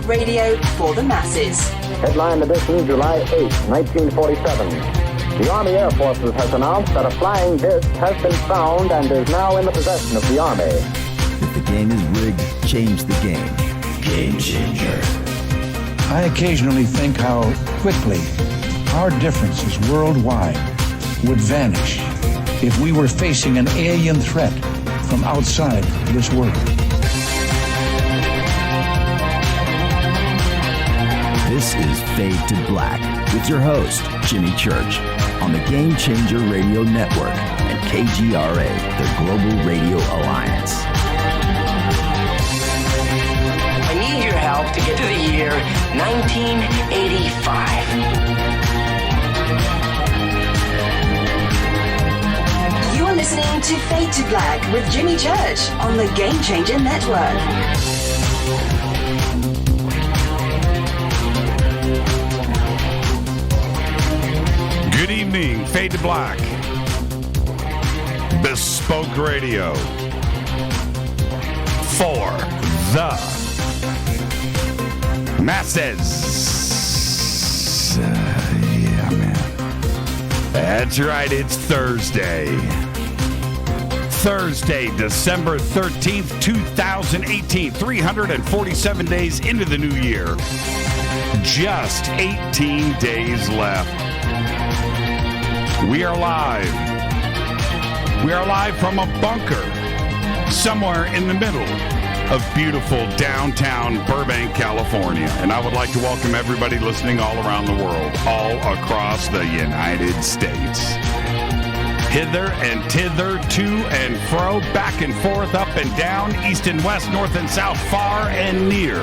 radio for the masses. Headline edition, July 8, 1947. The Army Air Forces has announced that a flying disc has been found and is now in the possession of the Army. If the game is rigged, change the game. Game changer. I occasionally think how quickly our differences worldwide would vanish if we were facing an alien threat from outside this world. This is Fade to Black with your host, Jimmy Church, on the Game Changer Radio Network and KGRA, the Global Radio Alliance. I need your help to get to the year 1985. You're listening to Fade to Black with Jimmy Church on the Game Changer Network. Good evening, Fade to Black. Bespoke Radio. For the masses. Yeah, man. That's right, it's Thursday. Thursday, December 13th, 2018. 347 days into the new year. Just 18 days left. We are live. We are live from a bunker somewhere in the middle of beautiful downtown Burbank, California. And I would like to welcome everybody listening all around the world, all across the United States. Hither and thither, to and fro, back and forth, up and down, east and west, north and south, far and near.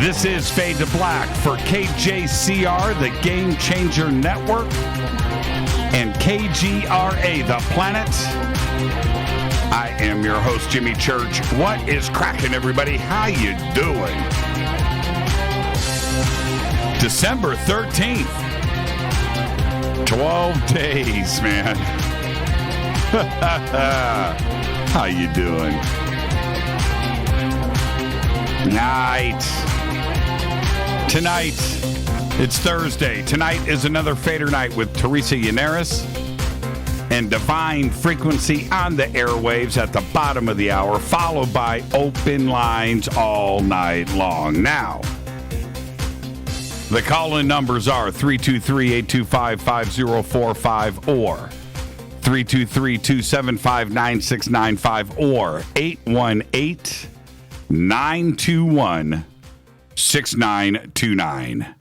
This is Fade to Black for KJCR, the Game Changer Network, and KGRA, the planet. I am your host, Jimmy Church. What is cracking, everybody? How you doing? December 13th. 12 days, man. How you doing? Tonight, it's Thursday. Tonight is another Fader Night with Teresa Generis and Divine Frequencey on the airwaves at the bottom of the hour, followed by open lines all night long. Now, the call-in numbers are 323-825-5045 or 323-275-9695 or 818-921-6929.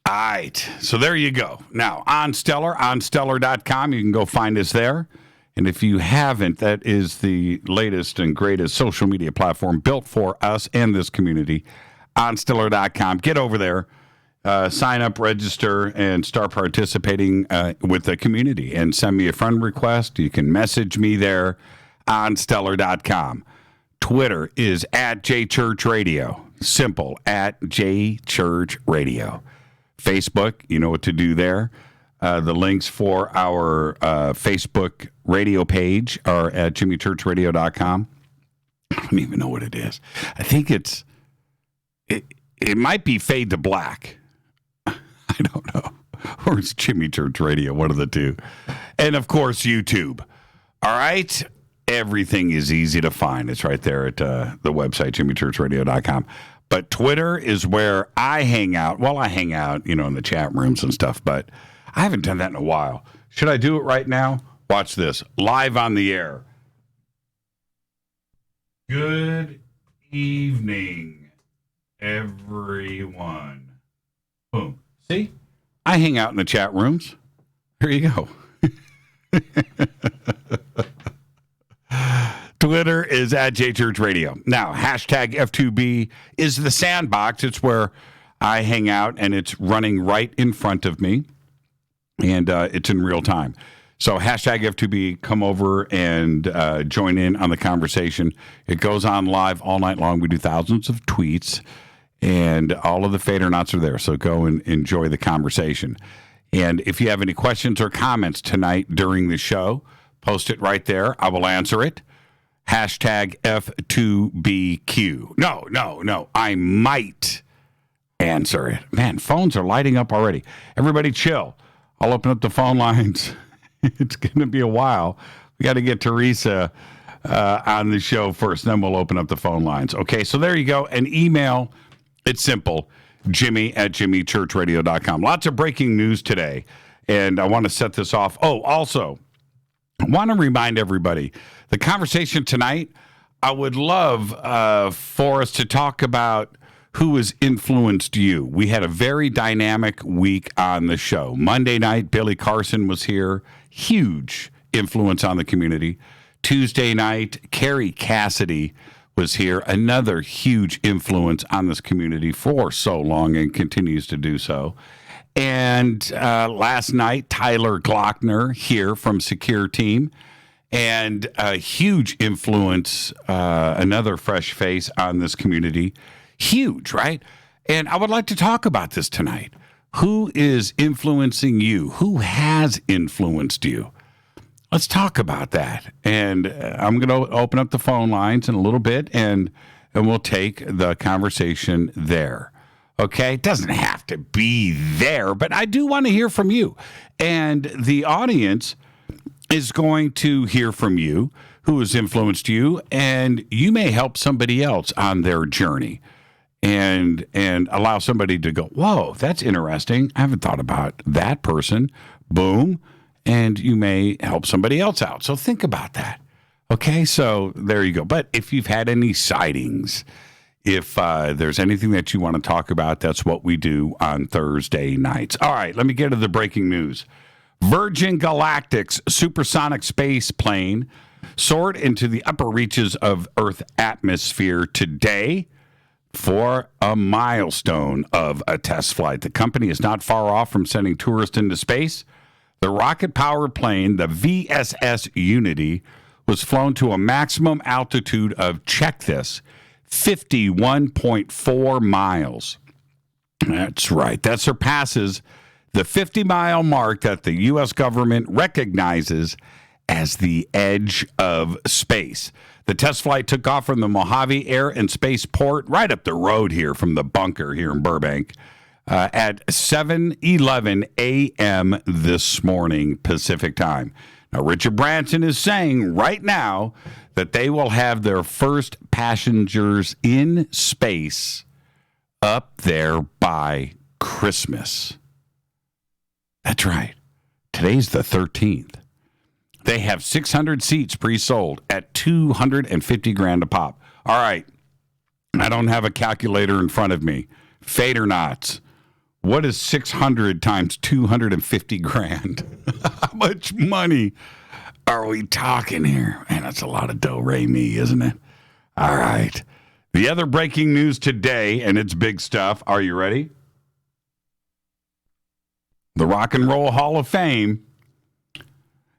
All right, so there you go. Now, on stellar.com, you can go find us there. And if you haven't, that is the latest and greatest social media platform built for us and this community, on stellar.com. Get over there, sign up, register, and start participating with the community. And send me a friend request. You can message me there on stellar.com. Twitter is at JChurchRadio. Simple, at JChurchRadio. Facebook, you know what to do there. The links for our Facebook radio page are at jimmychurchradio.com. I don't even know what it is. I think it might be Fade to Black. I don't know. Or it's Jimmy Church Radio, one of the two. And, of course, YouTube. All right? Everything is easy to find. It's right there at the website, jimmychurchradio.com. But Twitter is where I hang out. Well, I hang out, in the chat rooms and stuff, but I haven't done that in a while. Should I do it right now? Watch this. Live on the air. Good evening, everyone. Boom. See? I hang out in the chat rooms. Here you go. Twitter is at JChurchRadio. Now, hashtag F2B is the sandbox. It's where I hang out, and it's running right in front of me, and it's in real time. So hashtag F2B, come over and join in on the conversation. It goes on live all night long. We do thousands of tweets, and all of the Fadernauts are there. So go and enjoy the conversation. And if you have any questions or comments tonight during the show, post it right there. I will answer it. Hashtag F2BQ. No. I might answer it. Man, phones are lighting up already. Everybody chill. I'll open up the phone lines. It's going to be a while. We got to get Teresa on the show first, then we'll open up the phone lines. Okay, so there you go. An email, it's simple, Jimmy@jimmychurchradio.com. Lots of breaking news today, and I want to set this off. Oh, also, I want to remind everybody, the conversation tonight, I would love for us to talk about who has influenced you. We had a very dynamic week on the show. Monday night, Billy Carson was here. Huge influence on the community. Tuesday night, Carrie Cassidy was here. Another huge influence on this community for so long and continues to do so. And last night, Tyler Glockner here from Secure Team. And a huge influence, another fresh face on this community. Huge, right? And I would like to talk about this tonight. Who is influencing you? Who has influenced you? Let's talk about that. And I'm going to open up the phone lines in a little bit, and we'll take the conversation there. Okay? It doesn't have to be there, but I do want to hear from you. And the audience is going to hear from you, who has influenced you, and you may help somebody else on their journey and allow somebody to go, whoa, that's interesting. I haven't thought about that person. Boom. And you may help somebody else out. So think about that. Okay, so there you go. But if you've had any sightings, if there's anything that you want to talk about, that's what we do on Thursday nights. All right, let me get to the breaking news. Virgin Galactic's supersonic space plane soared into the upper reaches of Earth atmosphere today for a milestone of a test flight. The company is not far off from sending tourists into space. The rocket-powered plane, the VSS Unity, was flown to a maximum altitude of, check this, 51.4 miles. That's right. That surpasses the 50-mile mark that the U.S. government recognizes as the edge of space. The test flight took off from the Mojave Air and Space Port right up the road here from the bunker here in Burbank. At 7:11 a.m. this morning Pacific time. Now, Richard Branson is saying right now that they will have their first passengers in space up there by Christmas. That's right. Today's the 13th. They have 600 seats pre-sold at $250,000 a pop. All right. I don't have a calculator in front of me. FADERNIGHT. What is 600 times $250,000? How much money are we talking here? Man, that's a lot of do-re-mi, isn't it? All right. The other breaking news today, and it's big stuff. Are you ready? The Rock and Roll Hall of Fame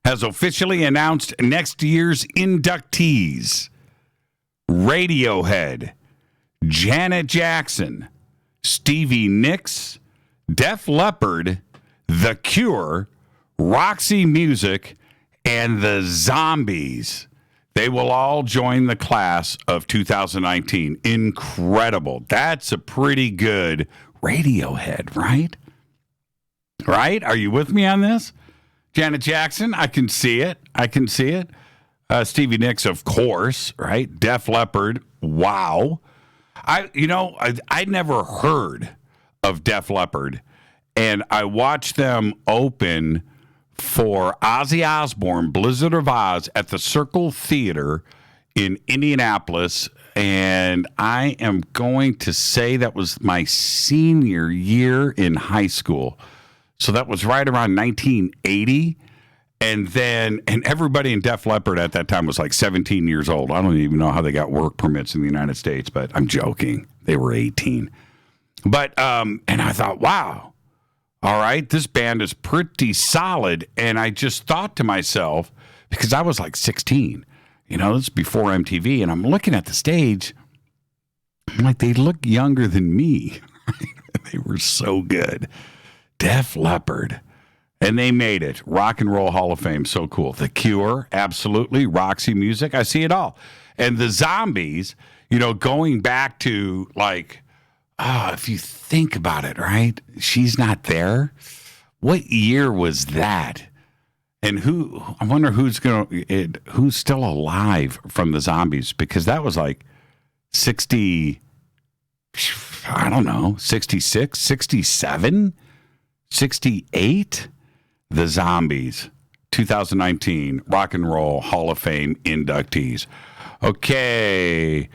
has officially announced next year's inductees. Radiohead, Janet Jackson, Stevie Nicks, Def Leppard, The Cure, Roxy Music, and the Zombies. They will all join the class of 2019. Incredible. That's a pretty good Radiohead, right? Right? Are you with me on this? Janet Jackson, I can see it. Stevie Nicks, of course, right? Def Leppard, wow. I'd never heard of Def Leppard, and I watched them open for Ozzy Osbourne, Blizzard of Oz, at the Circle Theater in Indianapolis, and I am going to say that was my senior year in high school. So that was right around 1980. And everybody in Def Leppard at that time was like 17 years old. I don't even know how they got work permits in the United States, but I'm joking. They were 18. But, and I thought, wow, all right, this band is pretty solid. And I just thought to myself, because I was like 16, this is before MTV, and I'm looking at the stage, I'm like, they look younger than me. They were so good. Def Leppard. And they made it. Rock and Roll Hall of Fame. So cool. The Cure, absolutely. Roxy Music. I see it all. And the Zombies, going back to if you think about it, right? She's not there. What year was that? And I wonder who's still alive from the Zombies, because that was 60, I don't know, 66, 67, 68? The Zombies, 2019 Rock and Roll Hall of Fame inductees. Okay,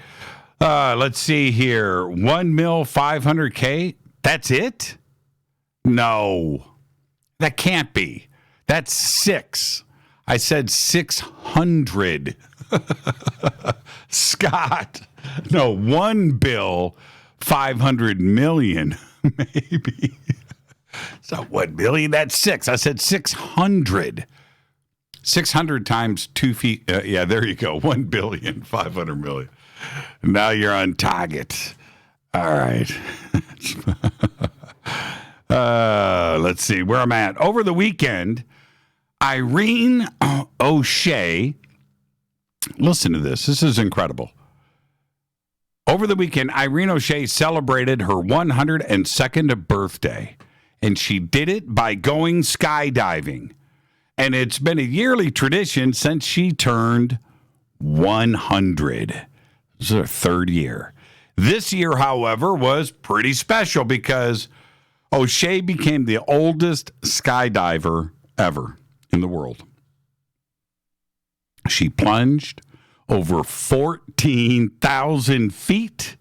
let's see here. 1,500,000. That's it? No, that can't be. That's 6. I said 600. Scott, no, 1,500,000,000 maybe. So 1 billion, that's 6. I said 600. 600 times 2 feet. Yeah, there you go. 1,500,000,000. Now you're on target. All right. Let's see where I'm at. Over the weekend, Irene O'Shea. Listen to this. This is incredible. Over the weekend, Irene O'Shea celebrated her 102nd birthday. And she did it by going skydiving. And it's been a yearly tradition since she turned 100. This is her 3rd year. This year, however, was pretty special because O'Shea became the oldest skydiver ever in the world. She plunged over 14,000 feet.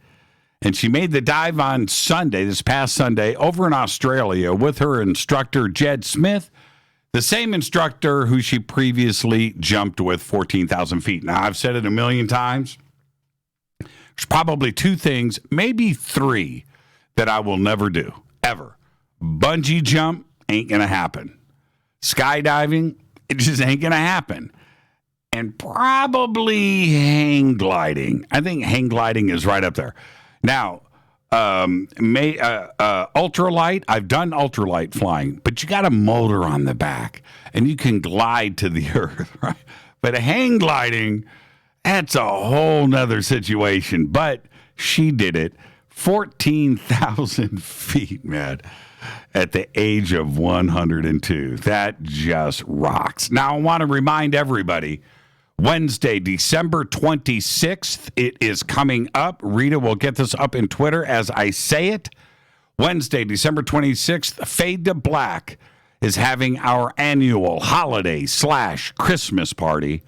And she made the dive on Sunday, this past Sunday, over in Australia with her instructor, Jed Smith, the same instructor who she previously jumped with 14,000 feet. Now, I've said it a million times. There's probably 2 things, maybe 3, that I will never do, ever. Bungee jump ain't going to happen. Skydiving, it just ain't going to happen. And probably hang gliding. I think hang gliding is right up there. Now, ultralight, I've done ultralight flying, but you got a motor on the back and you can glide to the earth, right? But hang gliding, that's a whole nother situation. But she did it 14,000 feet, man, at the age of 102. That just rocks. Now, I want to remind everybody, Wednesday, December 26th, it is coming up. Rita will get this up in Twitter as I say it. Wednesday, December 26th, Fade to Black is having our annual holiday/Christmas party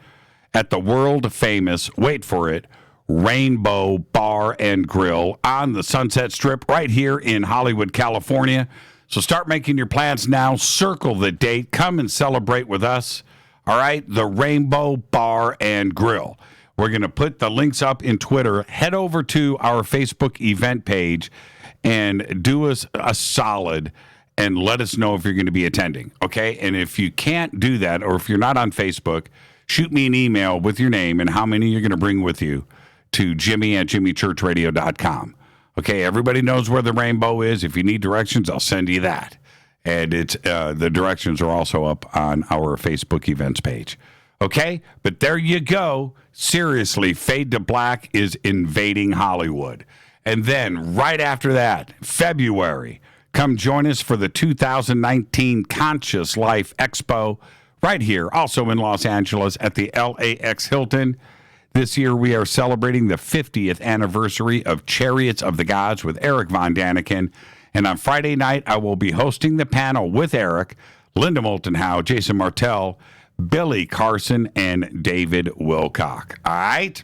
at the world-famous, wait for it, Rainbow Bar and Grill on the Sunset Strip right here in Hollywood, California. So start making your plans now. Circle the date. Come and celebrate with us. All right, the Rainbow Bar and Grill. We're going to put the links up in Twitter. Head over to our Facebook event page and do us a solid and let us know if you're going to be attending, okay? And if you can't do that, or if you're not on Facebook, shoot me an email with your name and how many you're going to bring with you to jimmy@jimmychurchradio.com. Okay, everybody knows where the Rainbow is. If you need directions, I'll send you that. And it's the directions are also up on our Facebook events page. Okay? But there you go. Seriously, Fade to Black is invading Hollywood. And then right after that, February, come join us for the 2019 Conscious Life Expo right here, also in Los Angeles at the LAX Hilton. This year we are celebrating the 50th anniversary of Chariots of the Gods with Eric Von Daniken. And on Friday night, I will be hosting the panel with Eric, Linda Moulton Howe, Jason Martell, Billy Carson, and David Wilcock. All right?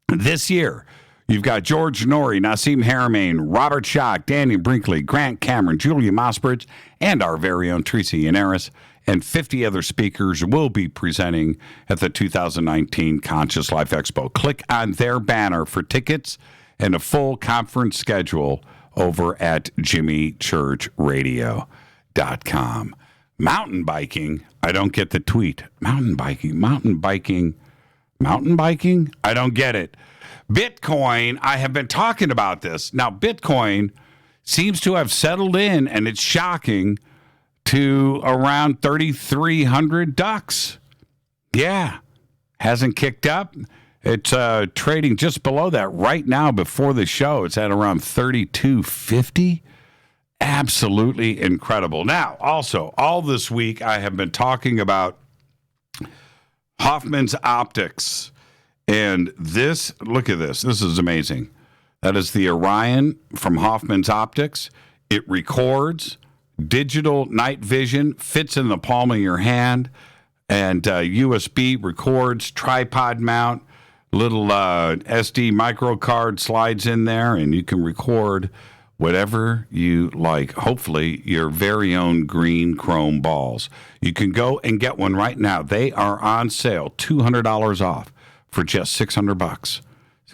This year, you've got George Norrie, Nassim Haramein, Robert Schock, Danny Brinkley, Grant Cameron, Julia Mossbridge, and our very own Teresa Generis, and 50 other speakers will be presenting at the 2019 Conscious Life Expo. Click on their banner for tickets and a full conference schedule over at jimmychurchradio.com. Mountain biking, I don't get the tweet. Mountain biking. I don't get it. Bitcoin, I have been talking about this. Now, Bitcoin seems to have settled in, and it's shocking to around 3,300 ducks. Yeah, hasn't kicked up. It's trading just below that right now before the show. It's at around 3,250. Absolutely incredible. Now, also, all this week I have been talking about Hoffman's Optics. And this, look at this. This is amazing. That is the Orion from Hoffman's Optics. It records digital night vision, fits in the palm of your hand, and USB records, tripod mount, little SD micro card slides in there, and you can record whatever you like. Hopefully, your very own green chrome balls. You can go and get one right now. They are on sale, $200 off for just $600.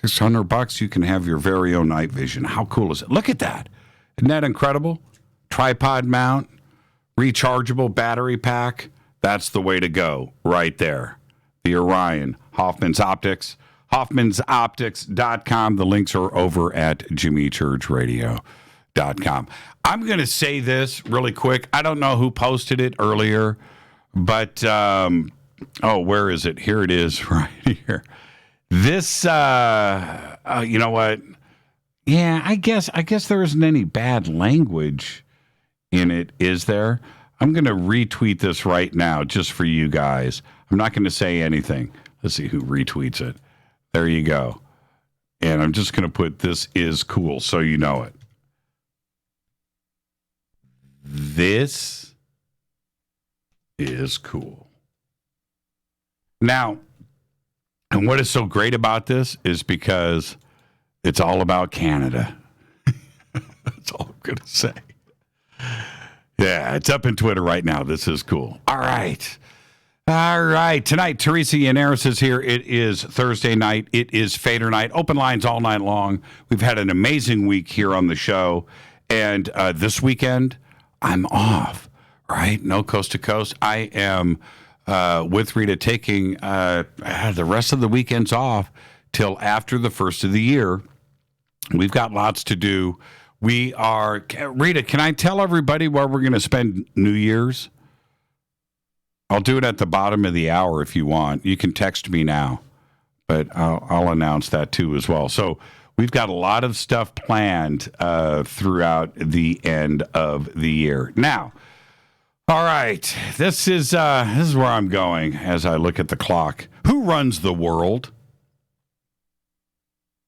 $600, you can have your very own night vision. How cool is it? Look at that. Isn't that incredible? Tripod mount, rechargeable battery pack. That's the way to go right there. The Orion, Hoffman's Optics, hoffmansoptics.com. The links are over at jimmychurchradio.com. I'm going to say this really quick. I don't know who posted it earlier, but, where is it? Here it is right here. This, you know what? Yeah, I guess there isn't any bad language in it, is there? I'm going to retweet this right now just for you guys. I'm not going to say anything. Let's see who retweets it. There you go. And I'm just going to put "this is cool" so you know it. This is cool. Now, and what is so great about this is because it's all about Canada. That's all I'm going to say. Yeah, it's up in Twitter right now. This is cool. All right. Tonight, Teresa Generis is here. It is Thursday night. It is Fader night. Open lines all night long. We've had an amazing week here on the show. And this weekend, I'm off, right? No coast to coast. I am with Rita taking the rest of the weekends off till after the first of the year. We've got lots to do. Rita, can I tell everybody where we're going to spend New Year's? I'll do it at the bottom of the hour if you want. You can text me now, but I'll announce that too as well. So we've got a lot of stuff planned throughout the end of the year. Now, all right, this is where I'm going as I look at the clock. Who runs the world?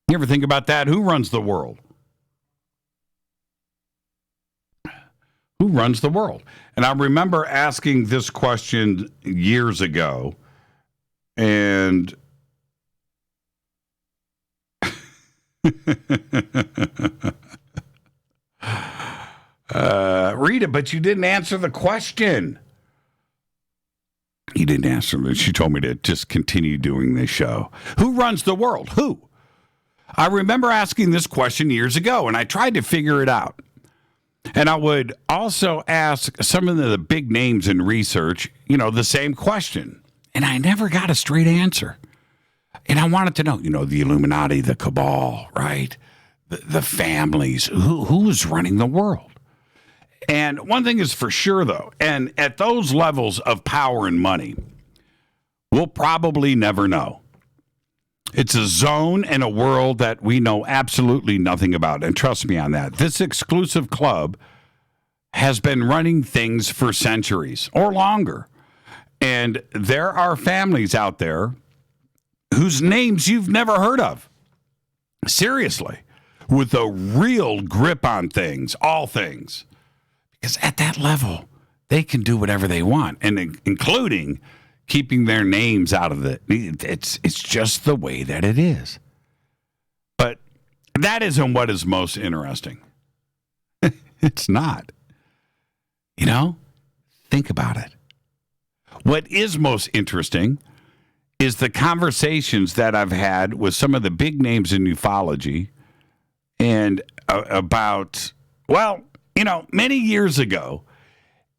You ever think about that? Who runs the world? Who runs the world? And I remember asking this question years ago, and Rita, but you didn't answer the question. You didn't answer it. She told me to just continue doing this show. Who runs the world? Who? I remember asking this question years ago, and I tried to figure it out. And I would also ask some of the big names in research, the same question. And I never got a straight answer. And I wanted to know, the Illuminati, the cabal, right? The families, who is running the world? And one thing is for sure, though, and at those levels of power and money, we'll probably never know. It's a zone and a world that we know absolutely nothing about. And trust me on that. This exclusive club has been running things for centuries or longer. And there are families out there whose names you've never heard of. Seriously. With a real grip on things, all things. Because at that level, they can do whatever they want, and including keeping their names out of it. It's just the way that it is. But that isn't what is most interesting. It's not. Think about it. What is most interesting is the conversations that I've had with some of the big names in ufology and about, many years ago,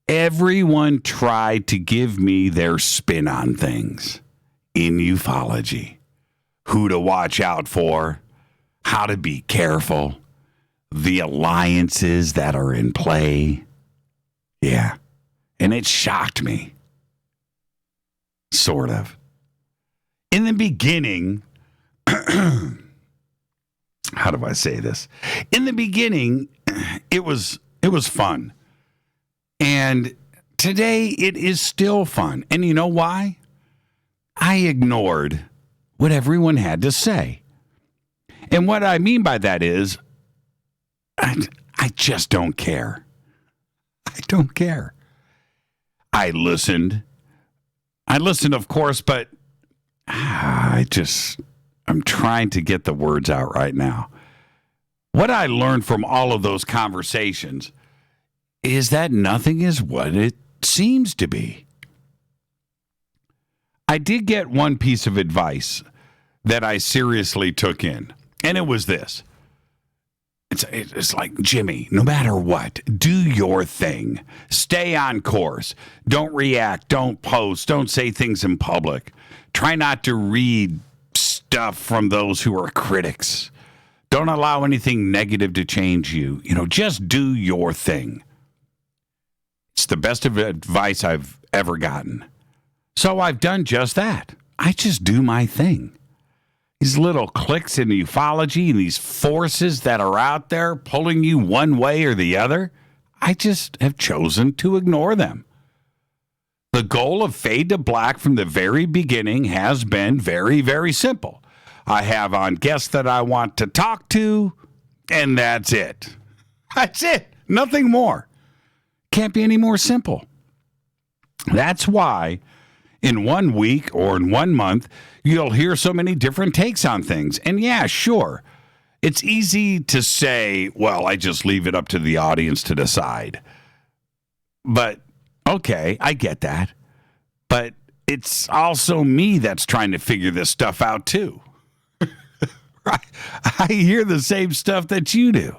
everyone tried to give me their spin on things in ufology. Who to watch out for, how to be careful, the alliances that are in play. Yeah. and it shocked me. Sort of. In the beginning, how do I say this? In the beginning, it was fun. And today it is still fun. And you know why? I ignored what everyone had to say. And what I mean by that is, I just don't care. I don't care. I listened, of course, but I'm trying to get the words out right now. What I learned from all of those conversations is that nothing is what it seems to be. I did get one piece of advice that I seriously took in, and it was this. It's like, Jimmy, no matter what, do your thing. Stay on course. Don't react. Don't post. Don't say things in public. Try not to read stuff from those who are critics. Don't allow anything negative to change you. Just do your thing. It's the best of advice I've ever gotten. So I've done just that. I just do my thing. These little clicks in ufology and these forces that are out there pulling you one way or the other, I just have chosen to ignore them. The goal of Fade to Black from the very beginning has been very, very simple. I have on guests that I want to talk to, and that's it. That's it. Nothing more. Can't be any more simple. That's why in 1 week or in 1 month, you'll hear so many different takes on things. And yeah, sure, it's easy to say, well, I just leave it up to the audience to decide. But, okay, I get that. But it's also me that's trying to figure this stuff out too. Right? I hear the same stuff that you do.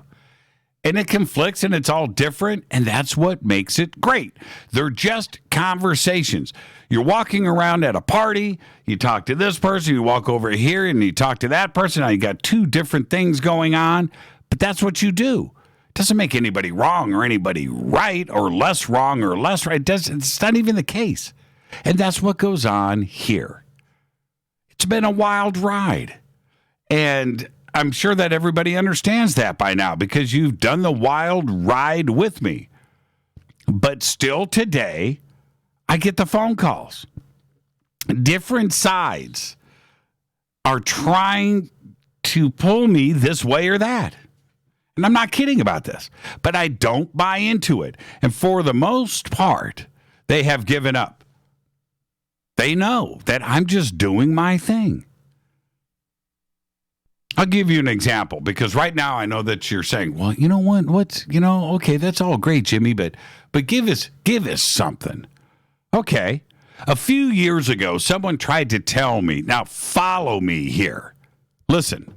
And it conflicts and it's all different, and that's what makes it great. They're just conversations. You're walking around at a party, you talk to this person, you walk over here and you talk to that person. Now you got two different things going on, but that's what you do. It doesn't make anybody wrong or anybody right or less wrong or less right. It's not even the case. And that's what goes on here. It's been a wild ride. And I'm sure that everybody understands that by now because you've done the wild ride with me. But still today, I get the phone calls. Different sides are trying to pull me this way or that. And I'm not kidding about this, but I don't buy into it. And for the most part, they have given up. They know that I'm just doing my thing. I'll give you an example because right now I know that you're saying, well, you know what? Okay, that's all great, Jimmy, but give us something. Okay. A few years ago, someone tried to tell me, now follow me here. Listen.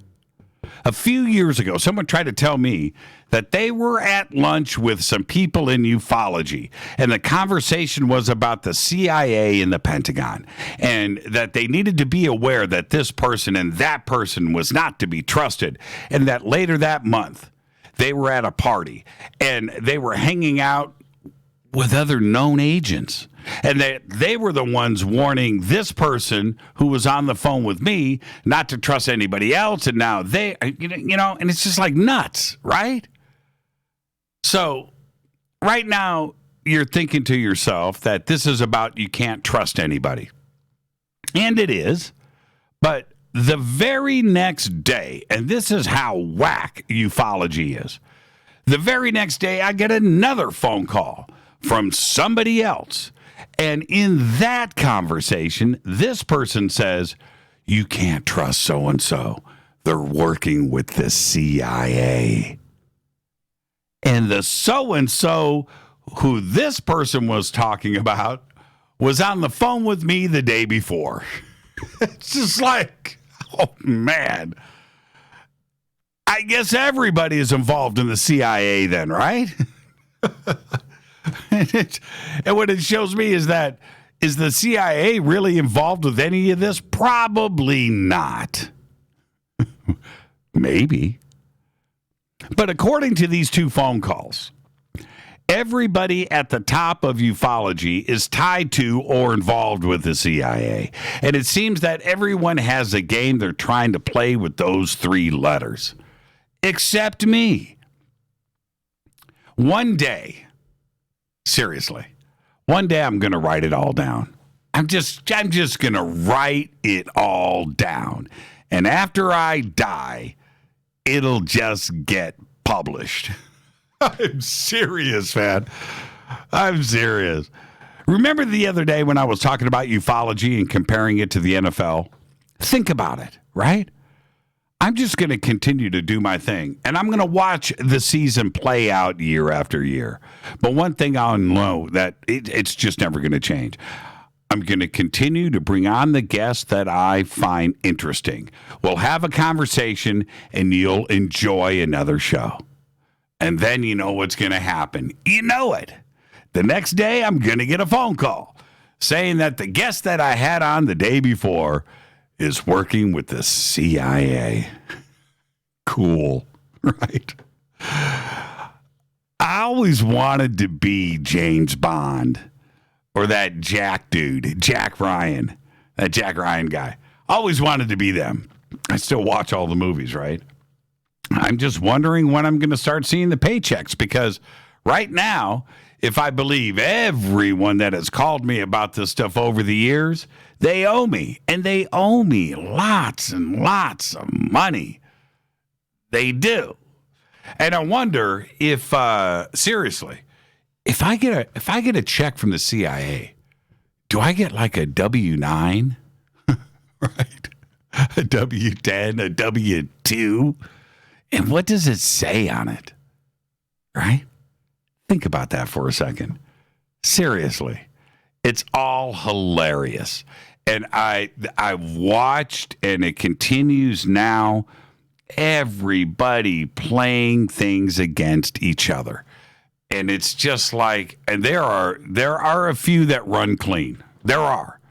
A few years ago, someone tried to tell me that they were at lunch with some people in ufology, and the conversation was about the CIA and the Pentagon, and that they needed to be aware that this person and that person was not to be trusted, and that later that month, they were at a party, and they were hanging out with other known agents. And they were the ones warning this person who was on the phone with me not to trust anybody else. And now and it's just like nuts, right? So right now you're thinking to yourself that this is about you can't trust anybody. And it is. But the very next day, and this is how whack ufology is, the very next day I get another phone call from somebody else. And in that conversation, this person says, you can't trust so-and-so. They're working with the CIA. And the so-and-so who this person was talking about was on the phone with me the day before. It's just like, oh, man. I guess everybody is involved in the CIA then, right? And what it shows me is that, is the CIA really involved with any of this? Probably not. Maybe. But according to these two phone calls, Everybody at the top of ufology is tied to or involved with the CIA. And it seems that everyone has a game they're trying to play with those 3 letters. Except me. One day, seriously, one day I'm going to write it all down. I'm just going to write it all down. And after I die, it'll just get published. I'm serious, man. I'm serious. Remember the other day when I was talking about ufology and comparing it to the NFL? Think about it, right? I'm just going to continue to do my thing, and I'm going to watch the season play out year after year. But one thing I'll know that it's just never going to change. I'm going to continue to bring on the guests that I find interesting. We'll have a conversation, and you'll enjoy another show. And then you know what's going to happen. You know it. The next day, I'm going to get a phone call saying that the guest that I had on the day before is working with the CIA. Cool, right? I always wanted to be James Bond or that Jack dude, Jack Ryan, that Jack Ryan guy. Always wanted to be them. I still watch all the movies, right? I'm just wondering when I'm going to start seeing the paychecks, because right now, if I believe everyone that has called me about this stuff over the years, they owe me, and they owe me lots and lots of money. They do. And I wonder if, seriously, if I get a check from the CIA, do I get like a W-9? Right? A W-10, a W-2? And what does it say on it? Right? Think about that for a second. Seriously. It's all hilarious. And I've watched, and it continues now, everybody playing things against each other. And it's just like, and there are a few that run clean. There are.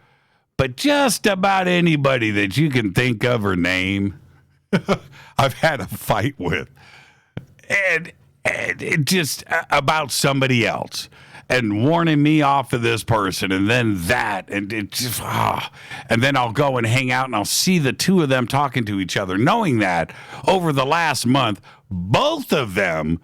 But just about anybody that you can think of or name, I've had a fight with, and it just about somebody else, and warning me off of this person, and then that, and it just, and then I'll go and hang out, and I'll see the 2 of them talking to each other, knowing that over the last month, both of them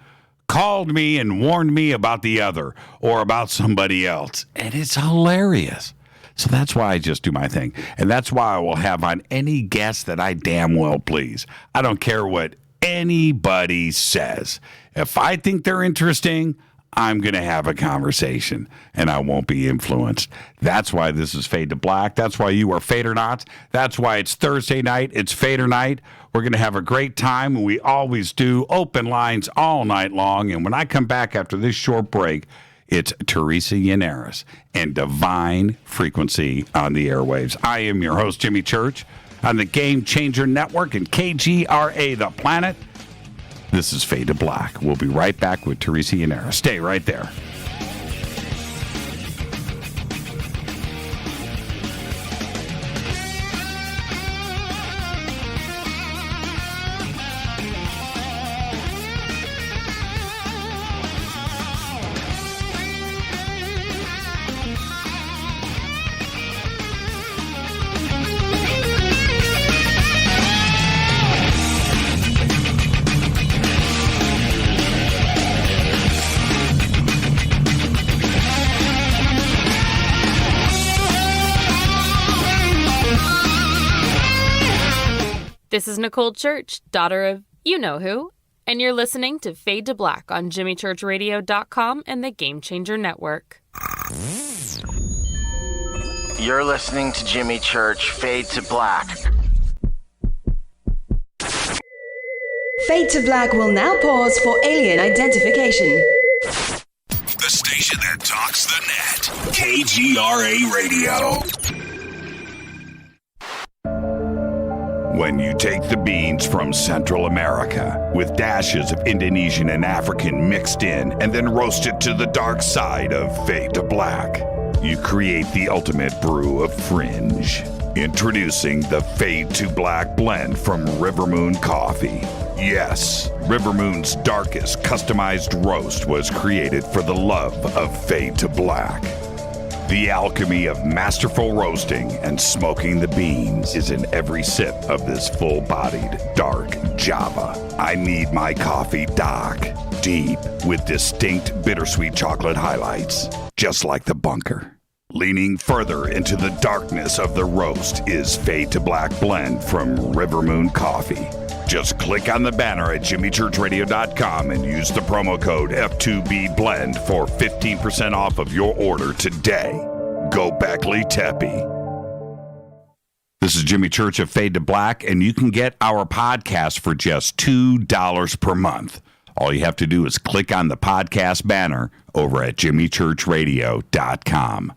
called me and warned me about the other or about somebody else, and it's hilarious. So that's why I just do my thing. And that's why I will have on any guest that I damn well please. I don't care what anybody says. If I think they're interesting, I'm going to have a conversation, and I won't be influenced. That's why this is Fade to Black. That's why you are FADERNIGHT. That's why it's Thursday night. It's FADERNIGHT. We're going to have a great time, and we always do. Open lines all night long. And when I come back after this short break, it's Teresa Generis and Divine Frequency on the airwaves. I am your host, Jimmy Church, on the Game Changer Network and KGRA The Planet. This is Fade to Black. We'll be right back with Teresa Generis. Stay right there. This is Nicole Church, daughter of you-know-who, and you're listening to Fade to Black on JimmyChurchRadio.com and the Game Changer Network. You're listening to Jimmy Church, Fade to Black. Fade to Black will now pause for alien identification. The station that talks the net. KGRA Radio. When you take the beans from Central America with dashes of Indonesian and African mixed in and then roast it to the dark side of Fade to Black, you create the ultimate brew of fringe. Introducing the Fade to Black blend from River Moon Coffee. Yes, River Moon's darkest customized roast was created for the love of Fade to Black. The alchemy of masterful roasting and smoking the beans is in every sip of this full-bodied dark Java. I need my coffee dark, deep, with distinct bittersweet chocolate highlights, just like the bunker. Leaning further into the darkness of the roast is Fade to Black blend from River Moon Coffee. Just click on the banner at jimmychurchradio.com and use the promo code F2BBLEND for 15% off of your order today. Go Beckley Teppy. This is Jimmy Church of Fade to Black, and you can get our podcast for just $2 per month. All you have to do is click on the podcast banner over at jimmychurchradio.com.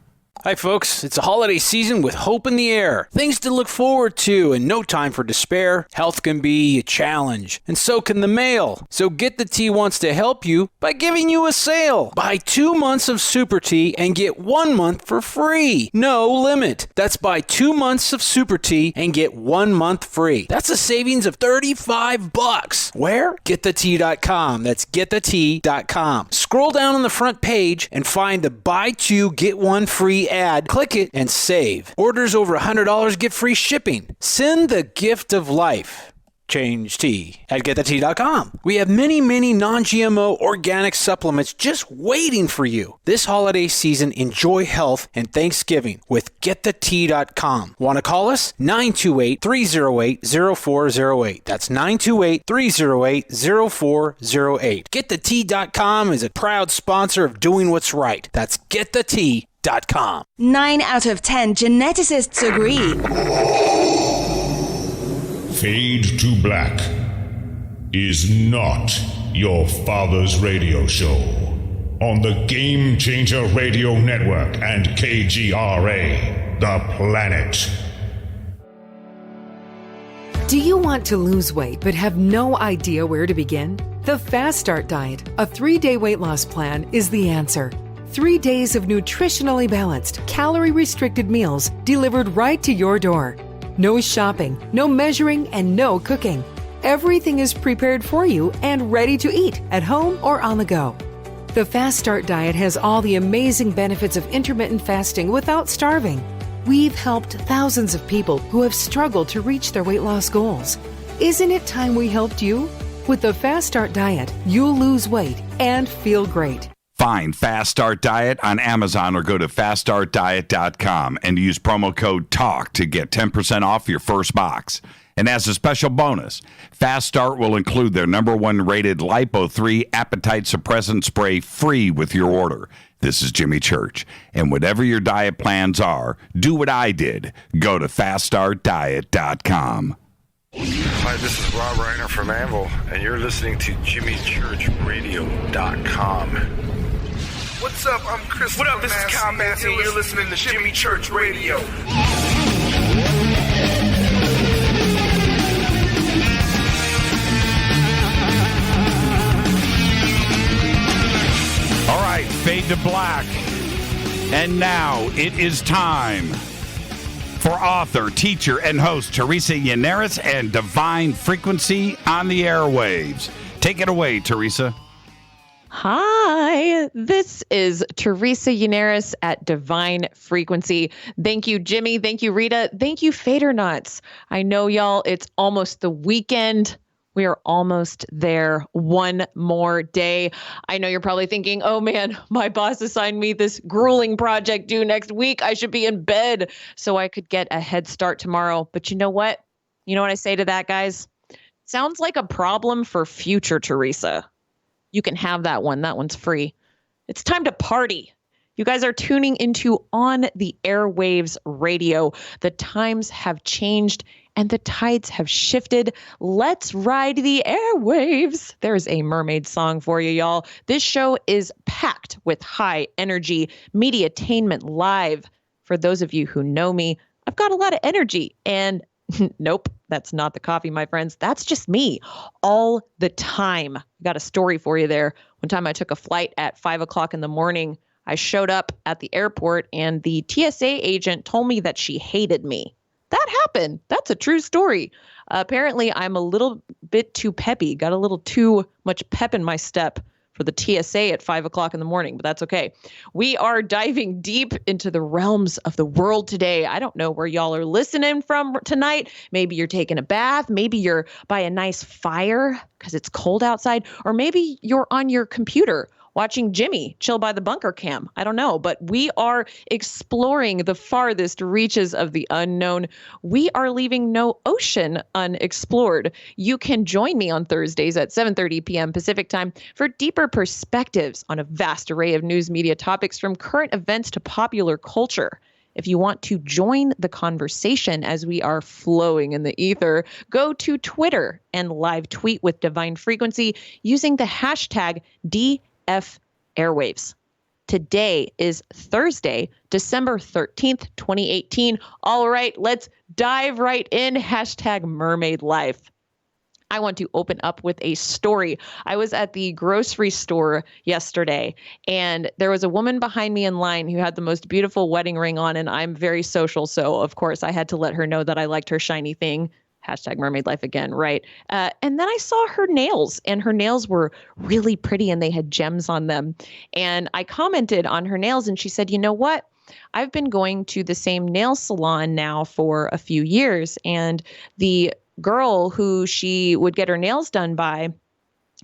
Hi, folks. It's a holiday season with hope in the air. Things to look forward to and no time for despair. Health can be a challenge, and so can the mail. So Get the Tea wants to help you by giving you a sale. Buy 2 months of Super Tea and get 1 month for free. No limit. That's buy 2 months of Super Tea and get 1 month free. That's a savings of $35. Where? GetTheTea.com. That's GetTheTea.com. Scroll down on the front page and find the Buy 2, Get 1 free ad. Click it and save. Orders over $100 get free shipping. Send the gift of life. Change tea at getthetea.com. We have many non-GMO organic supplements just waiting for you. This holiday season, enjoy health and Thanksgiving with getthetea.com. Want to call us? 928-308-0408. That's 928-308-0408. Getthetea.com is a proud sponsor of Doing What's Right. That's getthetea.com. 9 out of 10 geneticists agree. Fade to Black is not your father's radio show on the Game Changer Radio Network and KGRA, The Planet. Do you want to lose weight but have no idea where to begin? The Fast Start Diet, a 3-day weight loss plan, is the answer. 3 days of nutritionally balanced, calorie-restricted meals delivered right to your door. No shopping, no measuring, and no cooking. Everything is prepared for you and ready to eat at home or on the go. The Fast Start Diet has all the amazing benefits of intermittent fasting without starving. We've helped thousands of people who have struggled to reach their weight loss goals. Isn't it time we helped you? With the Fast Start Diet, you'll lose weight and feel great. Find Fast Start Diet on Amazon or go to faststartdiet.com and use promo code TALK to get 10% off your first box. And as a special bonus, Fast Start will include their #1 rated Lipo3 appetite suppressant spray free with your order. This is Jimmy Church. And whatever your diet plans are, do what I did. Go to faststartdiet.com. Hi, this is Rob Reiner from Anvil, and you're listening to JimmyChurchRadio.com. What's up? I'm Chris. What up? This is Kyle Massey, and you're listening to Jimmy Church Radio. All right, Fade to Black. And now it is time for author, teacher, and host Teresa Generis and Divine Frequency on the Airwaves. Take it away, Teresa. Hi, this is Teresa Generis at Divine Frequency. Thank you, Jimmy. Thank you, Rita. Thank you, FADERNIGHts. I know, y'all, it's almost the weekend. We are almost there. One more day. I know you're probably thinking, oh man, my boss assigned me this grueling project due next week. I should be in bed so I could get a head start tomorrow. But you know what? You know what I say to that, guys? Sounds like a problem for future Teresa. You can have that one. That one's free. It's time to party. You guys are tuning into On the Airwaves radio. The times have changed and the tides have shifted. Let's ride the airwaves. There's a mermaid song for you, y'all. This show is packed with high energy mediatainment live. For those of you who know me, I've got a lot of energy and nope, that's not the coffee, my friends. That's just me all the time. Got a story for you there. One time I took a flight at 5 o'clock in the morning. I showed up at the airport and the TSA agent told me that she hated me. That happened. That's a true story. Apparently, I'm a little bit too peppy, got a little too much pep in my step for the TSA at 5 o'clock in the morning, but that's okay. We are diving deep into the realms of the world today. I don't know where y'all are listening from tonight. Maybe you're taking a bath. Maybe you're by a nice fire because it's cold outside, or maybe you're on your computer watching Jimmy chill by the bunker cam. I don't know, but we are exploring the farthest reaches of the unknown. We are leaving no ocean unexplored. You can join me on Thursdays at 7:30 p.m. Pacific time for deeper perspectives on a vast array of news media topics from current events to popular culture. If you want to join the conversation as we are flowing in the ether, go to Twitter and live tweet with Divine Frequency using the hashtag Airwaves. Today is Thursday, December 13th, 2018. All right, let's dive right in. Hashtag mermaid life. I want to open up with a story. I was at the grocery store yesterday, and there was a woman behind me in line who had the most beautiful wedding ring on, and I'm very social, so of course I had to let her know that I liked her shiny thing. Hashtag mermaid life again, right? And then I saw her nails, and her nails were really pretty, and they had gems on them. And I commented on her nails, and she said, you know what? I've been going to the same nail salon now for a few years, and the girl who she would get her nails done by,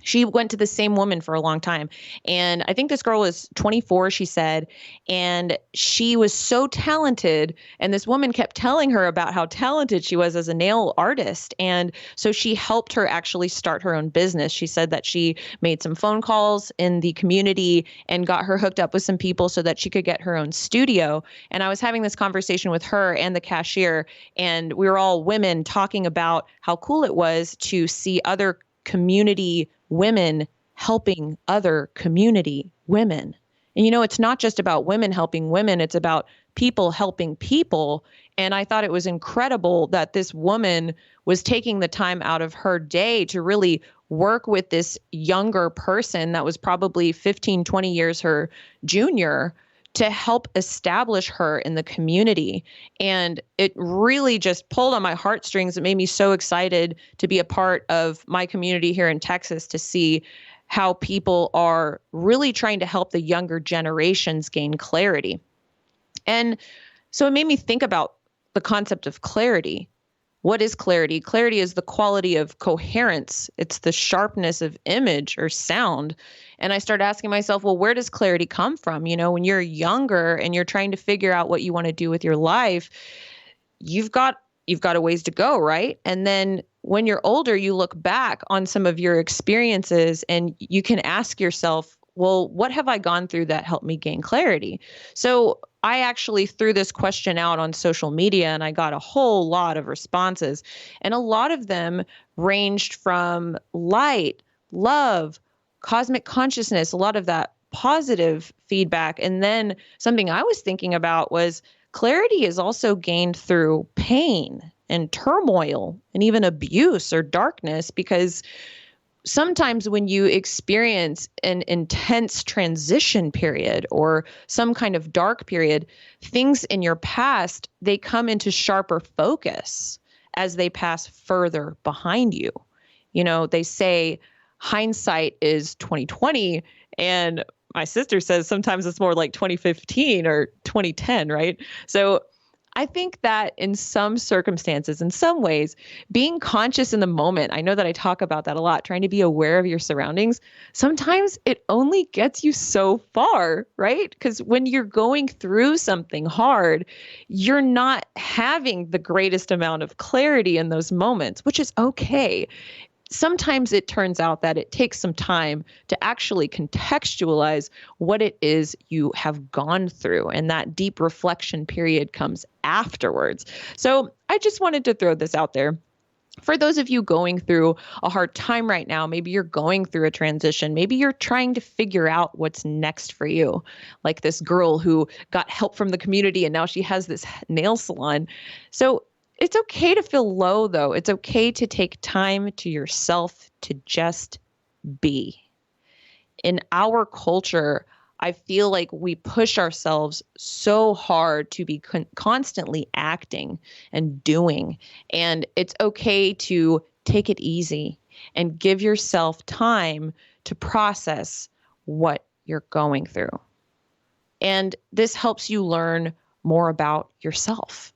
she went to the same woman for a long time. And I think this girl was 24, she said, and she was so talented. And this woman kept telling her about how talented she was as a nail artist. And so she helped her actually start her own business. She said that she made some phone calls in the community and got her hooked up with some people so that she could get her own studio. And I was having this conversation with her and the cashier, and we were all women talking about how cool it was to see other community women helping other community women. And, you know, it's not just about women helping women, it's about people helping people. And I thought it was incredible that this woman was taking the time out of her day to really work with this younger person that was probably 15, 20 years her junior to help establish her in the community. And it really just pulled on my heartstrings. It made me so excited to be a part of my community here in Texas, to see how people are really trying to help the younger generations gain clarity. And so it made me think about the concept of clarity. What is clarity? Clarity is the quality of coherence. It's the sharpness of image or sound. And I started asking myself, well, where does clarity come from? You know, when you're younger and you're trying to figure out what you want to do with your life, you've got a ways to go, right? And then when you're older, you look back on some of your experiences and you can ask yourself, well, what have I gone through that helped me gain clarity? So I actually threw this question out on social media, and I got a whole lot of responses. And a lot of them ranged from light, love, cosmic consciousness, a lot of that positive feedback. And then something I was thinking about was clarity is also gained through pain and turmoil and even abuse or darkness, because sometimes when you experience an intense transition period or some kind of dark period, things in your past, they come into sharper focus as they pass further behind you. You know, they say hindsight is 20/20, and my sister says sometimes it's more like 2015 or 2010, right? So I think that in some circumstances, in some ways, being conscious in the moment, I know that I talk about that a lot, trying to be aware of your surroundings, sometimes it only gets you so far, right? Because when you're going through something hard, you're not having the greatest amount of clarity in those moments, which is okay. Sometimes it turns out that it takes some time to actually contextualize what it is you have gone through, and that deep reflection period comes afterwards. So I just wanted to throw this out there. For those of you going through a hard time right now, maybe you're going through a transition, maybe you're trying to figure out what's next for you, like this girl who got help from the community and now she has this nail salon. So it's okay to feel low, though. It's okay to take time to yourself to just be. In our culture, I feel like we push ourselves so hard to be constantly acting and doing. And it's okay to take it easy and give yourself time to process what you're going through. And this helps you learn more about yourself.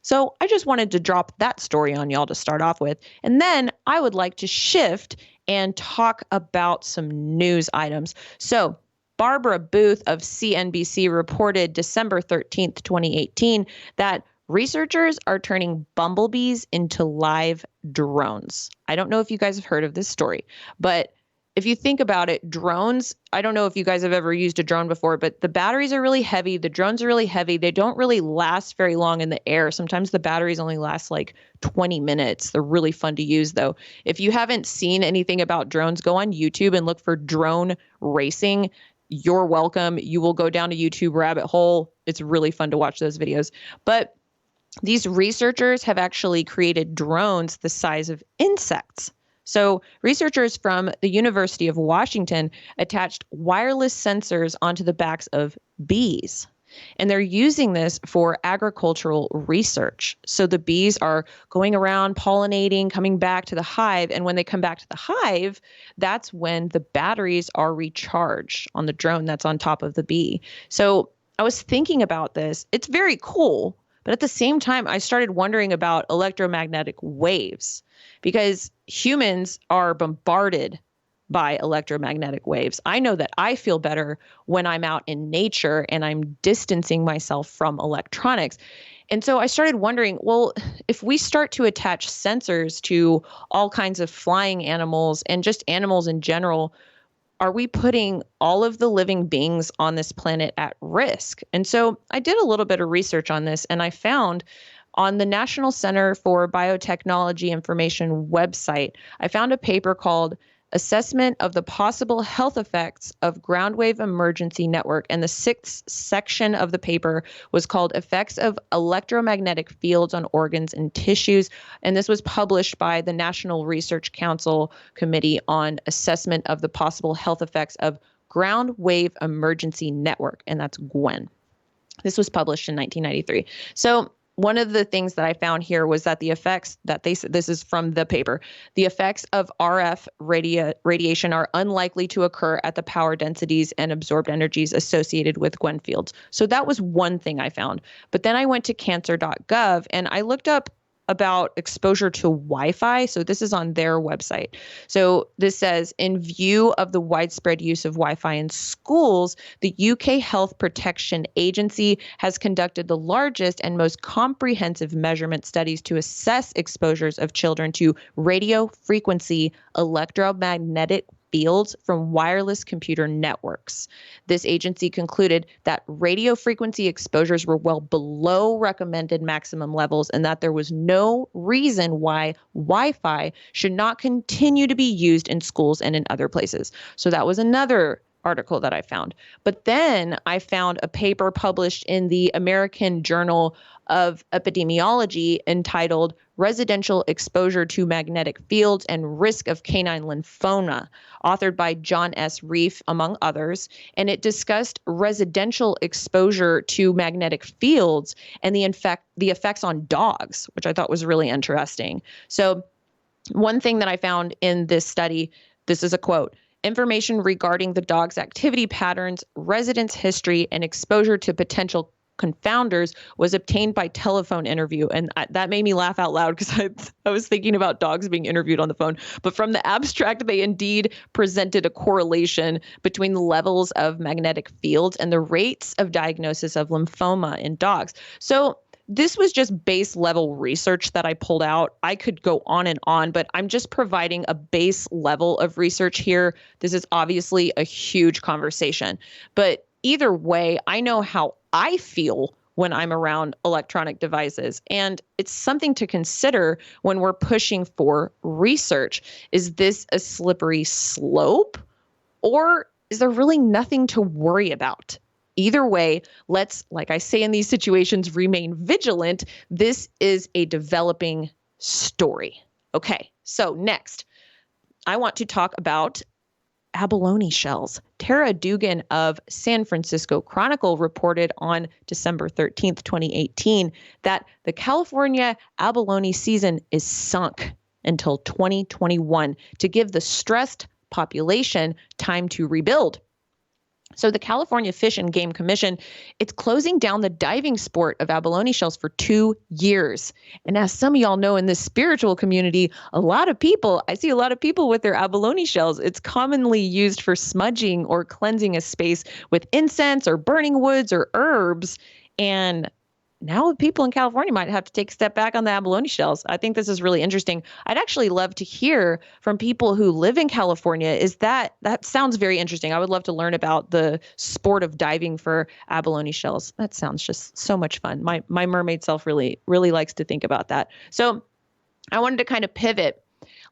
So I just wanted to drop that story on y'all to start off with. And then I would like to shift and talk about some news items. So Barbara Booth of CNBC reported December 13th, 2018, that researchers are turning bumblebees into live drones. I don't know if you guys have heard of this story, but if you think about it, drones, I don't know if you guys have ever used a drone before, but the batteries are really heavy. The drones are really heavy. They don't really last very long in the air. Sometimes the batteries only last like 20 minutes. They're really fun to use, though. If you haven't seen anything about drones, go on YouTube and look for drone racing. You're welcome. You will go down a YouTube rabbit hole. It's really fun to watch those videos. But these researchers have actually created drones the size of insects. So researchers from the University of Washington attached wireless sensors onto the backs of bees. And they're using this for agricultural research. So the bees are going around pollinating, coming back to the hive. And when they come back to the hive, that's when the batteries are recharged on the drone that's on top of the bee. So I was thinking about this. It's very cool. But at the same time, I started wondering about electromagnetic waves because humans are bombarded by electromagnetic waves. I know that I feel better when I'm out in nature and I'm distancing myself from electronics. And so I started wondering, well, if we start to attach sensors to all kinds of flying animals and just animals in general, are we putting all of the living beings on this planet at risk? And so I did a little bit of research on this, and I found on the National Center for Biotechnology Information website, I found a paper called Assessment of the Possible Health Effects of Ground Wave Emergency Network. And the 6th section of the paper was called Effects of Electromagnetic Fields on Organs and Tissues. And this was published by the National Research Council Committee on Assessment of the Possible Health Effects of Ground Wave Emergency Network. And that's GWEN. This was published in 1993. So one of the things that I found here was that the effects that this is from the paper, the effects of RF radiation are unlikely to occur at the power densities and absorbed energies associated with GWEN fields. So that was one thing I found. But then I went to cancer.gov and I looked up about exposure to Wi-Fi. So this is on their website. So this says, in view of the widespread use of Wi-Fi in schools, the UK Health Protection Agency has conducted the largest and most comprehensive measurement studies to assess exposures of children to radio frequency electromagnetic fields from wireless computer networks. This agency concluded that radio frequency exposures were well below recommended maximum levels and that there was no reason why Wi-Fi should not continue to be used in schools and in other places. So that was another article that I found. But then I found a paper published in the American Journal of Epidemiology entitled Residential Exposure to Magnetic Fields and Risk of Canine Lymphoma, authored by John S. Reif, among others. And it discussed residential exposure to magnetic fields and the effects on dogs, which I thought was really interesting. So one thing that I found in this study, this is a quote, information regarding the dog's activity patterns, residence history, and exposure to potential confounders was obtained by telephone interview. And that made me laugh out loud because I was thinking about dogs being interviewed on the phone. But from the abstract, they indeed presented a correlation between the levels of magnetic fields and the rates of diagnosis of lymphoma in dogs. So this was just base level research that I pulled out. I could go on, but I'm just providing a base level of research here. This is obviously a huge conversation. But either way, I know how I feel when I'm around electronic devices. And it's something to consider when we're pushing for research. Is this a slippery slope? Or is there really nothing to worry about? Either way, let's, like I say in these situations, remain vigilant. This is a developing story. Okay, so next, I want to talk about abalone shells. Tara Dugan of San Francisco Chronicle reported on December 13th, 2018, that the California abalone season is sunk until 2021 to give the stressed population time to rebuild. So the California Fish and Game Commission, it's closing down the diving sport of abalone shells for 2 years. And as some of y'all know, in this spiritual community, I see a lot of people with their abalone shells. It's commonly used for smudging or cleansing a space with incense or burning woods or herbs. And now people in California might have to take a step back on the abalone shells. I think this is really interesting. I'd actually love to hear from people who live in California. That sounds very interesting. I would love to learn about the sport of diving for abalone shells. That sounds just so much fun. My mermaid self really likes to think about that. So I wanted to kind of pivot.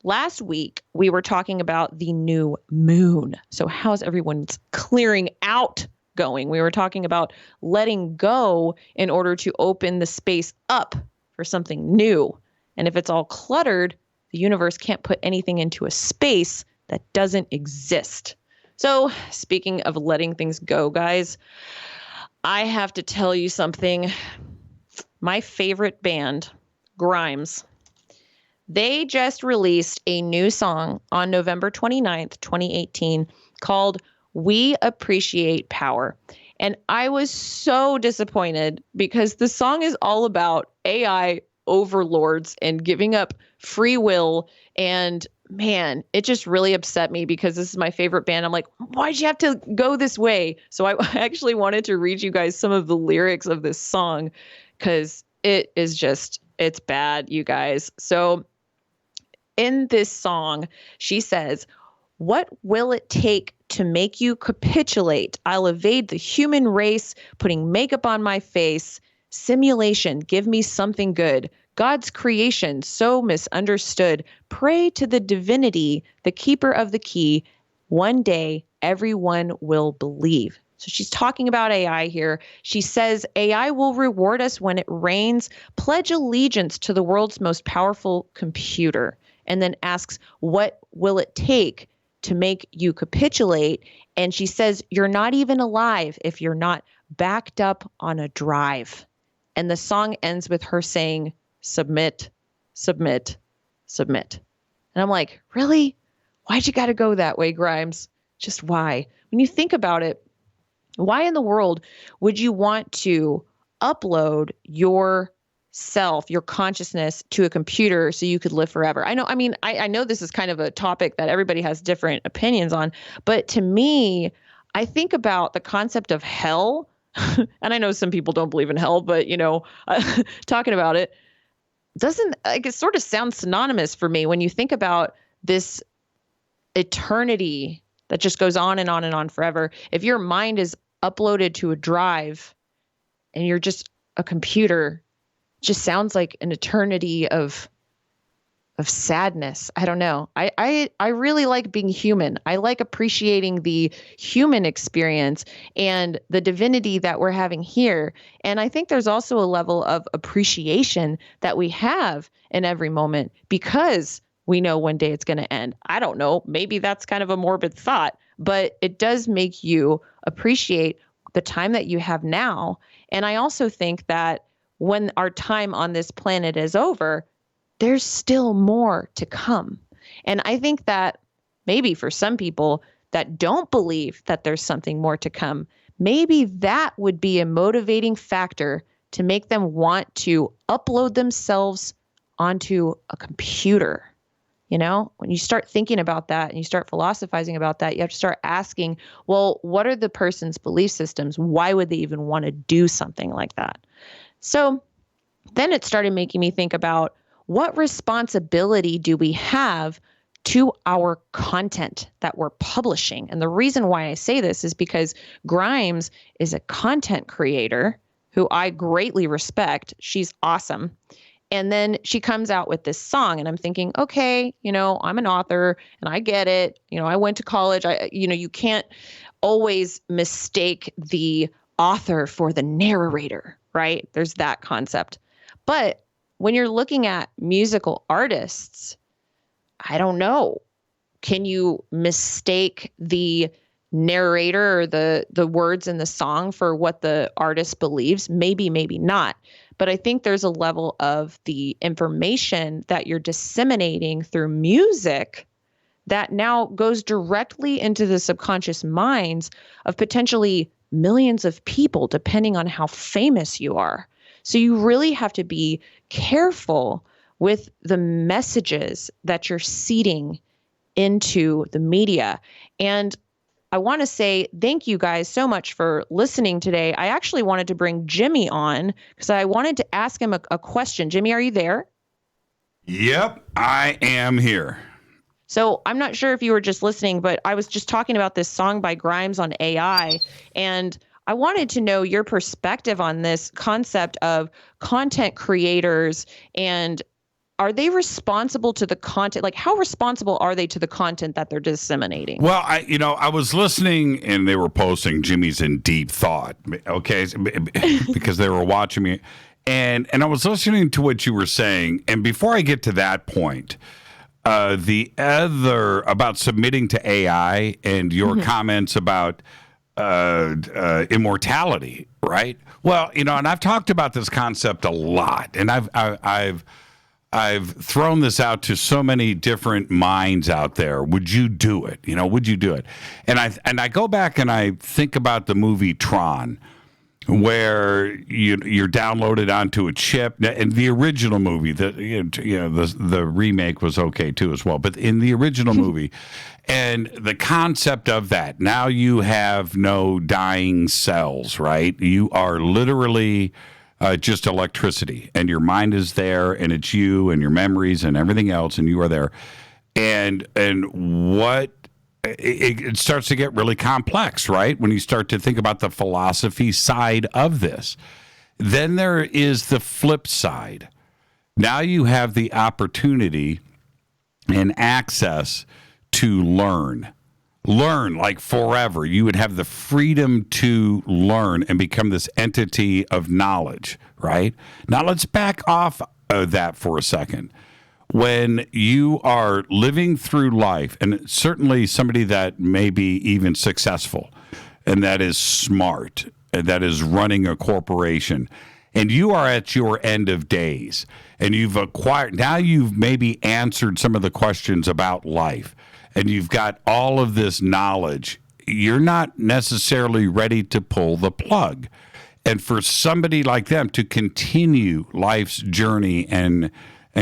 Last week, we were talking about the new moon. So how's everyone's clearing out going? We were talking about letting go in order to open the space up for something new. And if it's all cluttered, the universe can't put anything into a space that doesn't exist. So speaking of letting things go, guys, I have to tell you something. My favorite band, Grimes, they just released a new song on November 29th, 2018 called We Appreciate Power. And I was so disappointed because the song is all about AI overlords and giving up free will. And man, it just really upset me because this is my favorite band. I'm like, why'd you have to go this way? So I actually wanted to read you guys some of the lyrics of this song because it's bad, you guys. So in this song, she says, "What will it take to make you capitulate? I'll evade the human race, putting makeup on my face. Simulation, give me something good. God's creation, so misunderstood. Pray to the divinity, the keeper of the key. One day, everyone will believe." So she's talking about AI here. She says, AI will reward us when it rains. Pledge allegiance to the world's most powerful computer. And then asks, what will it take to make you capitulate? And she says, you're not even alive if you're not backed up on a drive. And the song ends with her saying, submit, submit, submit. And I'm like, really? Why'd you got to go that way, Grimes? Just why? When you think about it, why in the world would you want to upload your self, your consciousness to a computer so you could live forever? I know this is kind of a topic that everybody has different opinions on, but to me, I think about the concept of hell, and I know some people don't believe in hell, but talking about it it sort of sounds synonymous for me when you think about this eternity that just goes on and on and on forever. If your mind is uploaded to a drive and you're just a computer, just sounds like an eternity of sadness. I don't know. I really like being human. I like appreciating the human experience and the divinity that we're having here. And I think there's also a level of appreciation that we have in every moment because we know one day it's going to end. I don't know. Maybe that's kind of a morbid thought, but it does make you appreciate the time that you have now. And I also think that when our time on this planet is over, there's still more to come. And I think that maybe for some people that don't believe that there's something more to come, maybe that would be a motivating factor to make them want to upload themselves onto a computer. When you start thinking about that and you start philosophizing about that, you have to start asking, well, what are the person's belief systems? Why would they even want to do something like that? So then it started making me think about what responsibility do we have to our content that we're publishing? And the reason why I say this is because Grimes is a content creator who I greatly respect. She's awesome. And then she comes out with this song and I'm thinking, okay, I'm an author and I get it. I went to college. You can't always mistake the author for the narrator, right? There's that concept. But when you're looking at musical artists, I don't know. Can you mistake the narrator or the words in the song for what the artist believes? Maybe, maybe not. But I think there's a level of the information that you're disseminating through music that now goes directly into the subconscious minds of potentially millions of people, depending on how famous you are. So you really have to be careful with the messages that you're seeding into the media. And I want to say thank you guys so much for listening today. I actually wanted to bring Jimmy on because I wanted to ask him a question. Jimmy, are you there? Yep, I am here. So I'm not sure if you were just listening, but I was just talking about this song by Grimes on AI, and I wanted to know your perspective on this concept of content creators, and are they responsible to the content? Like, how responsible are they to the content that they're disseminating? Well, I was listening, and they were posting Jimmy's in deep thought, okay, because they were watching me, and I was listening to what you were saying, and before I get to that point, the other about submitting to AI and your comments about immortality, right? Well, and I've talked about this concept a lot, and I've thrown this out to so many different minds out there. Would you do it? Would you do it? And I go back and I think about the movie Tron, where you're downloaded onto a chip. In the original movie, the remake was okay too as well. But in the original movie, and the concept of that, now you have no dying cells, right? You are literally just electricity, and your mind is there, and it's you and your memories and everything else, and you are there. And what it starts to get really complex, right? When you start to think about the philosophy side of this. Then there is the flip side. Now you have the opportunity and access to learn like forever. You would have the freedom to learn and become this entity of knowledge, right? Now let's back off of that for a second. When you are living through life, and certainly somebody that may be even successful and that is smart and that is running a corporation, and you are at your end of days and you've maybe answered some of the questions about life and you've got all of this knowledge, you're not necessarily ready to pull the plug. And for somebody like them to continue life's journey and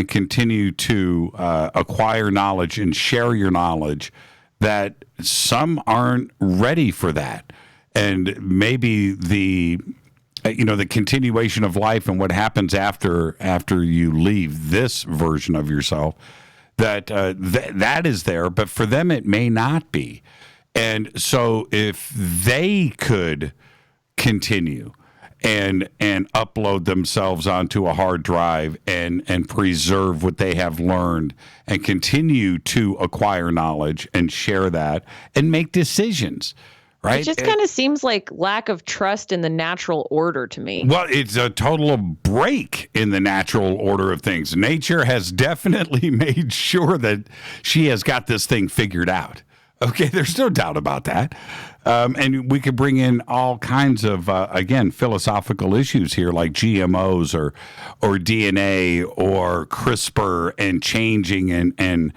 continue to acquire knowledge and share your knowledge, that some aren't ready for that. And maybe the continuation of life and what happens after you leave this version of yourself, that is there, but for them it may not be. And so if they could continue and upload themselves onto a hard drive and preserve what they have learned and continue to acquire knowledge and share that and make decisions, right? It just kind of seems like lack of trust in the natural order to me. Well, it's a total break in the natural order of things. Nature has definitely made sure that she has got this thing figured out. Okay, there's no doubt about that. And we could bring in all kinds of, again, philosophical issues here, like GMOs or DNA or CRISPR and changing and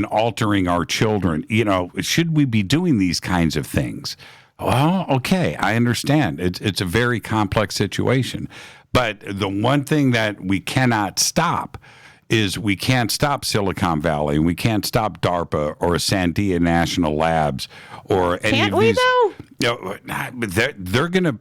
altering our children. Should we be doing these kinds of things? Well, okay, I understand. It's a very complex situation. But the one thing that we cannot stop is we can't stop Silicon Valley, and we can't stop DARPA or Sandia National Labs or any Can't of we these. though?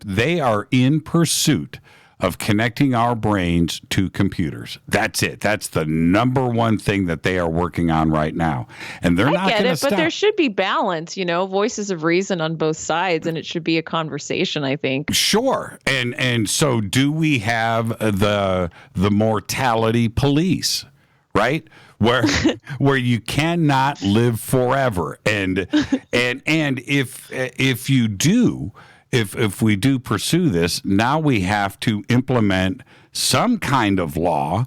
They are in pursuit of connecting our brains to computers. That's it. That's the number one thing that they are working on right now. And they're not going to stop. But there should be balance, voices of reason on both sides, and it should be a conversation, I think. Sure. And so do we have the mortality police, right? Where you cannot live forever. And if you do, if we do pursue this, now we have to implement some kind of law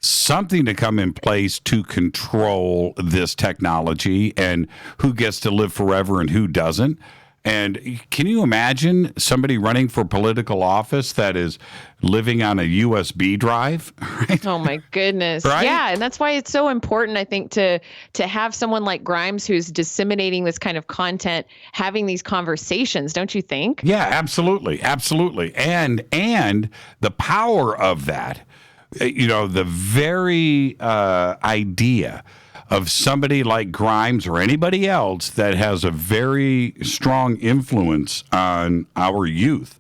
something to come in place to control this technology and who gets to live forever and who doesn't. And can you imagine somebody running for political office that is living on a USB drive? Right? Oh my goodness. Right? Yeah, and that's why it's so important, I think, to have someone like Grimes who's disseminating this kind of content, having these conversations, don't you think? Yeah, absolutely. Absolutely. And the power of that, the very idea of somebody like Grimes or anybody else that has a very strong influence on our youth,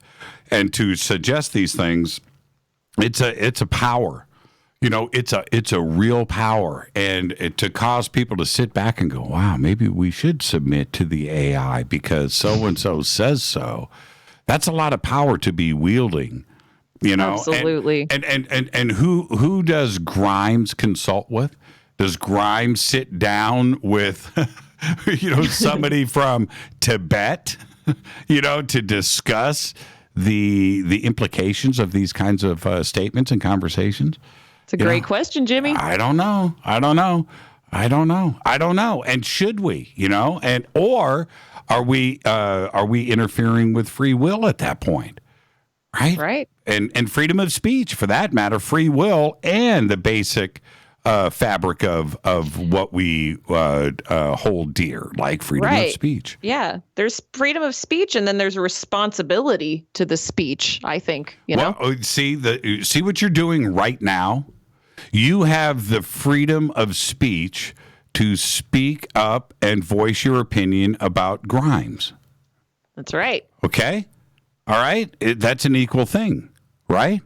and to suggest these things, it's a power. It's a real power, and to cause people to sit back and go, wow, maybe we should submit to the AI because so and so says so. That's a lot of power to be wielding. Absolutely. And who does Grimes consult with? Does Grimes sit down with, somebody from Tibet, to discuss the implications of these kinds of statements and conversations? It's a great question, Jimmy. I don't know. And should we? Or are we interfering with free will at that point? Right. And freedom of speech, for that matter, free will and the basic fabric of what we hold dear, like freedom of speech. Yeah, there's freedom of speech, and then there's a responsibility to the speech, I think. See what you're doing right now? You have the freedom of speech to speak up and voice your opinion about Grimes. That's right. Okay? All right? That's an equal thing, right?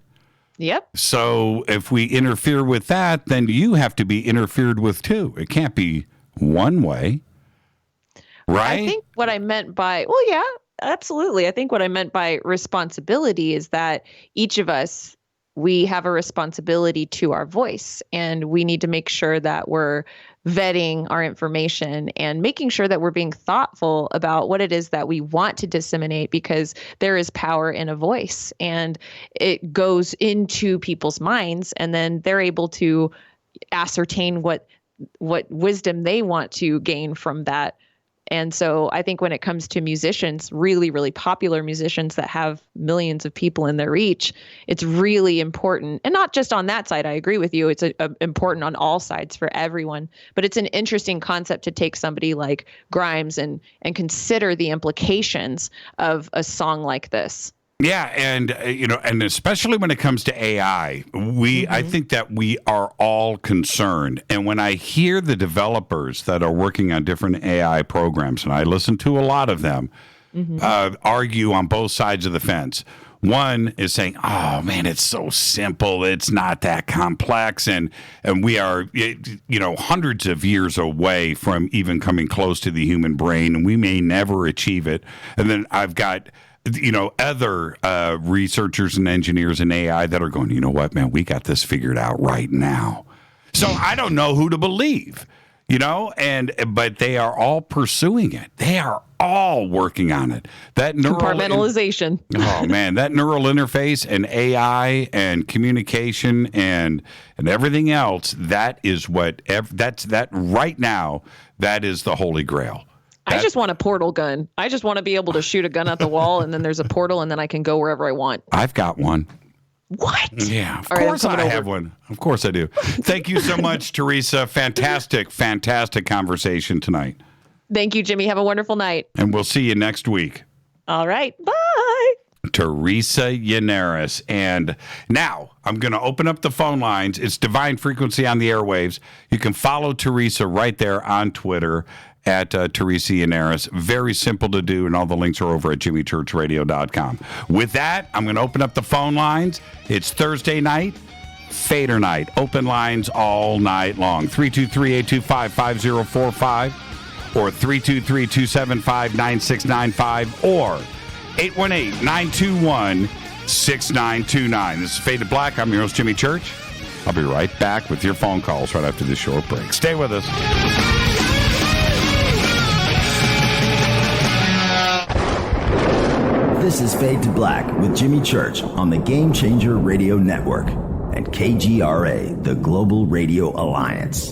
Yep. So if we interfere with that, then you have to be interfered with too. It can't be one way, right? I think what I meant by, absolutely. I think what I meant by responsibility is that each of us, we have a responsibility to our voice, and we need to make sure that we're vetting our information and making sure that we're being thoughtful about what it is that we want to disseminate, because there is power in a voice, and it goes into people's minds, and then they're able to ascertain what wisdom they want to gain from that. And so I think when it comes to musicians, really, really popular musicians that have millions of people in their reach, it's really important. And not just on that side, I agree with you. It's important on all sides for everyone. But it's an interesting concept to take somebody like Grimes and consider the implications of a song like this. Yeah, and and especially when it comes to AI, I think that we are all concerned. And when I hear the developers that are working on different AI programs, and I listen to a lot of them, argue on both sides of the fence. One is saying, "Oh man, it's so simple; it's not that complex," and we are, hundreds of years away from even coming close to the human brain, and we may never achieve it. And then I've got other researchers and engineers in AI that are going, you know what, man, we got this figured out right now. So I don't know who to believe, but they are all pursuing it. They are all working on it. That compartmentalization. Oh man, that neural interface and AI and communication and everything else, that is that right now, that is the Holy Grail. I just want a portal gun. I just want to be able to shoot a gun at the wall, and then there's a portal, and then I can go wherever I want. I've got one. What? Yeah, of course I have one. Of course I do. Thank you so much, Teresa. Fantastic conversation tonight. Thank you, Jimmy. Have a wonderful night. And we'll see you next week. All right. Bye. Teresa Generis. And now I'm going to open up the phone lines. It's Divine Frequency on the Airwaves. You can follow Teresa right there on Twitter at Teresa Generis. Very simple to do, and all the links are over at jimmychurchradio.com. With that, I'm going to open up the phone lines. It's Thursday night, Fader night. Open lines all night long. 323-825-5045 or 323-275-9695 or 818-921-6929. This is Fade to Black. I'm your host, Jimmy Church. I'll be right back with your phone calls right after this short break. Stay with us. This is Fade to Black with Jimmy Church on the Game Changer Radio Network. and KGRA, the Global Radio Alliance.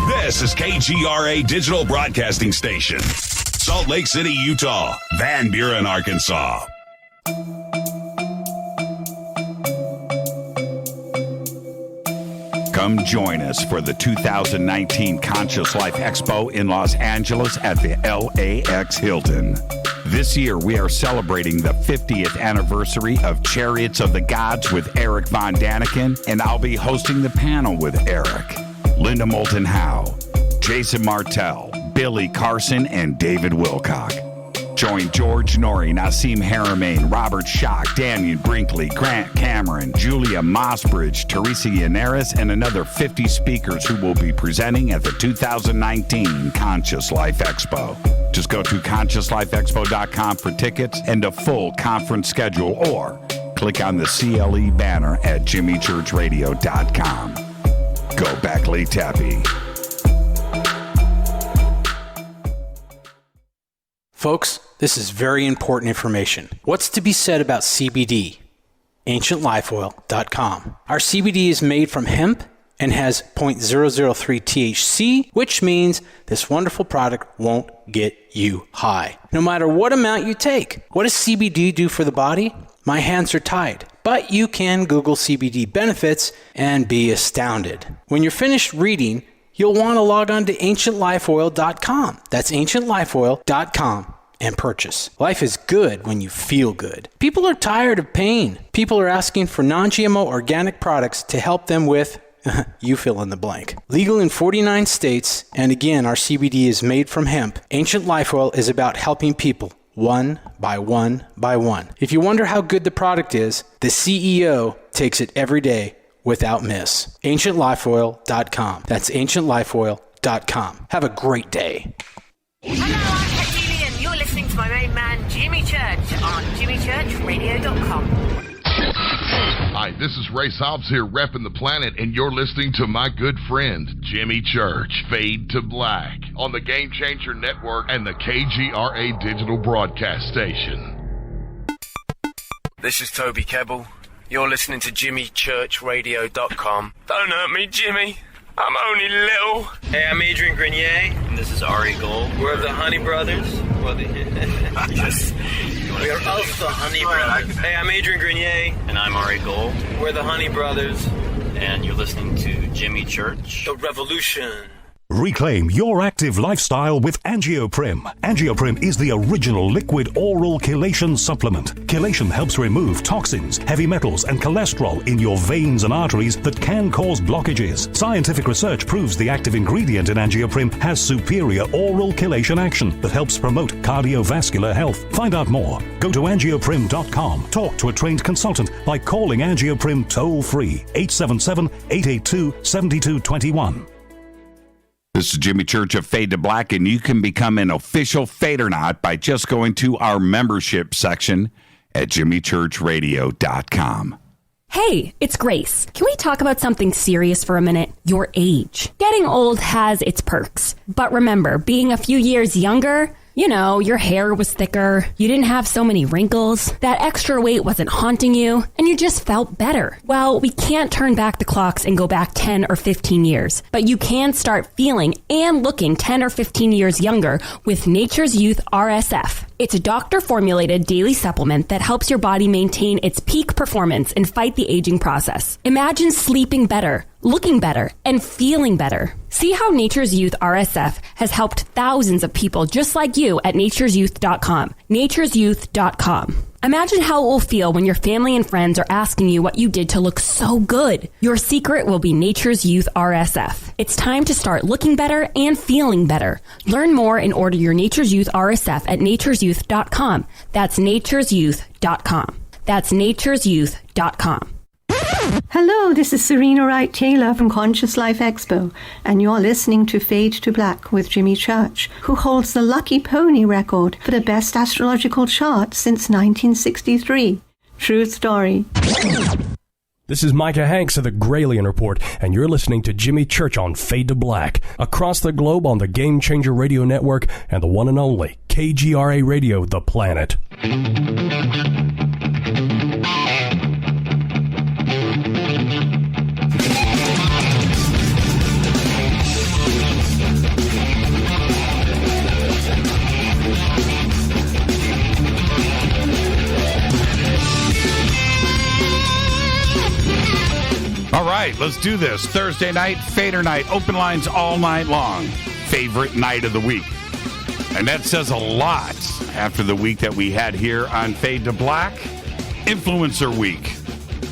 This is KGRA Digital Broadcasting Station, Salt Lake City, Utah, Van Buren, Arkansas. Come join us for the 2019 Conscious Life Expo in Los Angeles at the LAX Hilton. This year, we are celebrating the 50th anniversary of Chariots of the Gods with Eric Von Daniken, and I'll be hosting the panel with Eric, Linda Moulton Howe, Jason Martell, Billy Carson, and David Wilcock. Join George Norrie, Nassim Haramain, Robert Schock, Daniel Brinkley, Grant Cameron, Julia Mossbridge, Teresa Generis, and another 50 speakers who will be presenting at the 2019 Conscious Life Expo. Just go to ConsciousLifeExpo.com for tickets and a full conference schedule, or click on the CLE banner at JimmyChurchRadio.com. Go back, Lee Tappy. Folks, this is very important information. What's to be said about CBD? AncientLifeOil.com. Our CBD is made from hemp and has 0.003 THC, which means this wonderful product won't get you high, no matter what amount you take. What does CBD do for the body? My hands are tied. But you can Google CBD benefits and be astounded. When you're finished reading, you'll want to log on to AncientLifeOil.com. That's AncientLifeOil.com. and purchase. Life is good when you feel good. People are tired of pain. People are asking for non-GMO organic products to help them with, you fill in the blank. Legal in 49 states, and again, our CBD is made from hemp. Ancient Life Oil is about helping people one by one by one. If you wonder how good the product is, the CEO takes it every day without miss. AncientLifeOil.com. That's AncientLifeOil.com. Have a great day. You're listening to my main man, Jimmy Church, on JimmyChurchRadio.com. Hi, this is Ray Hobbs here, repping the planet, and you're listening to my good friend, Jimmy Church, Fade to Black, on the Game Changer Network and the KGRA Digital Broadcast Station. This is Toby Kebbell. You're listening to JimmyChurchRadio.com. Don't hurt me, Jimmy. I'm only little. Hey, I'm Adrian Grenier. And this is Ari Gold. We're the Honey Brothers. Yes. We're of the Honey Brothers. Hey, I'm Adrian Grenier. And I'm Ari Gold. We're the Honey Brothers. And you're listening to Jimmy Church. The Revolution. Reclaim your active lifestyle with Angioprim. Angioprim is the original liquid oral chelation supplement. Chelation helps remove toxins, heavy metals, and cholesterol in your veins and arteries that can cause blockages. Scientific research proves the active ingredient in Angioprim has superior oral chelation action that helps promote cardiovascular health. Find out more. Go to angioprim.com. Talk to a trained consultant by calling Angioprim toll-free 877-882-7221. This is Jimmy Church of Fade to Black, and you can become an official FADERNIGHT by just going to our membership section at JimmyChurchRadio.com. Hey, it's Grace. Can we talk about something serious for a minute? Your age. Getting old has its perks. But remember, being a few years younger, you know, your hair was thicker, you didn't have so many wrinkles, that extra weight wasn't haunting you, and you just felt better. Well, we can't turn back the clocks and go back 10 or 15 years, but you can start feeling and looking 10 or 15 years younger with Nature's Youth RSF. It's a doctor-formulated daily supplement that helps your body maintain its peak performance and fight the aging process. Imagine sleeping better, looking better, and feeling better. See how Nature's Youth RSF has helped thousands of people just like you at nature'syouth.com. nature'syouth.com. Imagine how it will feel when your family and friends are asking you what you did to look so good. Your secret will be Nature's Youth RSF. It's time to start looking better and feeling better. Learn more and order your Nature's Youth RSF at nature'syouth.com. That's nature'syouth.com. That's nature'syouth.com. Hello, this is Serena Wright Taylor from Conscious Life Expo, and you're listening to Fade to Black with Jimmy Church, who holds the Lucky Pony record for the best astrological chart since 1963. True story. This is Micah Hanks of the Gralien Report, and you're listening to Jimmy Church on Fade to Black, across the globe on the Game Changer Radio Network and the one and only KGRA Radio, The Planet. right, let's do this. Thursday night, Fader night, open lines all night long. Favorite night of the week. And that says a lot after the week that we had here on Fade to Black. Influencer Week.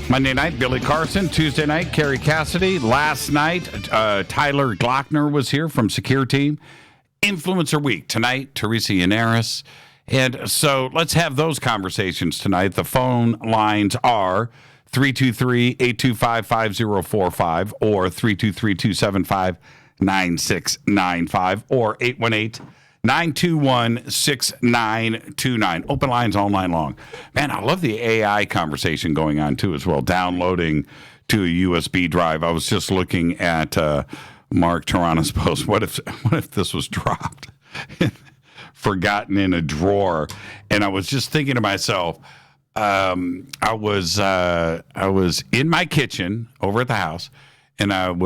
Monday night, Billy Carson. Tuesday night, Carrie Cassidy. Last night, Tyler Glockner was here from Secure Team. Influencer Week. Tonight, Teresa Generis. And so let's have those conversations tonight. The phone lines are 323-825-5045 or 323-275-9695 or 818-921-6929. Open lines all night long. Man, I love the AI conversation going on, too, as well. Downloading to a USB drive. I was just looking at Mark Toronto's post. What if this was dropped? Forgotten in a drawer. And I was just thinking to myself, I was in my kitchen over at the house, and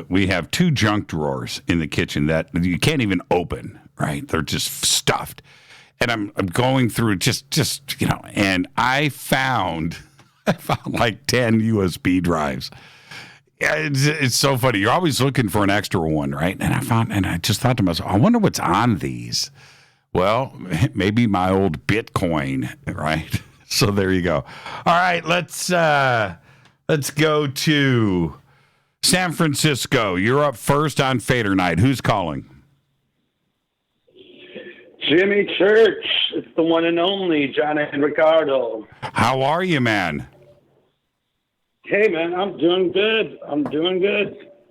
we have 2 junk drawers in the kitchen that you can't even open, right? They're just stuffed. And I'm going through just and I found like 10 USB drives. It's so funny. You're always looking for an extra one, right? And I just thought to myself, I wonder what's on these. Well, maybe my old Bitcoin, right? So there you go. All right, let's go to San Francisco. You're up first on Fader Night. Who's calling? Jimmy Church. It's the one and only John and Ricardo. How are you, man? Hey, man, I'm doing good.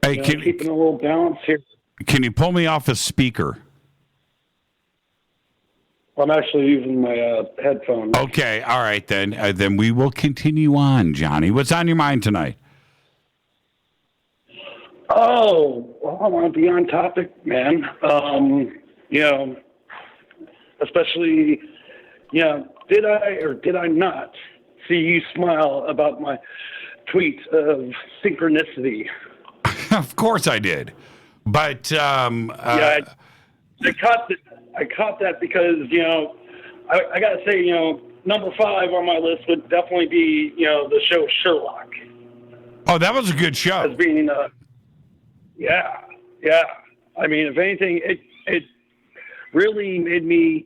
Hey, keeping a little balance here. Can you pull me off a speaker? I'm actually using my headphones. Okay, all right then. Then we will continue on, Johnny. What's on your mind tonight? Oh, well, I want to be on topic, man. Especially, did I or did I not see you smile about my tweet of synchronicity? Of course I did. But I caught that because, I got to say, number 5 on my list would definitely be, the show Sherlock. Oh, that was a good show. As being, yeah. I mean, if anything, it really made me,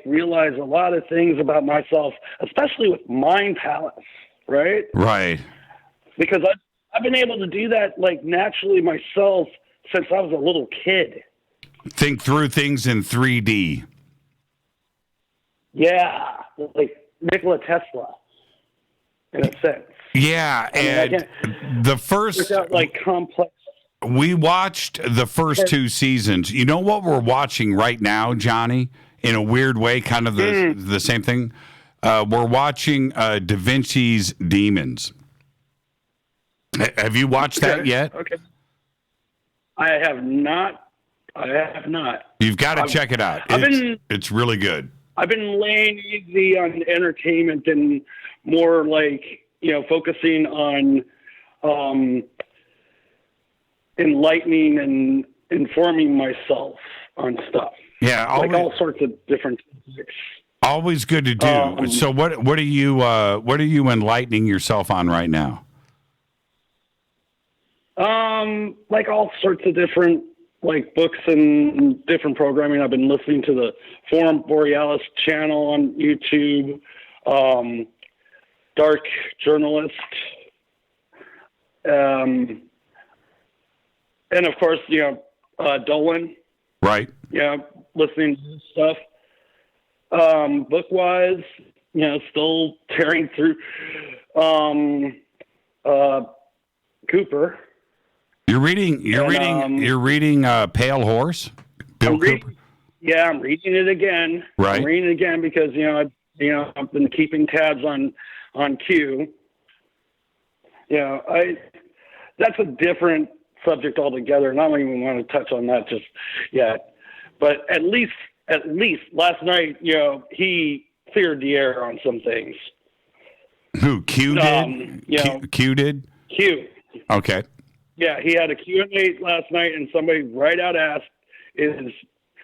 realize a lot of things about myself, especially with Mind Palace, right? Right. Because I've been able to do that, naturally myself since I was a little kid. Think through things in 3D. Yeah, like Nikola Tesla, in a sense. Yeah, and the first... complex... We watched the first 2 seasons. You know what we're watching right now, Johnny? In a weird way, kind of the same thing. We're watching Da Vinci's Demons. Have you watched that yet? Okay. I have not. You've got to check it out. It's really good. I've been laying easy on entertainment and more focusing on enlightening and informing myself on stuff. Yeah, all sorts of different topics. Always good to do. So what are you enlightening yourself on right now? All sorts of different books and different programming. I've been listening to the Forum Borealis channel on YouTube, Dark Journalist, and of course, Dolan. Right. Yeah, listening to his stuff. Book-wise, still tearing through Cooper. You're reading Pale Horse, Bill Cooper. Yeah, I'm reading it again. Right. I'm reading it again because I've been keeping tabs on Q. That's a different subject altogether, and I don't even want to touch on that just yet. But at least last night, he cleared the air on some things. Who, Q did? Q did? Q. Okay. Yeah, he had a Q&A last night, and somebody right out asked, is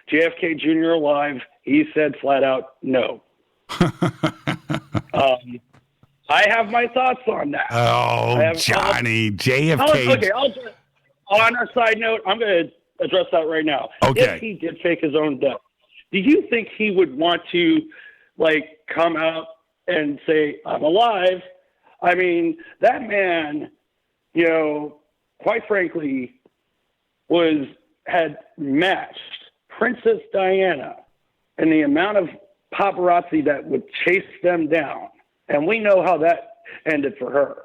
JFK Jr. alive? He said flat out, no. I have my thoughts on that. Oh, Johnny, JFK. On a side note, I'm going to address that right now. Okay. If he did fake his own death, do you think he would want to, like, come out and say, I'm alive? I mean, that man, you know, quite frankly, had matched Princess Diana and the amount of paparazzi that would chase them down. And we know how that ended for her.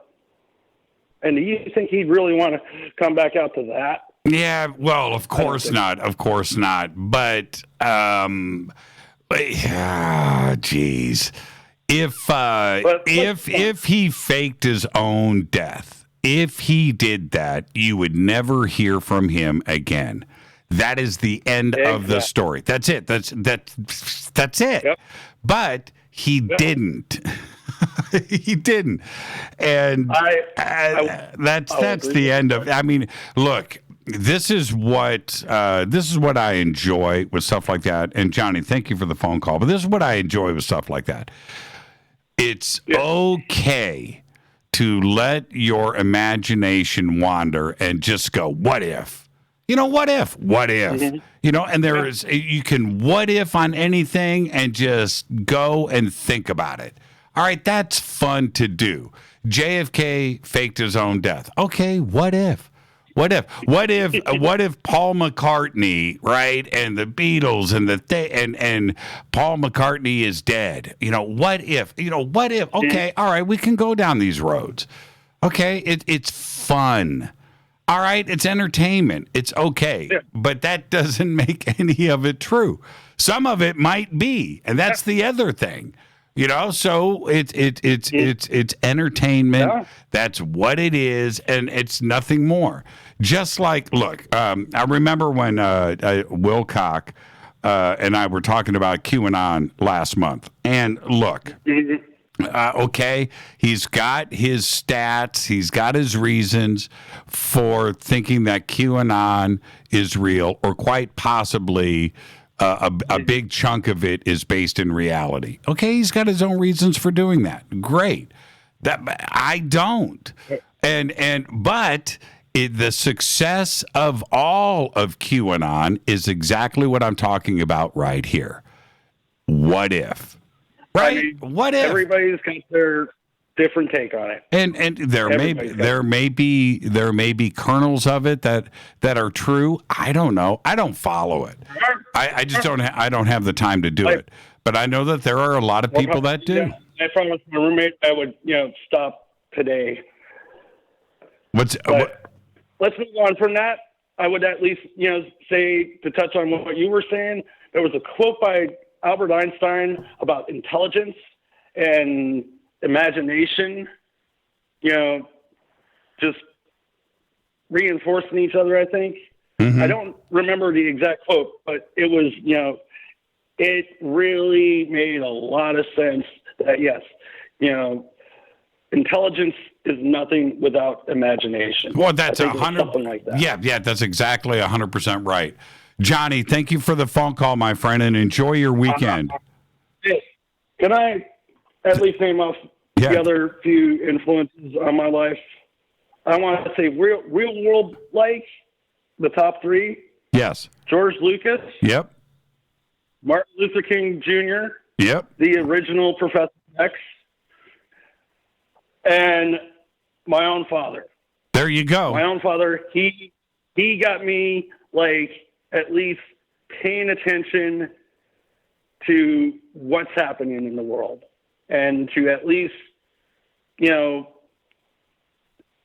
And do you think he'd really want to come back out to that? Yeah, well, of course not. Of course not. But, geez. If he faked his own death, if he did that, you would never hear from him again. That is the end of the story. That's it. That's it. Yep. But he didn't. He didn't, and that's the end of. I mean, look, this is what I enjoy with stuff like that. And Johnny, thank you for the phone call. But this is what I enjoy with stuff like that. It's okay to let your imagination wander and just go, what if? You know, what if? What if? Mm-hmm. You know, and you can what if on anything and just go and think about it. All right, that's fun to do. JFK faked his own death. Okay, what if? What if Paul McCartney, right, and the Beatles and Paul McCartney is dead? You know, what if? You know, what if? Okay, all right, we can go down these roads. Okay, it's fun. All right, it's entertainment. It's okay, but that doesn't make any of it true. Some of it might be, and that's the other thing. You know, so it's entertainment. Yeah. That's what it is, and it's nothing more. Just like, look, I remember when Wilcock and I were talking about QAnon last month, and look, okay, he's got his stats, he's got his reasons for thinking that QAnon is real, or quite possibly. A big chunk of it is based in reality. Okay, he's got his own reasons for doing that. Great. That I don't. But the success of all of QAnon is exactly what I'm talking about right here. What if? Right? I mean, what if? Everybody's got their different take on it. And there may be kernels of it that are true. I don't know. I don't follow it. I just don't. I don't have the time to do it. But I know that there are a lot of people that do. Yeah, I promised my roommate I would, stop today. Let's move on from that. I would at least, say, to touch on what you were saying. There was a quote by Albert Einstein about intelligence and imagination, just reinforcing each other, I think. Mm-hmm. I don't remember the exact quote, but it was, it really made a lot of sense that, yes, intelligence is nothing without imagination. Well, that's 100%. Something like that. Yeah, that's exactly 100% right. Johnny, thank you for the phone call, my friend, and enjoy your weekend. Can I at least name off the other few influences on my life? I want to say real world, like the top three. Yes. George Lucas. Yep. Martin Luther King Jr. Yep. The original Professor X. And my own father. There you go. My own father, he got me, like, at least paying attention to what's happening in the world. And to at least,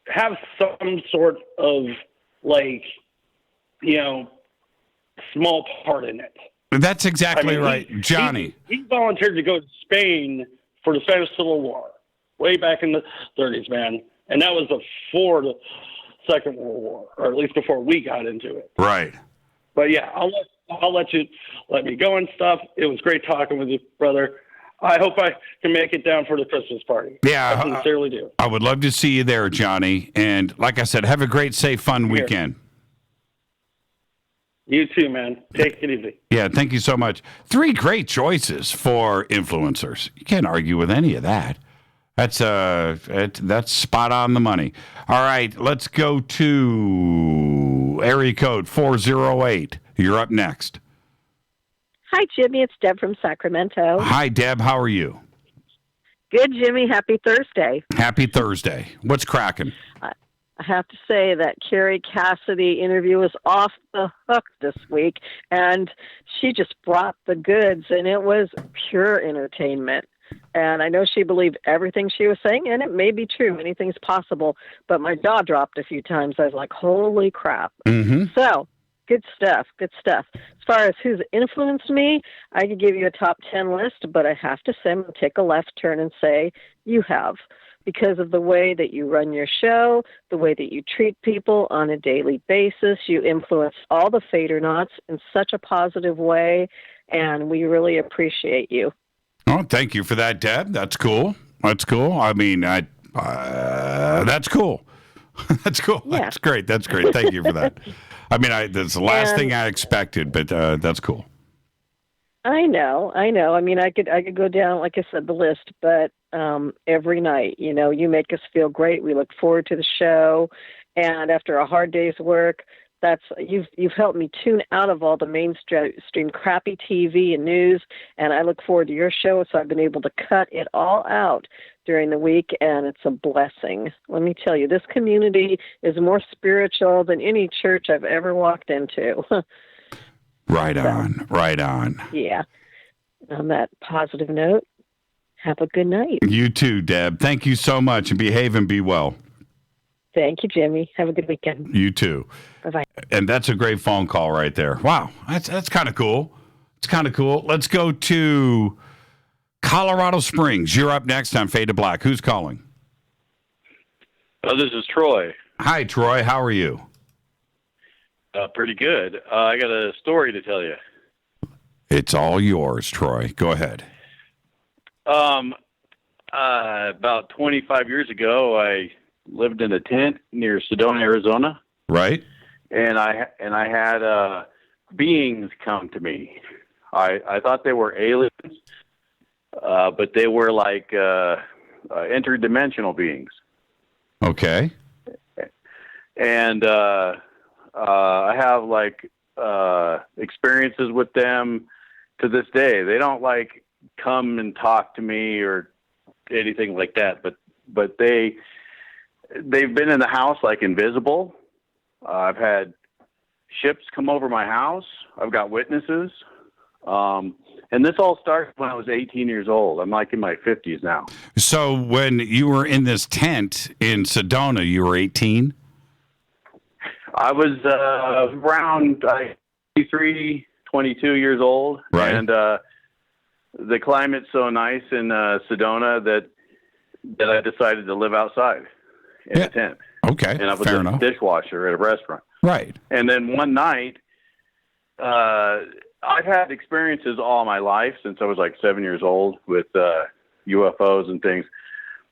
have some sort of, like, small part in it. That's exactly right, Johnny. He volunteered to go to Spain for the Spanish Civil War way back in the 30s, man. And that was before the Second World War, or at least before we got into it. Right. But yeah, I'll let you let me go and stuff. It was great talking with you, brother. I hope I can make it down for the Christmas party. Yeah, I sincerely do. I would love to see you there, Johnny. And like I said, have a great, safe, fun weekend. You too, man. Take it easy. Yeah, thank you so much. 3 great choices for influencers. You can't argue with any of that. That's spot on the money. All right, let's go to area code 408. You're up next. Hi, Jimmy. It's Deb from Sacramento. Hi, Deb. How are you? Good, Jimmy. Happy Thursday. Happy Thursday. What's cracking? I have to say that Carrie Cassidy interview was off the hook this week, and she just brought the goods, and it was pure entertainment. And I know she believed everything she was saying, and it may be true. Anything's possible. But my jaw dropped a few times. I was like, holy crap. Mm-hmm. So, good stuff. Good stuff. As far as who's influenced me, I could give you a top 10 list, but I have to say, I'm going to take a left turn and say you have. Because of the way that you run your show, the way that you treat people on a daily basis, you influence all the Fadernauts in such a positive way, and we really appreciate you. Oh, thank you for that, Deb. That's cool. That's cool. I mean, that's cool. That's cool. Yeah. That's great. That's great. Thank you for that. I mean, that's the last thing I expected, but that's cool. I know. I mean, I could go down, like I said, the list, but every night, you make us feel great. We look forward to the show, and after a hard day's work, you've helped me tune out of all the mainstream crappy TV and news, and I look forward to your show. So I've been able to cut it all out during the week, and it's a blessing. Let me tell you, this community is more spiritual than any church I've ever walked into. Right on. Right on. Yeah. On that positive note, have a good night. You too, Deb. Thank you so much, and behave and be well. Thank you, Jimmy. Have a good weekend. You too. Bye-bye. And that's a great phone call right there. Wow, that's kind of cool. It's kind of cool. Let's go to Colorado Springs. You're up next on Fade to Black. Who's calling? This is Troy. Hi, Troy. How are you? Pretty good. I got a story to tell you. It's all yours, Troy. Go ahead. About 25 years ago, I lived in a tent near Sedona, Arizona. Right. And I had beings come to me. I thought they were aliens, but they were like interdimensional beings. Okay. And I have experiences with them to this day. They don't come and talk to me or anything like that, but they've been in the house invisible. I've had ships come over my house. I've got witnesses. And this all started when I was 18 years old. I'm in my 50s now. So when you were in this tent in Sedona, you were 18? I was around 23, 22 years old. Right. And the climate's so nice in Sedona that I decided to live outside in a tent. Okay, and I was fair a enough. dishwasher at a restaurant. Right. And then one night, I've had experiences all my life since I was 7 years old with UFOs and things.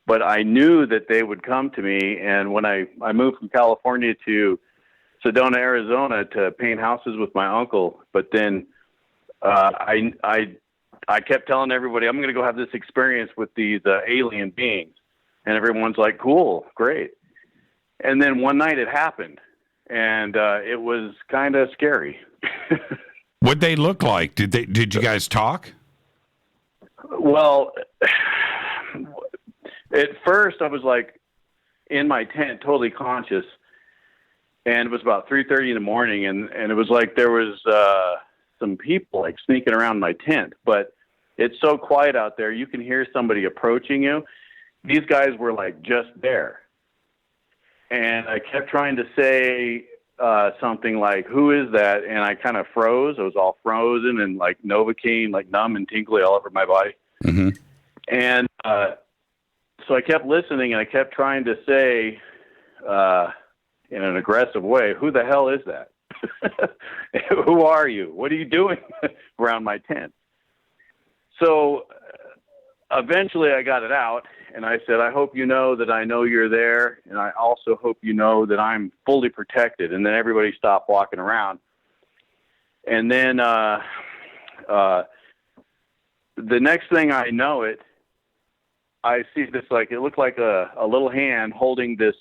But I knew that they would come to me. And when I moved from California to Sedona, Arizona to paint houses with my uncle, but then I kept telling everybody, I'm going to go have this experience with these alien beings. And everyone's like, cool, great. And then one night it happened, and it was kind of scary. What'd they look like? Did you guys talk? Well, at first I was in my tent, totally conscious, and it was about 3:30 in the morning, and it was there was some people sneaking around my tent, but it's so quiet out there, you can hear somebody approaching you. These guys were just there. And I kept trying to say something like, who is that? And I kind of froze. I was all frozen and Novocaine, numb and tingly all over my body. Mm-hmm. And so I kept listening, and I kept trying to say in an aggressive way, who the hell is that? Who are you? What are you doing around my tent? So eventually I got it out, and I said, I hope you know that I know you're there, and I also hope you know that I'm fully protected. And then everybody stopped walking around. And then the next thing I know it, I see this, like, it looked like a little hand holding this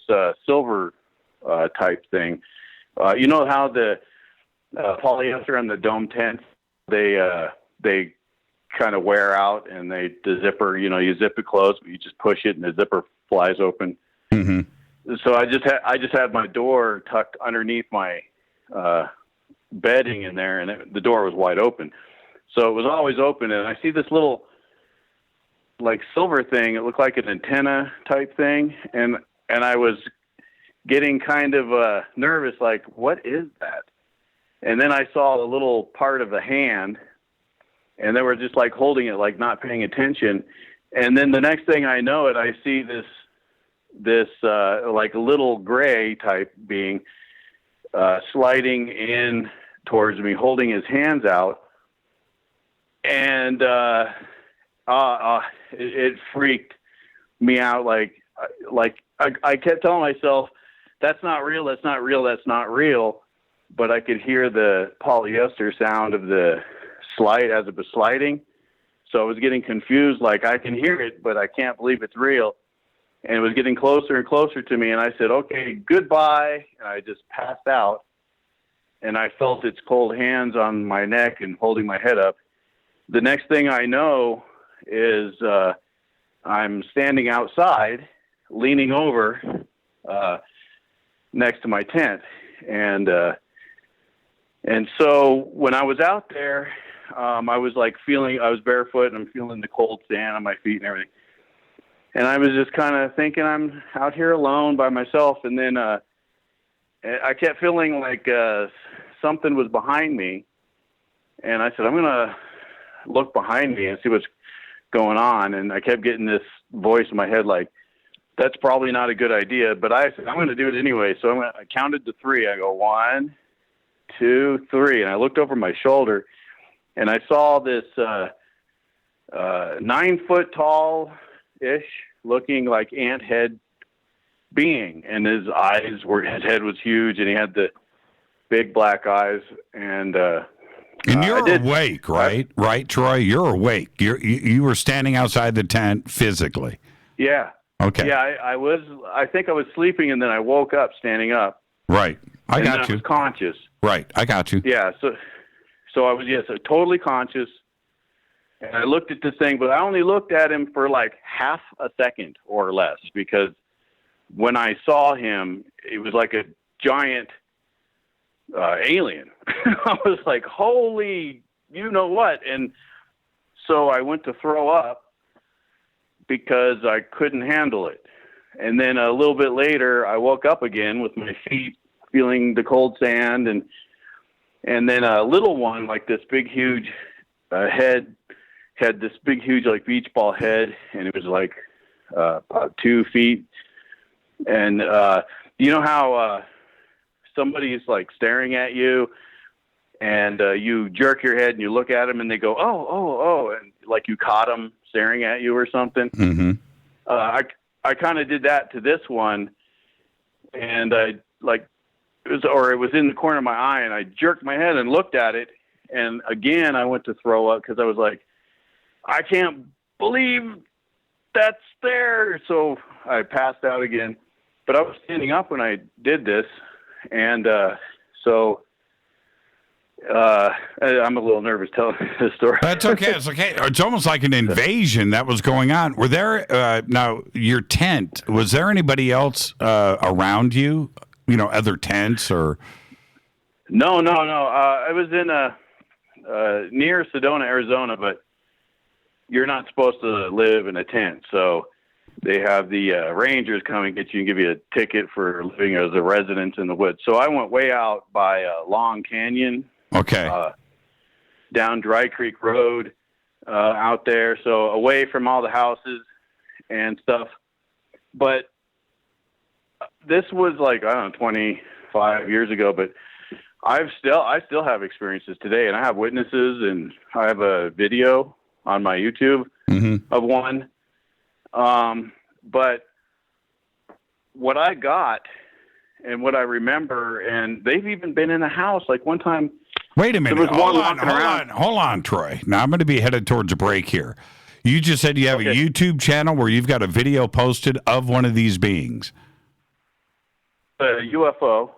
silver type thing. You know how the polyester on the dome tents, they kind of wear out, and the zipper, you zip it closed, but you just push it and the zipper flies open. Mm-hmm. So I just had my door tucked underneath my bedding in there, and the door was wide open. So it was always open, and I see this little, like, silver thing. It looked like an antenna type thing, and I was getting kind of nervous, like, what is that? And then I saw a little part of the hand, and they were just, like, holding it, like, not paying attention. And then the next thing I know it, I see this like, little gray type being sliding in towards me, holding his hands out. And it freaked me out. Like I kept telling myself, that's not real, that's not real, that's not real. But I could hear the polyester sound of the slide as it was sliding. So I was getting confused, like, I can hear it, but I can't believe it's real. And it was getting closer and closer to me. And I said, okay, goodbye. And I just passed out. And I felt its cold hands on my neck and holding my head up. The next thing I know is I'm standing outside, leaning over next to my tent. And so when I was out there, I was like I was barefoot, and I'm feeling the cold sand on my feet and everything. And I was just kind of thinking, I'm out here alone by myself. And then I kept feeling like something was behind me. And I said, I'm going to look behind me and see what's going on. And I kept getting this voice in my head like, that's probably not a good idea. But I said, I'm going to do it anyway. So I counted to 3. I go, 1, 2, 3. And I looked over my shoulder, and I saw this 9-foot tall-ish looking like ant head being. And his head was huge, and he had the big black eyes. And you're awake, right? Right, Troy? You're awake. You were standing outside the tent physically. Yeah. Okay. Yeah, I was. I think I was sleeping, and then I woke up, standing up. Right. I got you. I was conscious. Right. I got you. Yeah. So I was totally conscious, and I looked at this thing, but I only looked at him for like half a second or less, because when I saw him, it was like a giant alien. I was like, holy, you know what? And so I went to throw up because I couldn't handle it. And then a little bit later, I woke up again with my feet feeling the cold sand, and then a little one, like this big, huge head, had this big, huge, like, beach ball head, and it was like about 2 feet. And you know how somebody's like staring at you, and you jerk your head and you look at them, and they go, oh, and like you caught them staring at you or something. Mm-hmm. I kind of did that to this one, and it was in the corner of my eye, and I jerked my head and looked at it, and again I went to throw up because I was like, I can't believe that's there. So I passed out again, but I was standing up when I did this, and I'm a little nervous telling this story. That's okay. It's okay. It's almost like an invasion that was going on. Were there now your tent? Was there anybody else around you? You know, other tents or? No. I was in near Sedona, Arizona, but you're not supposed to live in a tent. So they have the rangers come and get you and give you a ticket for living as a resident in the woods. So I went way out by Long Canyon. Okay. Down Dry Creek Road out there, so away from all the houses and stuff. But this was like, I don't know, 25 years ago, but I still have experiences today, and I have witnesses, and I have a video on my YouTube of one. But what I got and what I remember, and they've even been in the house, like one time. Wait a minute. Hold on, Troy. Now I'm going to be headed towards a break here. You just said you have a YouTube channel where you've got a video posted of one of these beings. UFO.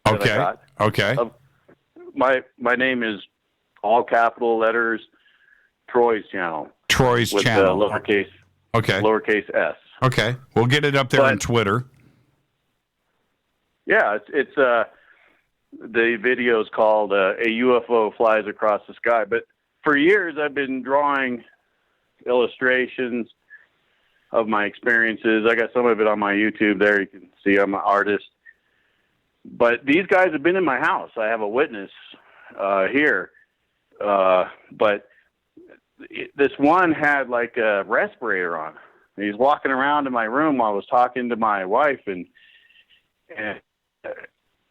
Okay. Okay. My name is all capital letters, Troy's channel. Troy's with channel. Lowercase. Okay. Lowercase s. Okay. We'll get it up there on Twitter. Yeah, it's the video is called "A UFO Flies Across the Sky." But for years, I've been drawing illustrations of my experiences. I got some of it on my YouTube there. You can see I'm an artist. But these guys have been in my house. I have a witness here. But this one had like a respirator on. He's walking around in my room while I was talking to my wife, and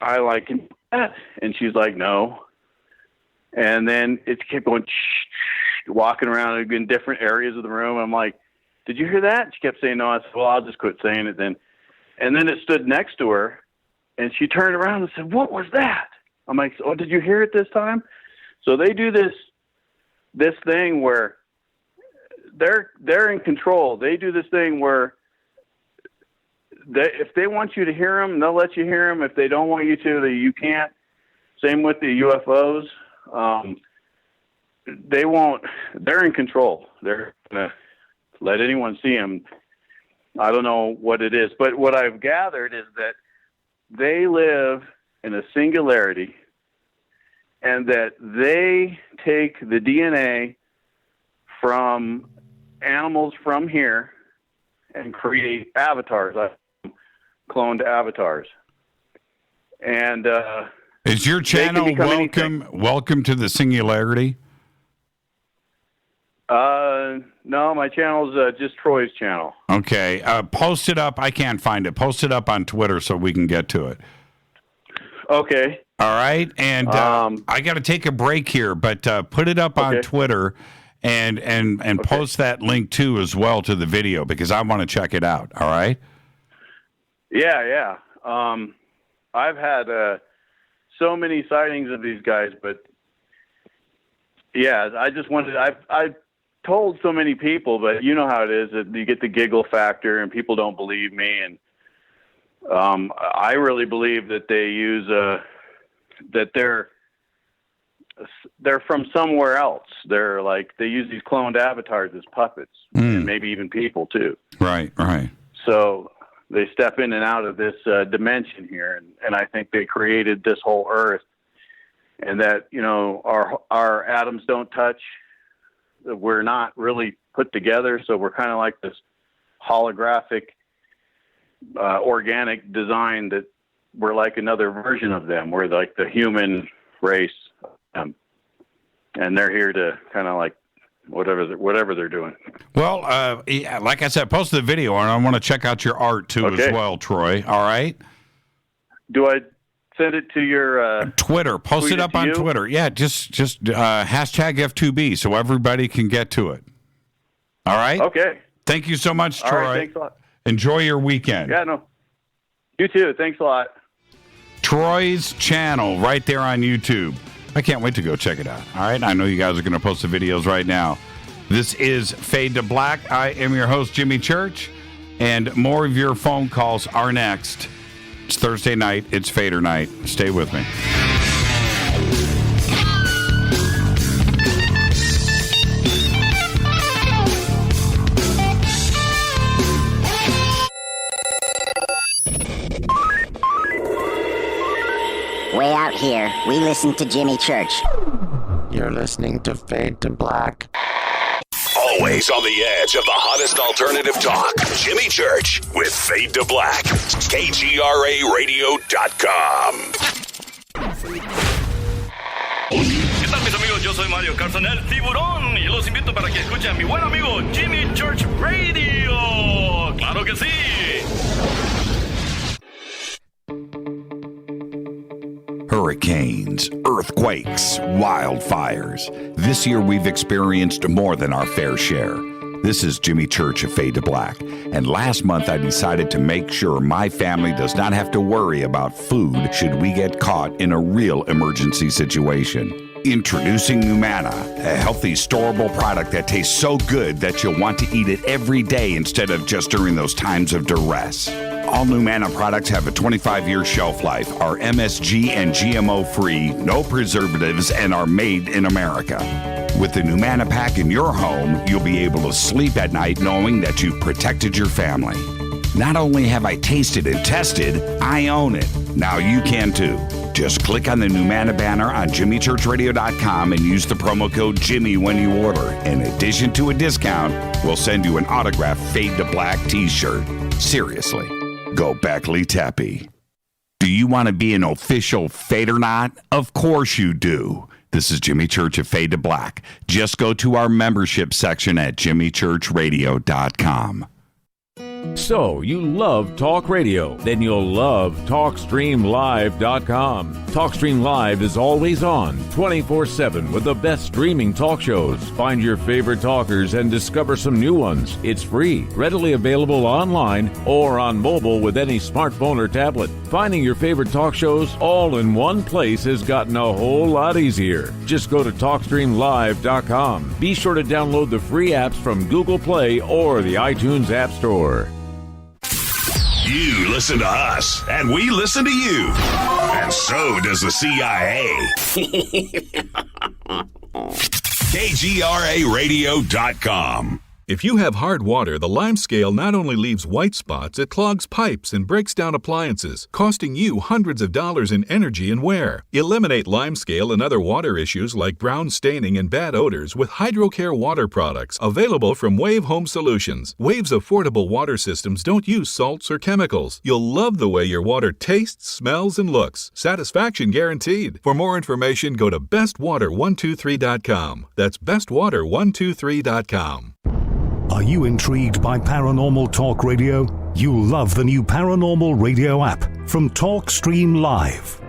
I like, and she's like, no. And then it kept going, walking around in different areas of the room. I'm like, did you hear that? She kept saying no. I said, well, I'll just quit saying it then. And then it stood next to her, and she turned around and said, what was that? I'm like, oh, did you hear it this time? So they do this thing where they're in control. They do this thing where if they want you to hear them, they'll let you hear them. If they don't want you to, you can't. Same with the UFOs. They won't. They're in control. They're gonna let anyone see them. I don't know what it is, but what I've gathered is that they live in a singularity, and that they take the DNA from animals from here and create avatars, cloned avatars. And is your channel welcome to the singularity? No, my channel's just Troy's channel. Okay, post it up. I can't find it. Post it up on Twitter so we can get to it. Okay. All right, and I got to take a break here, but put it up on Twitter and post that link too as well to the video because I want to check it out. All right. Yeah. I've had so many sightings of these guys, but yeah, I just wanted. I told so many people, but you know how it is. That you get the giggle factor, and people don't believe me. And I really believe that they use that they're from somewhere else. They're like they use these cloned avatars as puppets, and maybe even people too. Right. So they step in and out of this dimension here, and I think they created this whole Earth, and that our atoms don't touch. We're not really put together, so we're kind of like this holographic, organic design that we're like another version of them. We're like the human race, and they're here to kind of like whatever they're doing. Well, like I said, post the video, and I want to check out your art too as well, Troy. All right. Do I send it to your Twitter? Post it up on Twitter. Yeah, just hashtag F2B so everybody can get to it. All right. Okay. Thank you so much, Troy. All right, thanks a lot. Enjoy your weekend. Yeah, no. You too. Thanks a lot. Troy's channel right there on YouTube. I can't wait to go check it out. All right. I know you guys are going to post the videos right now. This is Fade to Black. I am your host, Jimmy Church, and more of your phone calls are next. It's Thursday night. It's Fader night. Stay with me. Way out here, we listen to Jimmy Church. You're listening to Fade to Black. Always on the edge of the hottest alternative talk. Jimmy Church with Fade to Black. KGRARadio.com. ¿Qué tal, mis amigos? Yo soy Mario Carson, el tiburón, y los invito para que escuchen a mi buen amigo Jimmy Church Radio. ¡Claro que sí! Hurricanes, earthquakes, wildfires. This year we've experienced more than our fair share. This is Jimmy Church of Fade to Black, and last month I decided to make sure my family does not have to worry about food should we get caught in a real emergency situation. Introducing Numana, a healthy, storable product that tastes so good that you'll want to eat it every day instead of just during those times of duress. All Numana products have a 25-year shelf life, are MSG and GMO-free, no preservatives, and are made in America. With the Numana pack in your home, you'll be able to sleep at night knowing that you've protected your family. Not only have I tasted and tested, I own it. Now you can too. Just click on the Numana banner on jimmychurchradio.com and use the promo code Jimmy when you order. In addition to a discount, we'll send you an autographed Fade to Black t-shirt. Seriously, go Beckley Teppy. Do you want to be an official FADERNIGHT? Of course you do. This is Jimmy Church of Fade to Black. Just go to our membership section at jimmychurchradio.com. So, you love talk radio? Then you'll love TalkStreamLive.com. TalkStream Live is always on, 24/7 with the best streaming talk shows. Find your favorite talkers and discover some new ones. It's free, readily available online or on mobile with any smartphone or tablet. Finding your favorite talk shows all in one place has gotten a whole lot easier. Just go to TalkStreamLive.com. Be sure to download the free apps from Google Play or the iTunes App Store. You listen to us, and we listen to you. And so does the CIA. KGRAradio.com. If you have hard water, the lime scale not only leaves white spots, it clogs pipes and breaks down appliances, costing you hundreds of dollars in energy and wear. Eliminate lime scale and other water issues like brown staining and bad odors with HydroCare water products available from Wave Home Solutions. Wave's affordable water systems don't use salts or chemicals. You'll love the way your water tastes, smells, and looks. Satisfaction guaranteed. For more information, go to bestwater123.com. That's bestwater123.com. Are you intrigued by paranormal talk radio? You'll love the new paranormal radio app from TalkStream Live.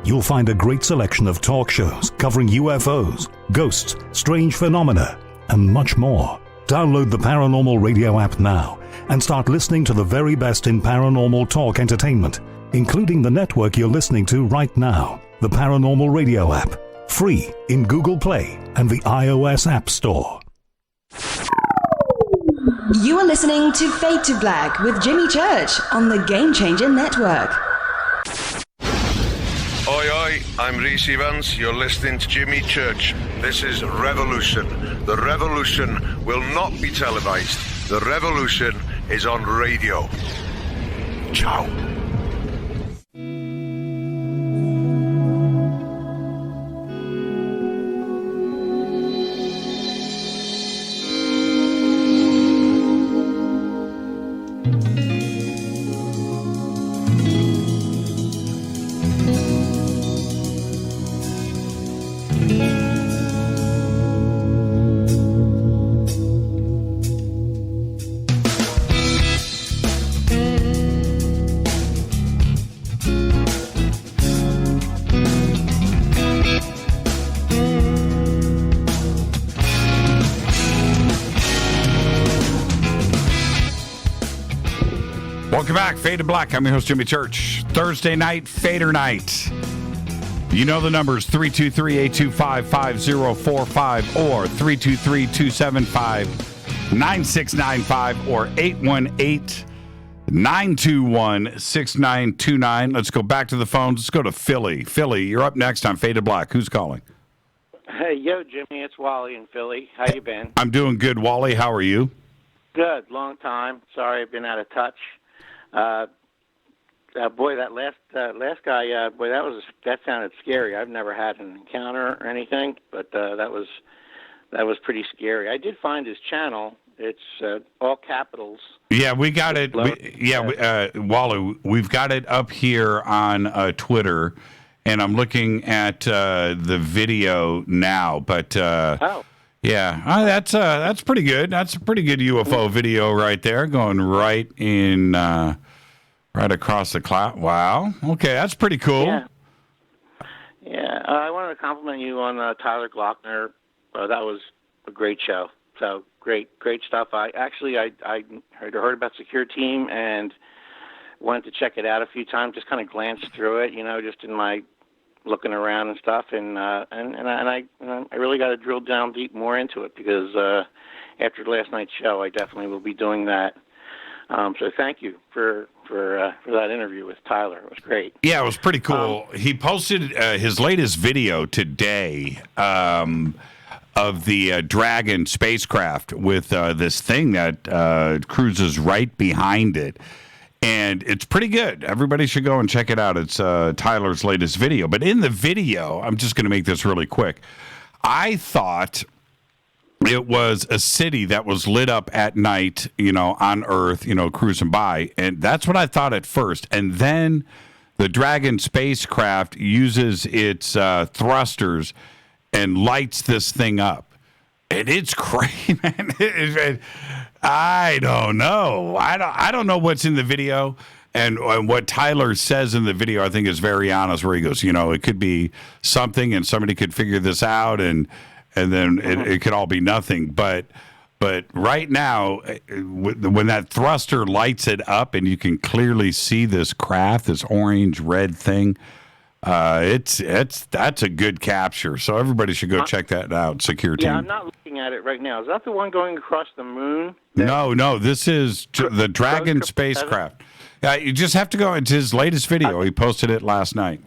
You'll find a great selection of talk shows covering UFOs, ghosts, strange phenomena, and much more. Download the paranormal radio app now and start listening to the very best in paranormal talk entertainment, including the network you're listening to right now, the paranormal radio app, free in Google Play and the iOS App Store. You are listening to Fade to Black with Jimmy Church on the Game Changer Network. Oi, oi, I'm Reese Evans. You're listening to Jimmy Church. This is Revolution. The revolution will not be televised. The revolution is on radio. Ciao. Welcome back, Fade to Black. I'm your host, Jimmy Church. Thursday night, Fader Night. You know the numbers, 323-825-5045 or 323-275-9695 or 818-921-6929. Let's go back to the phones. Let's go to Philly. Philly, you're up next on Fade to Black. Who's calling? Hey, yo, Jimmy, it's Wally in Philly. How you been? I'm doing good, Wally. How are you? Good. Long time. Sorry, I've been out of touch. Boy, that last guy, boy, that sounded scary. I've never had an encounter or anything, but that was pretty scary. I did find his channel. It's all capitals. Yeah, we got it. Wally, we've got it up here on Twitter, and I'm looking at the video now. But yeah, that's pretty good. That's a pretty good UFO video right there, going right in. Right across the cloud. Wow. Okay, that's pretty cool. Yeah. I wanted to compliment you on Tyler Glockner. That was a great show. So great stuff. I heard about Secure Team and wanted to check it out a few times. Just kind of glanced through it, just in my looking around and stuff, and I really got to drill down deep more into it, because after last night's show, I definitely will be doing that. So thank you for that interview with Tyler. It was great. Yeah, it was pretty cool. He posted his latest video today of the Dragon spacecraft with this thing that cruises right behind it. And it's pretty good. Everybody should go and check it out. It's Tyler's latest video. But in the video, I'm just going to make this really quick. I thought it was a city that was lit up at night, on Earth, cruising by. And that's what I thought at first. And then the Dragon spacecraft uses its thrusters and lights this thing up. And it's crazy, man. I don't know. I don't know what's in the video. And what Tyler says in the video, I think, is very honest, where he goes, it could be something and somebody could figure this out, and then it could all be nothing. But right now, when that thruster lights it up and you can clearly see this craft, this orange-red thing, that's a good capture. So everybody should go check that out. Secure Team. Yeah, I'm not looking at it right now. Is that the one going across the moon? No, this is the Dragon spacecraft. You just have to go into his latest video. He posted it last night.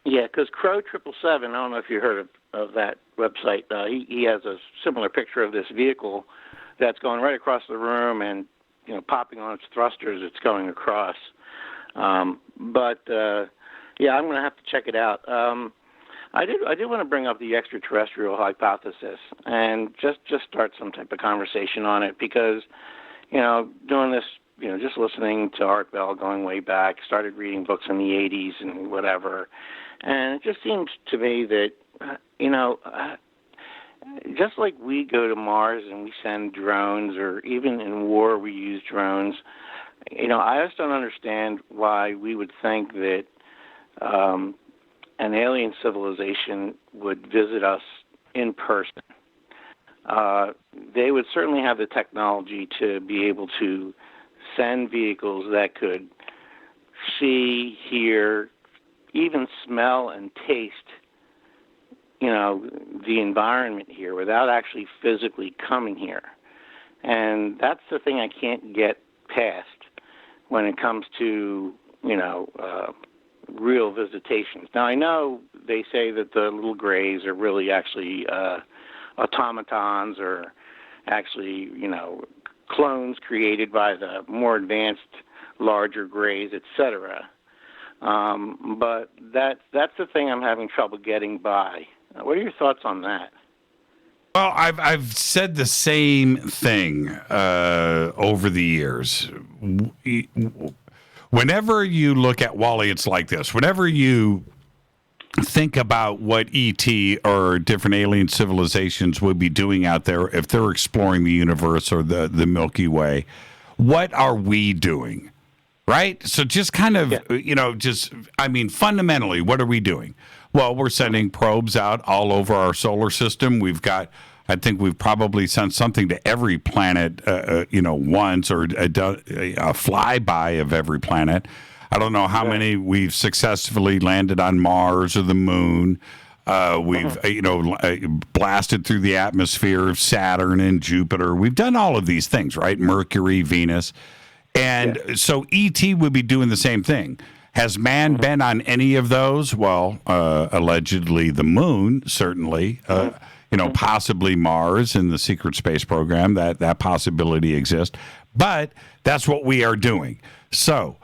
Yeah, because Crow 777, I don't know if you heard of that website. He has a similar picture of this vehicle that's going right across the room, and popping on its thrusters, it's going across. Yeah, I'm going to have to check it out. I did want to bring up the extraterrestrial hypothesis and just start some type of conversation on it, because doing this, just listening to Art Bell going way back, started reading books in the 80s and whatever, and it just seems to me that just like we go to Mars and we send drones, or even in war we use drones, I just don't understand why we would think that an alien civilization would visit us in person. They would certainly have the technology to be able to send vehicles that could see, hear, even smell and taste, the environment here without actually physically coming here. And that's the thing I can't get past when it comes to, real visitations. Now, I know they say that the little grays are really actually automatons, or actually, clones created by the more advanced, larger grays, etc. But that's the thing I'm having trouble getting by. What are your thoughts on that? Well, I've said the same thing over the years. Whenever you look at Wally, it's like this. Whenever you think about what ET or different alien civilizations would be doing out there if they're exploring the universe or the Milky Way, what are we doing? Right? So just kind of, fundamentally, what are we doing? Well, we're sending probes out all over our solar system. I think we've probably sent something to every planet, once, or a flyby of every planet. I don't know how many we've successfully landed on Mars or the moon. We've, blasted through the atmosphere of Saturn and Jupiter. We've done all of these things, right? Mercury, Venus. And so ET would be doing the same thing. Has man been on any of those? Well, allegedly the moon, certainly. Possibly Mars in the secret space program. That possibility exists. But that's what we are doing. So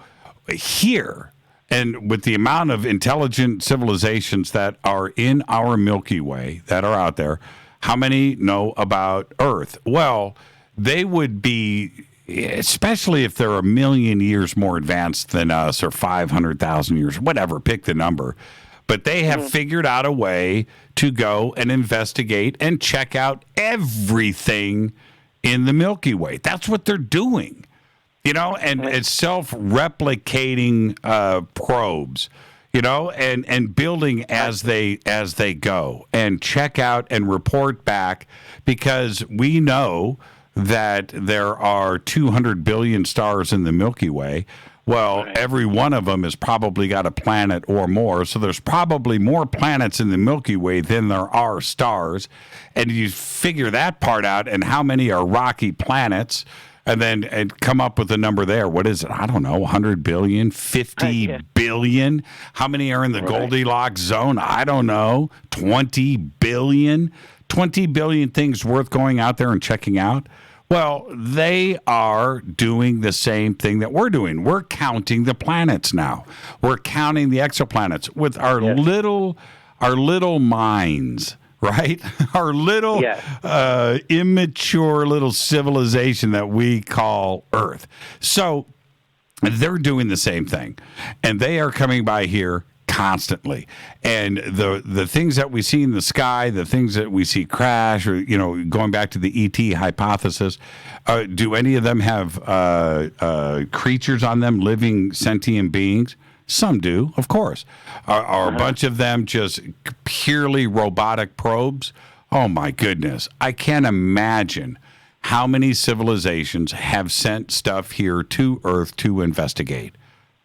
here, and with the amount of intelligent civilizations that are in our Milky Way, that are out there, how many know about Earth? Well, they would be, especially if they're 1 million years more advanced than us, or 500,000 years, whatever, pick the number. But they have figured out a way to go and investigate and check out everything in the Milky Way. That's what they're doing, and it's self-replicating probes, and building as they go, and check out and report back, because we know that there are 200 billion stars in the Milky Way. Well, every one of them has probably got a planet or more. So there's probably more planets in the Milky Way than there are stars. And you figure that part out, and how many are rocky planets, and come up with a number there. What is it? I don't know, 100 billion, 50 billion? How many are in the Goldilocks zone? I don't know, 20 billion? 20 billion things worth going out there and checking out? Well, they are doing the same thing that we're doing. We're counting the planets now. We're counting the exoplanets with our little minds, right? Our little immature little civilization that we call Earth. So they're doing the same thing, and they are coming by here constantly. And the things that we see in the sky, the things that we see crash, or, going back to the ET hypothesis, do any of them have creatures on them, living sentient beings? Some do, of course. Are a bunch of them just purely robotic probes? Oh, my goodness. I can't imagine how many civilizations have sent stuff here to Earth to investigate.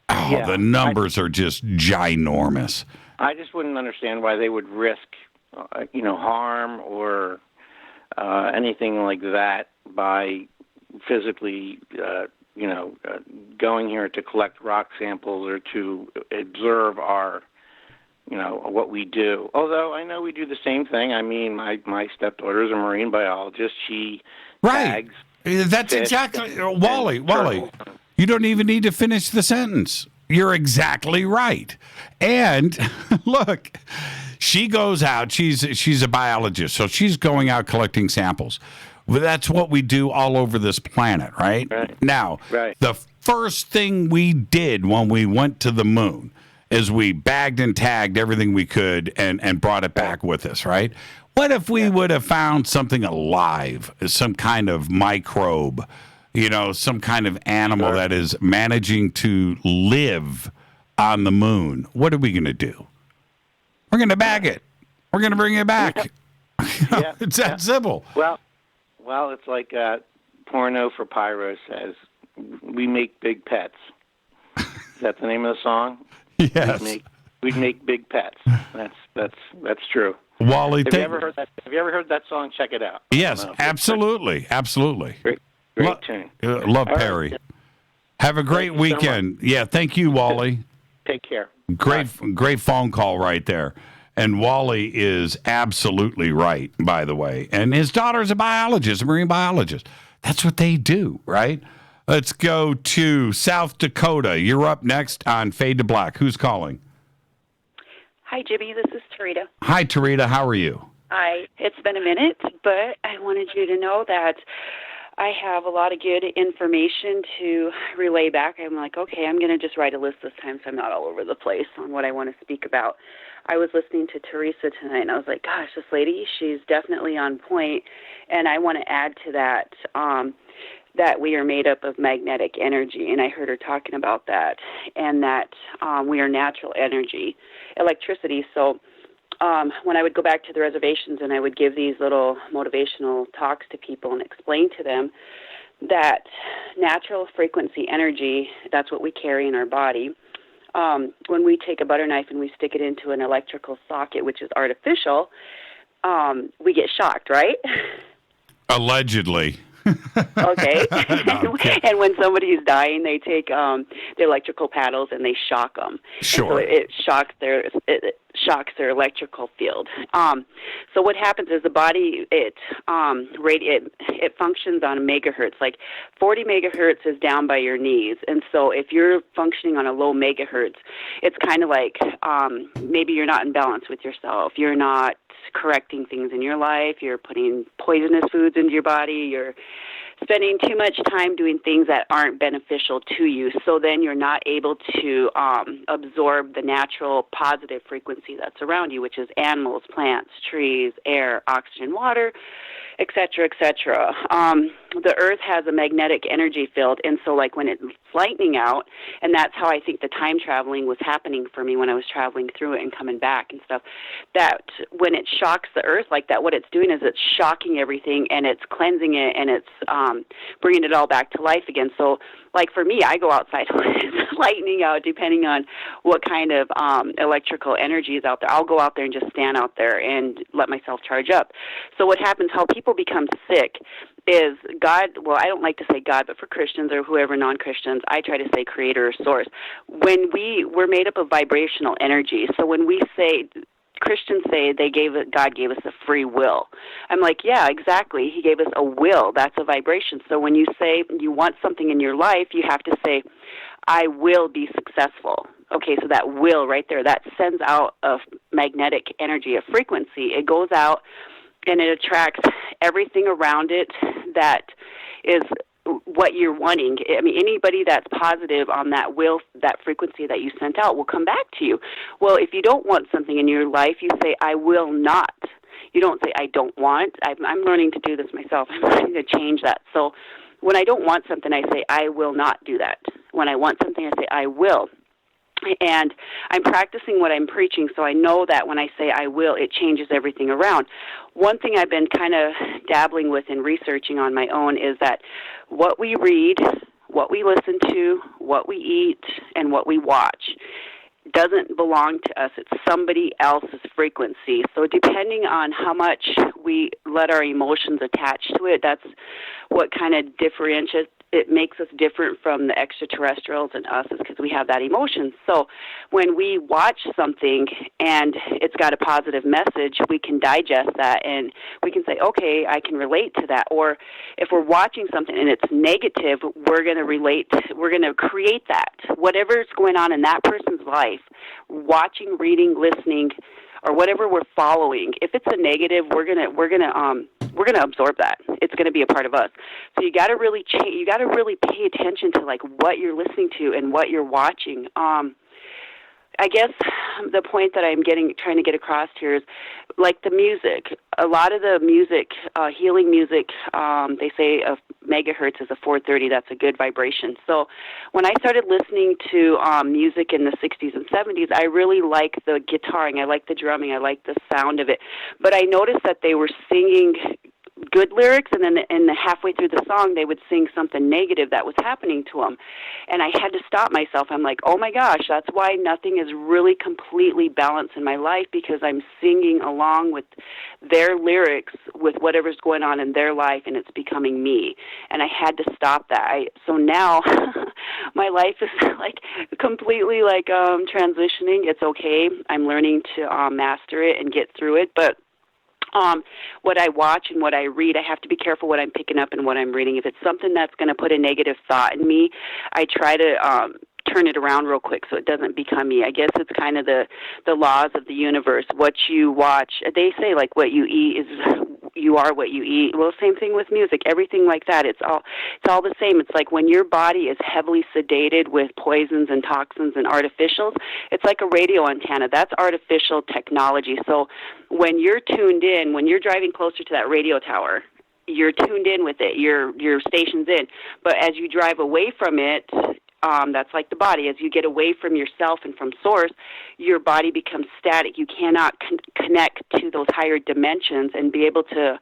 Oh, the numbers are just ginormous. I just wouldn't understand why they would risk, harm or anything like that by physically, going here to collect rock samples or to observe our, what we do. Although I know we do the same thing. I mean, my stepdaughter is a marine biologist. She tags. That's exactly Wally. You don't even need to finish the sentence. You're exactly right. And look, she goes out. She's a biologist, so she's going out collecting samples. Well, that's what we do all over this planet, right? Now, the first thing we did when we went to the moon is we bagged and tagged everything we could and brought it back with us, right? What if we would have found something alive, some kind of microbe, some kind of animal that is managing to live on the moon? What are we going to do? We're going to bag it. We're going to bring it back. It's that simple. Well, it's like Porno for Pyro says, we make big pets. Is that the name of the song? Yes. We'd make big pets. That's true. Wally, Have you ever heard that song? Check it out. Yes, absolutely. Great tune. Love Perry. Have a great weekend. Yeah, thank you, Wally. Take care. Great phone call right there. And Wally is absolutely right, by the way. And his daughter's a biologist, a marine biologist. That's what they do, right? Let's go to South Dakota. You're up next on Fade to Black. Who's calling? Hi, Jimmy. This is Teresa. Hi, Teresa. How are you? It's been a minute, but I wanted you to know that I have a lot of good information to relay back. I'm like, okay, I'm going to just write a list this time so I'm not all over the place on what I want to speak about. I was listening to Teresa tonight, and I was like, gosh, this lady, she's definitely on point. And I want to add to that, that we are made up of magnetic energy. And I heard her talking about that, and that we are natural energy, electricity. So when I would go back to the reservations and I would give these little motivational talks to people and explain to them that natural frequency energy, that's what we carry in our body. When we take a butter knife and we stick it into an electrical socket, which is artificial, we get shocked, right? Allegedly. Okay. And when somebody is dying, they take the electrical paddles and they shock them. Sure. And so it shocks their electrical field. So what happens is the body it functions on megahertz. Like 40 megahertz is down by your knees, and so if you're functioning on a low megahertz, it's kind of like maybe you're not in balance with yourself. You're not correcting things in your life. You're putting poisonous foods into your body. You're spending too much time doing things that aren't beneficial to you. So then you're not able to absorb the natural positive frequency that's around you, which is animals, plants, trees, air, oxygen, water, et cetera, et cetera. the Earth has a magnetic energy field, and so like when it's lightning out, and that's how I think the time traveling was happening for me when I was traveling through it and coming back and stuff, that when it shocks the Earth like that, what it's doing is it's shocking everything, and it's cleansing it, and it's bringing it all back to life again. So like for me, I go outside when it's lightning out, depending on what kind of electrical energy is out there. I'll go out there and just stand out there and let myself charge up. So what happens, how people become sick is God, well, I don't like to say God, but for Christians or whoever non-Christians, I try to say creator or source. When we're made up of vibrational energy, so when we say, Christians say God gave us a free will. I'm like, yeah, exactly. He gave us a will. That's a vibration. So when you say you want something in your life, you have to say, I will be successful. Okay, so that will right there, that sends out a magnetic energy, a frequency. It goes out and it attracts everything around it that is what you're wanting. I mean, anybody that's positive on that will, that frequency that you sent out will come back to you. Well, if you don't want something in your life, you say, I will not. You don't say, I don't want. I'm learning to do this myself. I'm learning to change that. So when I don't want something, I say, I will not do that. When I want something, I say, I will. And I'm practicing what I'm preaching, so I know that when I say I will, it changes everything around. One thing I've been kind of dabbling with and researching on my own is that what we read, what we listen to, what we eat, and what we watch doesn't belong to us. It's somebody else's frequency. So depending on how much we let our emotions attach to it, that's what kind of differentiates. It makes us different from the extraterrestrials and us is because we have that emotion. So when we watch something and it's got a positive message, we can digest that and we can say, okay, I can relate to that. Or if we're watching something and it's negative, we're going to create that. Whatever's going on in that person's life, watching, reading, listening, or whatever we're following, if it's a negative, we're gonna absorb that. It's gonna be a part of us. So you got to really you got to really pay attention to like what you're listening to and what you're watching. I guess the point that I'm trying to get across here is like the music. A lot of the music, healing music, they say a megahertz is a 430. That's a good vibration. So when I started listening to music in the 60s and 70s, I really liked the guitaring. I liked the drumming. I liked the sound of it. But I noticed that they were singing good lyrics, and then halfway through the song, they would sing something negative that was happening to them. And I had to stop myself. I'm like, oh my gosh, that's why nothing is really completely balanced in my life, because I'm singing along with their lyrics with whatever's going on in their life, and it's becoming me. And I had to stop that. So now my life is like completely like transitioning. It's okay. I'm learning to master it and get through it, but what I watch and what I read, I have to be careful what I'm picking up and what I'm reading. If it's something that's going to put a negative thought in me, I try to turn it around real quick so it doesn't become me. I guess it's kind of the laws of the universe. What you watch, they say like what you eat is you are what you eat. Well, same thing with music, everything like that. It's all the same. It's like when your body is heavily sedated with poisons and toxins and artificials, it's like a radio antenna. That's artificial technology. So when you're tuned in, when you're driving closer to that radio tower, you're tuned in with it. Your station's in. But as you drive away from it, that's like the body. As you get away from yourself and from source, your body becomes static. You cannot connect to those higher dimensions and be able to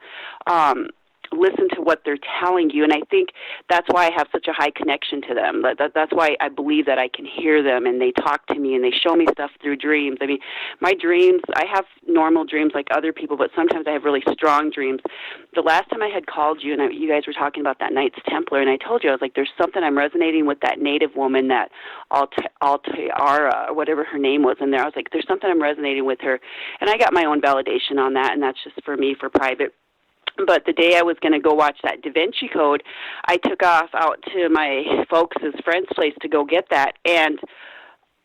listen to what they're telling you. And I think that's why I have such a high connection to them. That's why I believe that I can hear them and they talk to me and they show me stuff through dreams. I mean, my dreams, I have normal dreams like other people, but sometimes I have really strong dreams. The last time I had called you and you guys were talking about that Knights Templar, and I told you, I was like, there's something I'm resonating with that native woman, that Altiara, or whatever her name was in there. I was like, there's something I'm resonating with her. And I got my own validation on that, and that's just for me, for private. But the day I was going to go watch that Da Vinci Code, I took off out to my folks' friend's place to go get that. And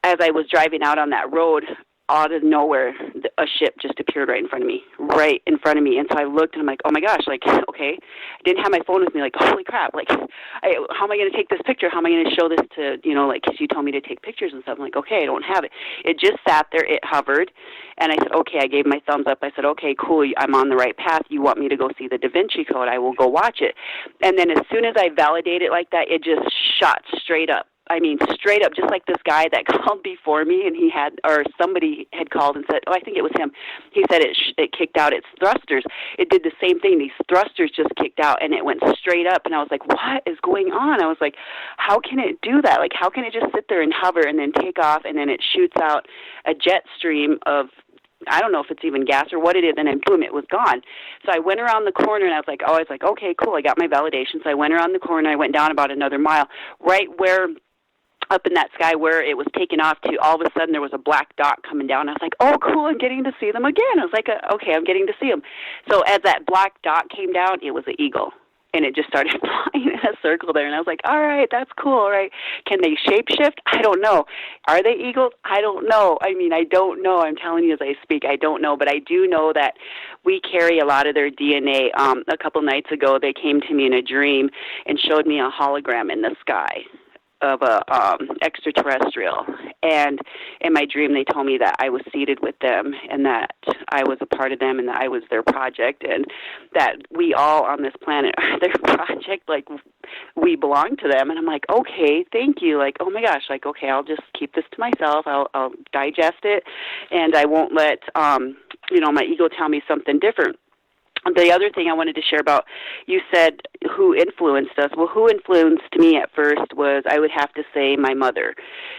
as I was driving out on that road, out of nowhere, a ship just appeared right in front of me. And so I looked, and I'm like, oh, my gosh, like, okay. I didn't have my phone with me, like, holy crap. Like, how am I going to take this picture? How am I going to show this to, like, because you told me to take pictures and stuff. I'm like, okay, I don't have it. It just sat there. It hovered. And I said, okay, I gave my thumbs up. I said, okay, cool, I'm on the right path. You want me to go see the Da Vinci Code? I will go watch it. And then as soon as I validate it like that, it just shot straight up. I mean, straight up, just like this guy that called before me, and somebody had called and said, I think it was him. He said it kicked out its thrusters. It did the same thing. These thrusters just kicked out, and it went straight up. And I was like, what is going on? I was like, how can it do that? Like, how can it just sit there and hover and then take off, and then it shoots out a jet stream of, I don't know if it's even gas or what it is, and then boom, it was gone. So I went around the corner, and I was like, okay, cool, I got my validation. So I went around the corner, I went down about another mile, right where up in that sky where it was taken off to, all of a sudden there was a black dot coming down. I was like, oh, cool, I'm getting to see them again. I was like, okay, I'm getting to see them. So as that black dot came down, it was an eagle. And it just started flying in a circle there. And I was like, all right, that's cool, all right. Can they shapeshift? I don't know. Are they eagles? I don't know. I mean, I don't know. I'm telling you as I speak, I don't know. But I do know that we carry a lot of their DNA. A couple nights ago, they came to me in a dream and showed me a hologram in the sky of a extraterrestrial, and in my dream they told me that I was seated with them and that I was a part of them and that I was their project, and that we all on this planet are their project, like we belong to them. And I'm like, okay, thank you, like, oh my gosh, like, okay, I'll just keep this to myself, I'll digest it, and I won't let my ego tell me something different. The other thing I wanted to share about, you said who influenced us. Well, who influenced me at first was, I would have to say, my mother.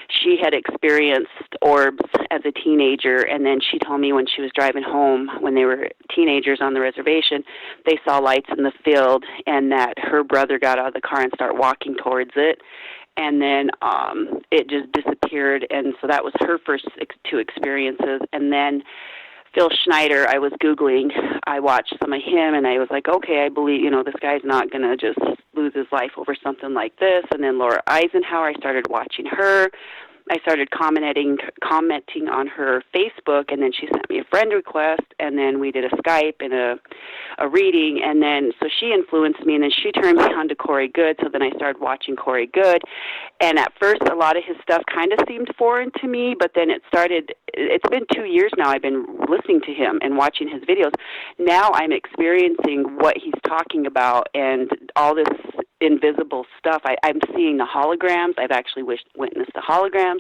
She had experienced orbs as a teenager, and then she told me when she was driving home, when they were teenagers on the reservation, they saw lights in the field, and that her brother got out of the car and started walking towards it. And then it just disappeared, and so that was her first two experiences. And then Phil Schneider, I was Googling, I watched some of him, and I was like, okay, I believe, this guy's not going to just lose his life over something like this. And then Laura Eisenhower, I started watching her. I started commenting on her Facebook, and then she sent me a friend request, and then we did a Skype and a reading, and then so she influenced me, and then she turned me on to Corey Good, so then I started watching Corey Good, and at first a lot of his stuff kind of seemed foreign to me, but then it's been 2 years now I've been listening to him and watching his videos. Now I'm experiencing what he's talking about and all this invisible stuff. I'm seeing the holograms. I've actually witnessed the holograms,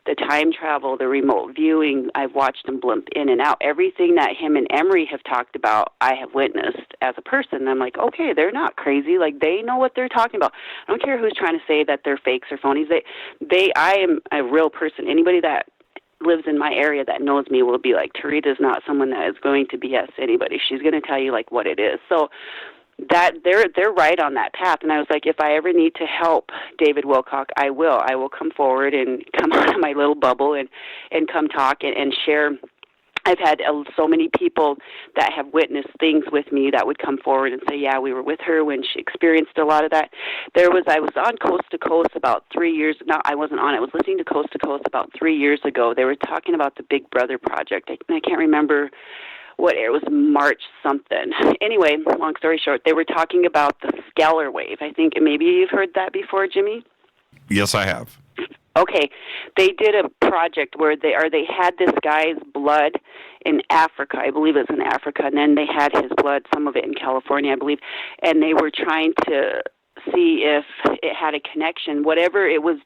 the time travel, the remote viewing. I've watched them blimp in and out. Everything that him and Emery have talked about, I have witnessed as a person. And I'm like, okay, they're not crazy. Like, they know what they're talking about. I don't care who's trying to say that they're fakes or phonies. I am a real person. Anybody that lives in my area that knows me will be like, Teresa's not someone that is going to BS anybody. She's going to tell you like what it is. So that they're right on that path. And I was like, if I ever need to help David Wilcock, I will come forward and come out of my little bubble and come talk and share. I've had so many people that have witnessed things with me that would come forward and say, yeah, we were with her when she experienced a lot of that. I was on Coast to Coast about 3 years. No, I wasn't on it. I was listening to Coast to Coast about 3 years ago. They were talking about the Big Brother project. I can't remember what it was, March something. Anyway, long story short, they were talking about the scalar wave. I think maybe you've heard that before, Jimmy? Yes, I have. Okay, they did a project where they had this guy's blood in Africa. I believe it's in Africa, and then they had his blood, some of it in California, I believe, and they were trying to see if it had a connection. Whatever he was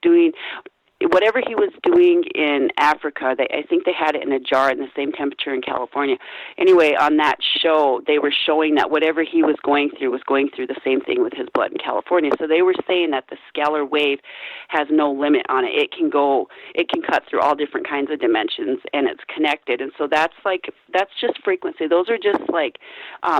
doing in Africa, I think they had it in a jar in the same temperature in California. Anyway, on that show, they were showing that whatever he was going through the same thing with his blood in California. So they were saying that the scalar wave has no limit on it. It can cut through all different kinds of dimensions, and it's connected. And so that's just frequency. Those are just like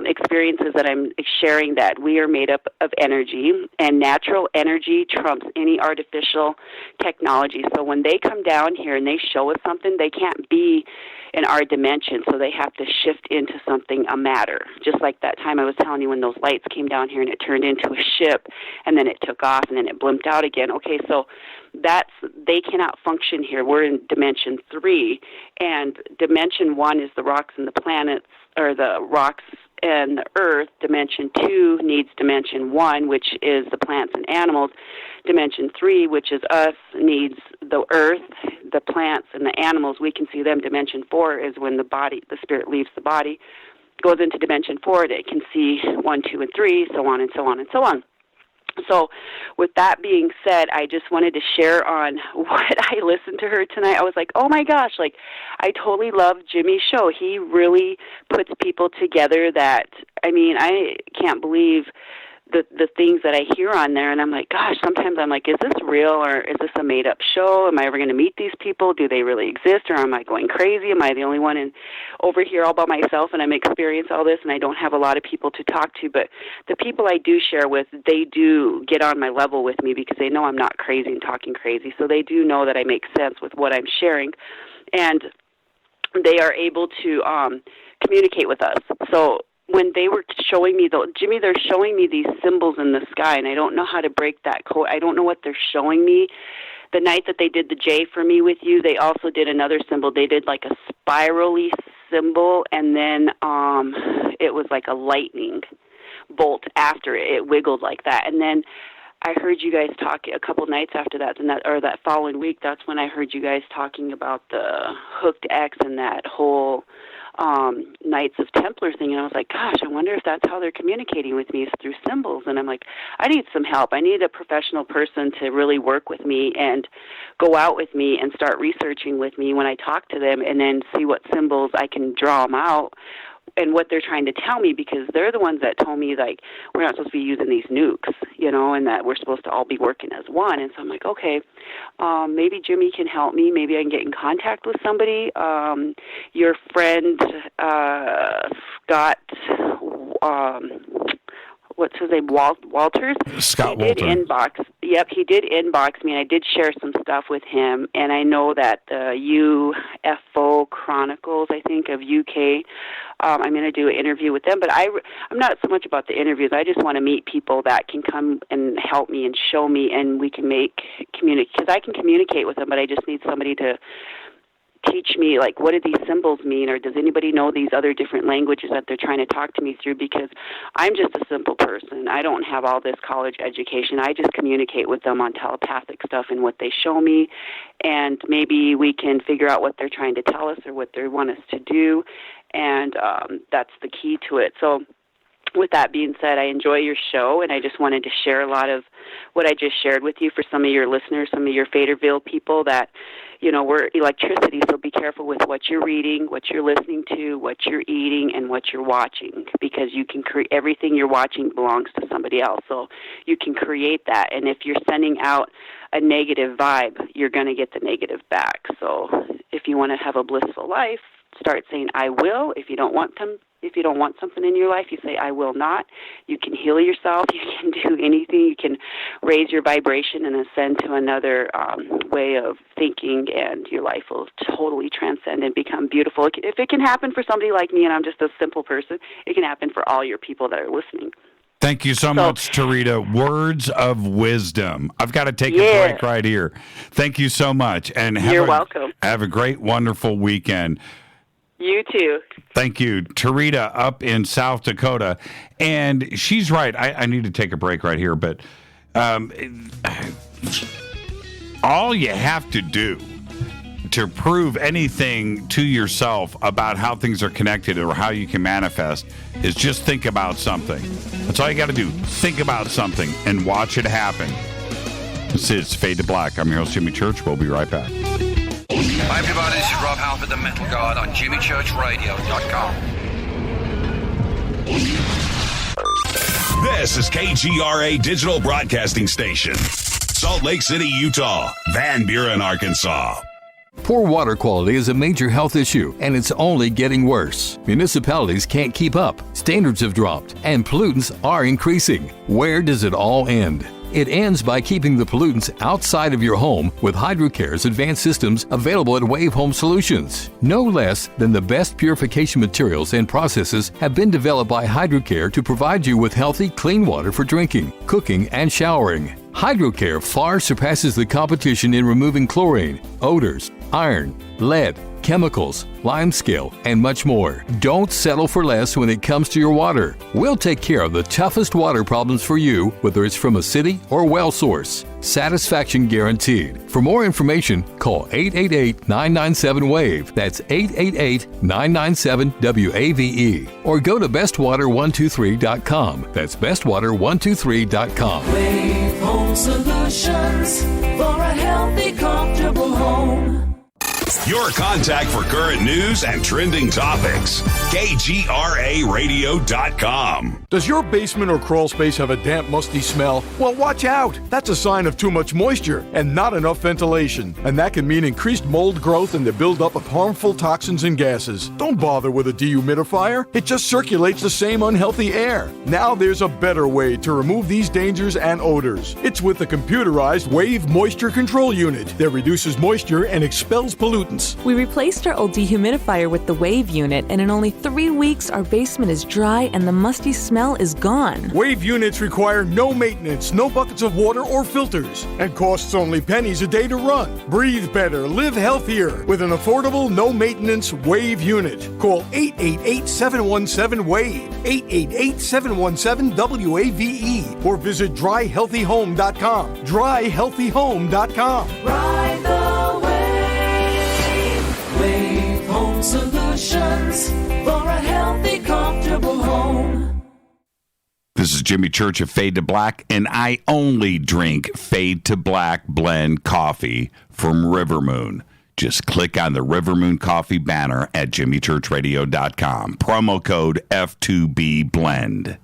experiences that I'm sharing, that we are made up of energy, and natural energy trumps any artificial technology technology. So when they come down here and they show us something, they can't be in our dimension, so they have to shift into something, a matter. Just like that time I was telling you when those lights came down here and it turned into a ship, and then it took off, and then it blimped out again. Okay, so they cannot function here. We're in dimension 3, and dimension 1 is the rocks and the planets, or the rocks and the earth. Dimension 2 needs dimension 1, which is the plants and animals. Dimension 3, which is us, needs the earth, the plants, and the animals. We can see them. Dimension 4 is when the spirit leaves the body, goes into dimension 4, that it can see 1, 2, and 3, so on and so on and so on. So with that being said, I just wanted to share on what I listened to her tonight. I was like, oh my gosh, like, I totally love Jimmy's show. He really puts people together that, I mean, I can't believe the things that I hear on there, and I'm like, gosh, sometimes I'm like, is this real, or is this a made-up show? Am I ever going to meet these people? Do they really exist, or am I going crazy? Am I the only one over here all by myself, and I'm experiencing all this, and I don't have a lot of people to talk to? But the people I do share with, they do get on my level with me because they know I'm not crazy and talking crazy, so they do know that I make sense with what I'm sharing, and they are able to communicate with us. So when they were showing me, Jimmy, they're showing me these symbols in the sky, and I don't know how to break that code. I don't know what they're showing me. The night that they did the J for me with you, they also did another symbol. They did like a spirally symbol, and then it was like a lightning bolt after it. It wiggled like that. And then I heard you guys talk a couple nights after that, or that following week. That's when I heard you guys talking about the hooked X and that whole Knights of Templar thing, and I was like, gosh, I wonder if that's how they're communicating with me, is through symbols. And I'm like, I need some help. I need a professional person to really work with me and go out with me and start researching with me when I talk to them, and then see what symbols I can draw them out and what they're trying to tell me, because they're the ones that told me, like, we're not supposed to be using these nukes, you know, and that we're supposed to all be working as one. And so I'm like, okay, maybe Jimmy can help me. Maybe I can get in contact with somebody. Your friend, Scott, what's his name, Walters? Scott Walters. He did inbox. Yep, he did inbox me, and I did share some stuff with him. And I know that the UFO Chronicles, I think, of UK, I'm going to do an interview with them. But I'm not so much about the interviews. I just want to meet people that can come and help me and show me, and we can communicate. Because I can communicate with them, but I just need somebody to teach me, like, what do these symbols mean, or does anybody know these other different languages that they're trying to talk to me through? Because I'm just a simple person. I don't have all this college education. I just communicate with them on telepathic stuff and what they show me, and maybe we can figure out what they're trying to tell us or what they want us to do, and that's the key to it. So with that being said, I enjoy your show, and I just wanted to share a lot of what I just shared with you for some of your listeners, some of your Faderville people, that, you know, we're electricity, so be careful with what you're reading, what you're listening to, what you're eating, and what you're watching, because you can everything you're watching belongs to somebody else, so you can create that. And if you're sending out a negative vibe, you're going to get the negative back. So if you want to have a blissful life, start saying, I will. If you don't want something in your life, you say, I will not. You can heal yourself. You can do anything. You can raise your vibration and ascend to another way of thinking, and your life will totally transcend and become beautiful. If it can happen for somebody like me, and I'm just a simple person, it can happen for all your people that are listening. Thank you so much, Teresa. Words of wisdom. I've got to take a break right here. Thank you so much. And you're welcome. Have a great, wonderful weekend. You too. Thank you. Teresa up in South Dakota. And she's right. I need to take a break right here. But all you have to do to prove anything to yourself about how things are connected or how you can manifest is just think about something. That's all you got to do. Think about something and watch it happen. This is Fade to Black. I'm your host, Jimmy Church. We'll be right back. Hi everybody, this is Rob Halford, the Metal God, on JimmyChurchRadio.com. This is KGRA Digital Broadcasting Station, Salt Lake City, Utah, Van Buren, Arkansas. Poor water quality is a major health issue, and it's only getting worse. Municipalities can't keep up, standards have dropped, and pollutants are increasing. Where does it all end? It ends by keeping the pollutants outside of your home with HydroCare's advanced systems available at Wave Home Solutions. No less than the best purification materials and processes have been developed by HydroCare to provide you with healthy, clean water for drinking, cooking, and showering. HydroCare far surpasses the competition in removing chlorine, odors, iron, lead, chemicals, limescale, and much more. Don't settle for less when it comes to your water. We'll take care of the toughest water problems for you, whether it's from a city or well source. Satisfaction guaranteed. For more information, call 888-997-WAVE. That's 888-997-WAVE. Or go to bestwater123.com. That's bestwater123.com. Wave Home Solutions for a healthy, comfortable home. Your contact for current news and trending topics. KGRAradio.com. Does your basement or crawl space have a damp, musty smell? Well, watch out. That's a sign of too much moisture and not enough ventilation. And that can mean increased mold growth and the buildup of harmful toxins and gases. Don't bother with a dehumidifier. It just circulates the same unhealthy air. Now there's a better way to remove these dangers and odors. It's with the computerized Wave Moisture Control Unit that reduces moisture and expels pollutants. We replaced our old dehumidifier with the Wave unit, and in only 3 weeks, our basement is dry and the musty smell is gone. Wave units require no maintenance, no buckets of water or filters, and costs only pennies a day to run. Breathe better, live healthier with an affordable, no-maintenance Wave unit. Call 888-717-WAVE, 888-717-WAVE, or visit dryhealthyhome.com, dryhealthyhome.com. Ride the wave. Wave Home Solutions for a healthy, comfortable home. This is Jimmy Church of Fade to Black, and I only drink Fade to Black blend coffee from Rivermoon. Just click on the Rivermoon coffee banner at jimmychurchradio.com. Promo code F2B blend.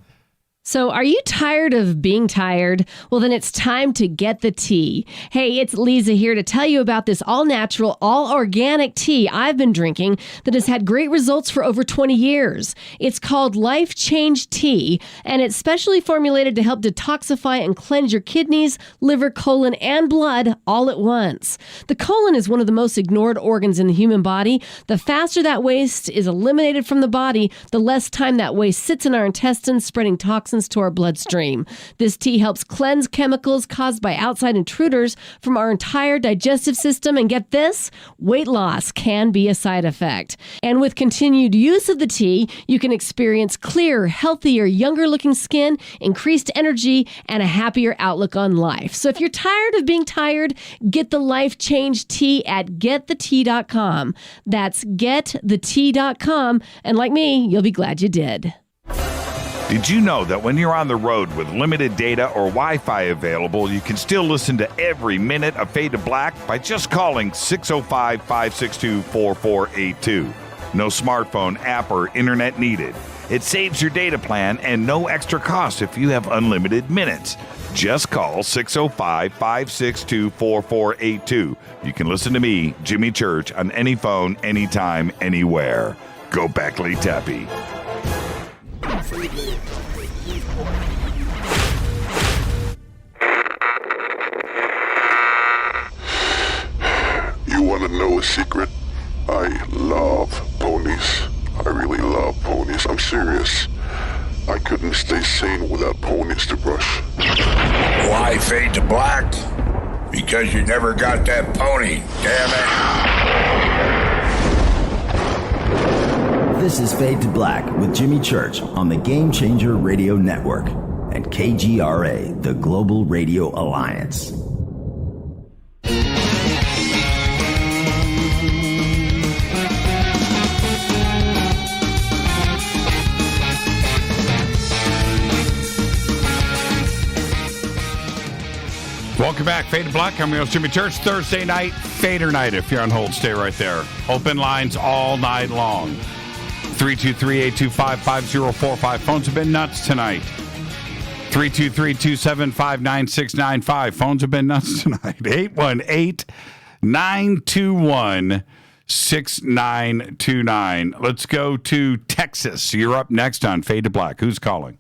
So are you tired of being tired? Well, then it's time to get the tea. Hey, it's Lisa here to tell you about this all-natural, all-organic tea I've been drinking that has had great results for over 20 years. It's called Life Change Tea, and it's specially formulated to help detoxify and cleanse your kidneys, liver, colon, and blood all at once. The colon is one of the most ignored organs in the human body. The faster that waste is eliminated from the body, the less time that waste sits in our intestines, spreading toxins to our bloodstream. This tea helps cleanse chemicals caused by outside intruders from our entire digestive system. And get this, weight loss can be a side effect. And with continued use of the tea, you can experience clearer, healthier, younger looking skin, increased energy, and a happier outlook on life. So if you're tired of being tired, get the Life Change Tea at getthetea.com. That's getthetea.com. And like me, you'll be glad you did. Did you know that when you're on the road with limited data or Wi-Fi available, you can still listen to every minute of Fade to Black by just calling 605-562-4482. No smartphone, app, or internet needed. It saves your data plan and no extra cost if you have unlimited minutes. Just call 605-562-4482. You can listen to me, Jimmy Church, on any phone, anytime, anywhere. Go Beckley Tappy. You want to know a secret? I love ponies. I really love ponies. I'm serious. I couldn't stay sane without ponies to brush. Why Fade to Black? Because you never got that pony, damn it. This is Fade to Black with Jimmy Church on the Game Changer Radio Network and KGRA, the Global Radio Alliance. Welcome back, Fade to Black. I'm your host, Jimmy Church. Thursday night, Fader night. If you're on hold, stay right there. Open lines all night long. 323-825-5045. Phones have been nuts tonight. 323-275-9695. Phones have been nuts tonight. 818-921-6929. Let's go to Texas. You're up next on Fade to Black. Who's calling?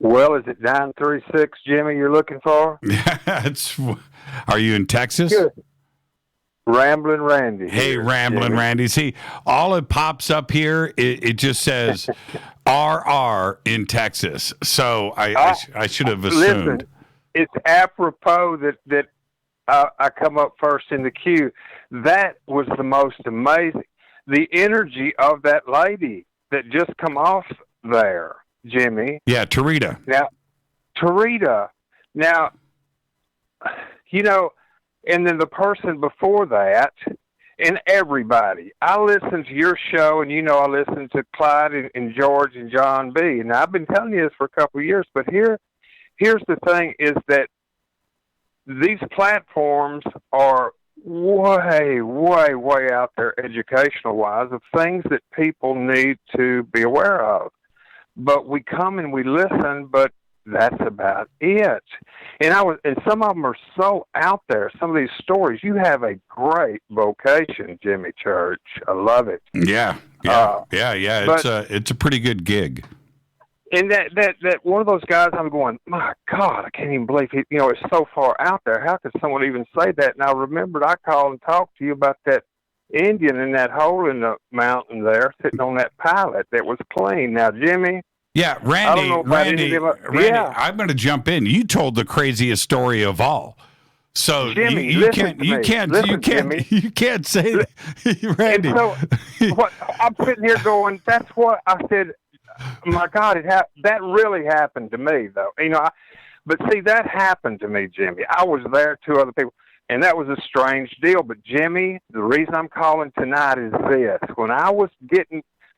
Well, is it 936, Jimmy, you're looking for? Are you in Texas? Good. Ramblin' Randy. Hey, Ramblin' Randy. See, all it pops up here, it just says RR in Texas. So I should have assumed. Listen, it's apropos that I come up first in the queue. That was the most amazing. The energy of that lady that just come off there, Jimmy. Yeah, Teresa. Now, Teresa. Now, and then the person before that, and everybody. I listen to your show, and I listen to Clyde and George and John B. And I've been telling you this for a couple of years, but here's the thing: is that these platforms are way, way, way out there, educational-wise, of things that people need to be aware of. But we come and we listen, but that's about it. And some of them are so out there. Some of these stories. You have a great vocation, Jimmy Church. I love it. Yeah. It's a pretty good gig. And that one of those guys, I'm going, my God, I can't even believe it's so far out there. How could someone even say that? And I remembered I called and talked to you about that Indian in that hole in the mountain there, sitting on that pallet that was clean. Now, Jimmy. Yeah, Randy, I'm going to jump in. You told the craziest story of all. So Jimmy, you can't say that, Randy. And so I'm sitting here going, that's what I said. My God, that really happened to me, though. But see, that happened to me, Jimmy. I was there, 2 other people, and that was a strange deal. But Jimmy, the reason I'm calling tonight is this: when I was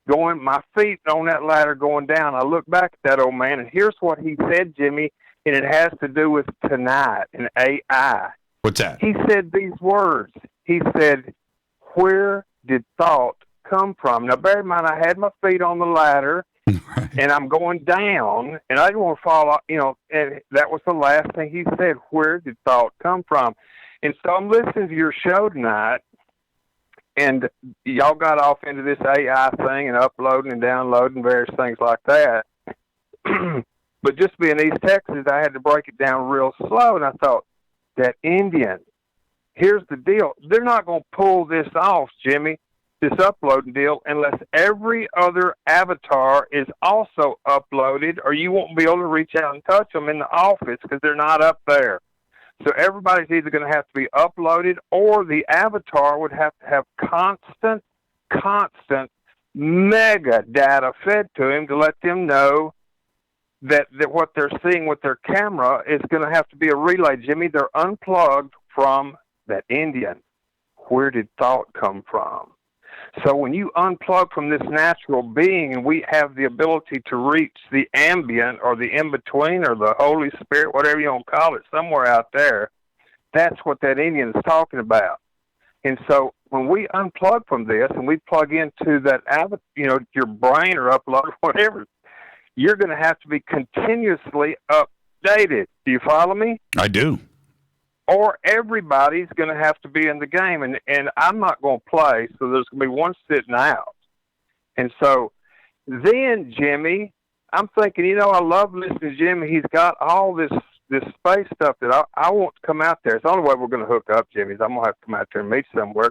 going, my feet on that ladder going down, I looked back at that old man, and here's what he said, Jimmy, and it has to do with tonight and AI. What's that? He said these words. He said, "Where did thought come from?" Now, bear in mind, I had my feet on the ladder, and I'm going down, and I didn't want to fall off, and that was the last thing he said. Where did thought come from? And so I'm listening to your show tonight, and y'all got off into this AI thing and uploading and downloading various things like that. But just being East Texas, I had to break it down real slow, and I thought, that Indian, here's the deal. They're not going to pull this off, Jimmy, this uploading deal, unless every other avatar is also uploaded, or you won't be able to reach out and touch them in the office because they're not up there. So everybody's either going to have to be uploaded, or the avatar would have to have constant mega data fed to him to let them know that what they're seeing with their camera is going to have to be a relay, Jimmy. They're unplugged from that Indian. Where did thought come from? So when you unplug from this natural being, and we have the ability to reach the ambient or the in-between or the Holy Spirit, whatever you want to call it, somewhere out there, that's what that Indian is talking about. And so when we unplug from this and we plug into that, your brain or upload or whatever, you're going to have to be continuously updated. Do you follow me? I do. Or everybody's going to have to be in the game, and I'm not going to play, so there's going to be one sitting out. And so then, Jimmy, I'm thinking, I love listening to Jimmy. He's got all this space stuff that I want to come out there. It's the only way we're going to hook up, Jimmy, is I'm going to have to come out there and meet somewhere.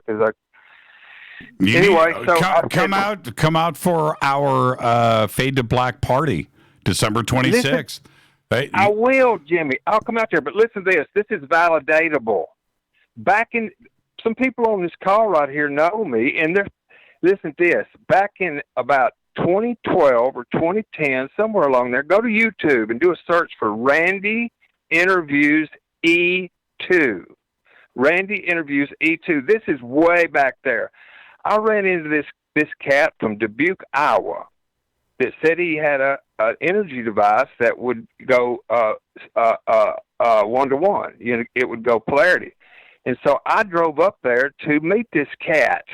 Come out for our Fade to Black party, December 26th. I will, Jimmy. I'll come out there. But listen to this. This is validatable. Some people on this call right here know me, and listen to this. Back in about 2012 or 2010, somewhere along there, go to YouTube and do a search for Randy Interviews E2. Randy Interviews E2. This is way back there. I ran into this cat from Dubuque, Iowa, that said he had an energy device that would go 1-to-1. It would go polarity. And so I drove up there to meet this cat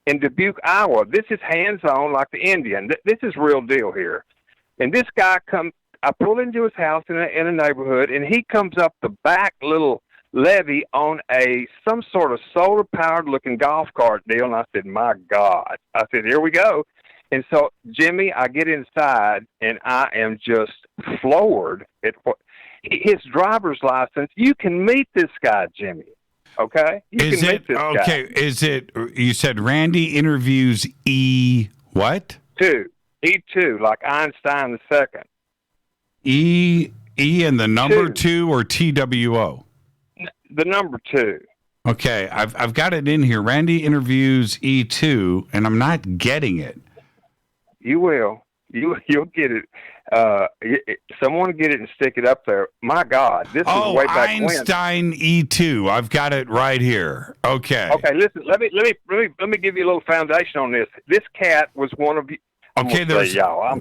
in Dubuque, Iowa. This is hands-on like the Indian. This is real deal here. And this guy I pulled into his house in a neighborhood, and he comes up the back little levee on some sort of solar-powered looking golf cart deal. And I said, my God. I said, here we go. And so, Jimmy, I get inside, and I am just floored at what his driver's license. You can meet this guy, Jimmy. Okay? You Is can it meet this okay? guy. Is it? You said Randy interviews E what? E2, like Einstein the second. E and the number 2 or TWO? The number 2. Okay, I've got it in here. Randy interviews E2, and I'm not getting it. You will. You'll get it. Someone get it and stick it up there. My God, this is way back Einstein when. E2. I've got it right here. Okay. Okay, listen. Let me give you a little foundation on this. This cat was one of you. Okay, there's y'all.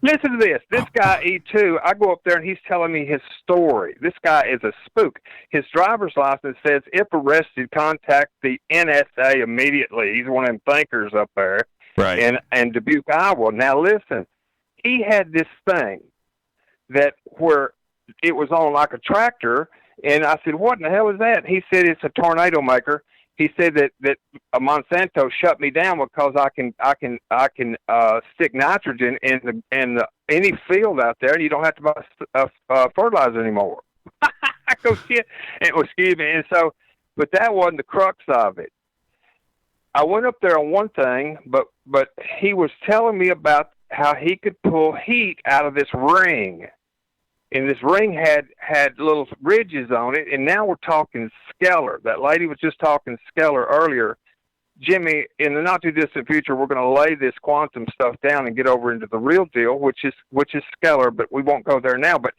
Listen to this. This guy E2. I go up there and he's telling me his story. This guy is a spook. His driver's license says, "If arrested, contact the NSA immediately." He's one of them thinkers up there. Right. And Dubuque, Iowa. Now listen, he had this thing that where it was on like a tractor, and I said, "What in the hell is that?" He said, "It's a tornado maker." He said that Monsanto shut me down because I can stick nitrogen in any field out there, and you don't have to buy fertilizer anymore. I go, shit. Excuse me. And so, but that wasn't the crux of it. I went up there on one thing, but he was telling me about how he could pull heat out of this ring. And this ring had little ridges on it, and now we're talking scalar. That lady was just talking scalar earlier. Jimmy, in the not-too-distant future, we're going to lay this quantum stuff down and get over into the real deal, which is scalar, but we won't go there now. But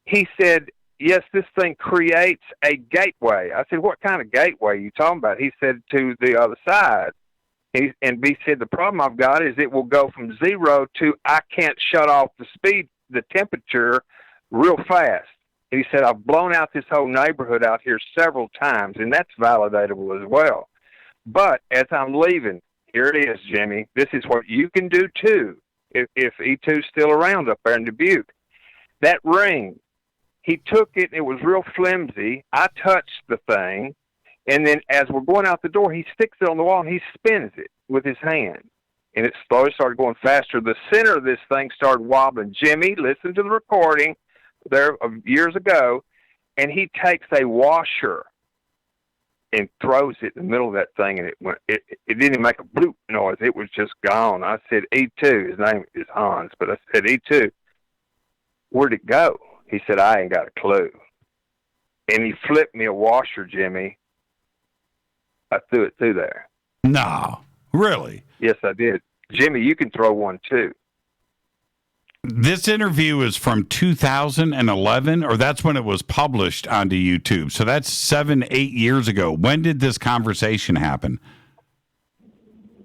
he said, yes, this thing creates a gateway. I said, what kind of gateway are you talking about? He said, to the other side. And B said, the problem I've got is it will go from 0 to I can't shut off the temperature real fast. He said, I've blown out this whole neighborhood out here several times, and that's validatable as well. But as I'm leaving, here it is, Jimmy. This is what you can do, too, if E2's still around up there in Dubuque. That ring, he took it, and it was real flimsy. I touched the thing, and then as we're going out the door, he sticks it on the wall, and he spins it with his hand. And it slowly started going faster. The center of this thing started wobbling. Jimmy, listen to the recording there years ago, and he takes a washer and throws it in the middle of that thing, and it didn't even make a bloop noise. It was just gone. I said, E2, his name is Hans, but I said, E2, where'd it go? He said, I ain't got a clue. And he flipped me a washer, Jimmy. I threw it through there. No, really? Yes, I did. Jimmy, you can throw one too. This interview is from 2011, or that's when it was published onto YouTube. So that's 7-8 years ago. When did this conversation happen?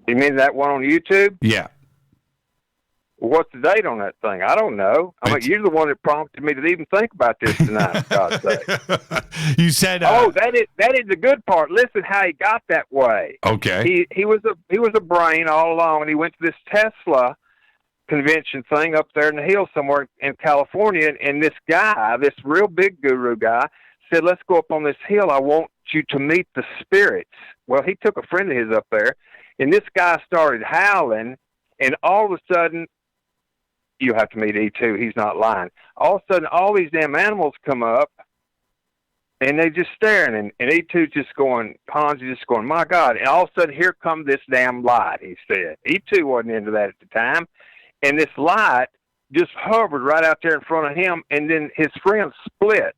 You mean that one on YouTube? Yeah. What's the date on that thing? I don't know. I mean, you're the one that prompted me to even think about this tonight, for God's sake. You said... that is the good part. Listen how he got that way. Okay. He was a brain all along, and he went to this Tesla convention thing up there in the hills somewhere in California, and this guy, this real big guru guy, said, let's go up on this hill. I want you to meet the spirits. Well, he took a friend of his up there, and this guy started howling, and all of a sudden, you have to meet E2. He's not lying. All of a sudden, all these damn animals come up, and they just staring, and E2 just going, Hans is just going, my God. And all of a sudden, here comes this damn light, he said. E2 wasn't into that at the time. And this light just hovered right out there in front of him, and then his friend split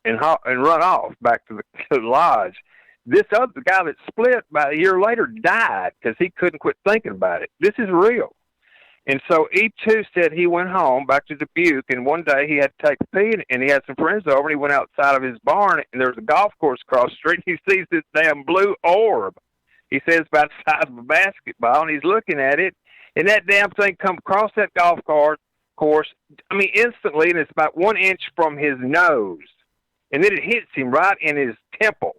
and run off back to the lodge. This other guy that split about a year later died because he couldn't quit thinking about it. This is real. And so E2 said he went home back to Dubuque, and one day he had to take a pee, and he had some friends over, and he went outside of his barn, and there was a golf course across the street, and he sees this damn blue orb. He says it's about the size of a basketball, and he's looking at it, and that damn thing come across that golf course, I mean, instantly, and it's about 1 inch from his nose, and then it hits him right in his temple,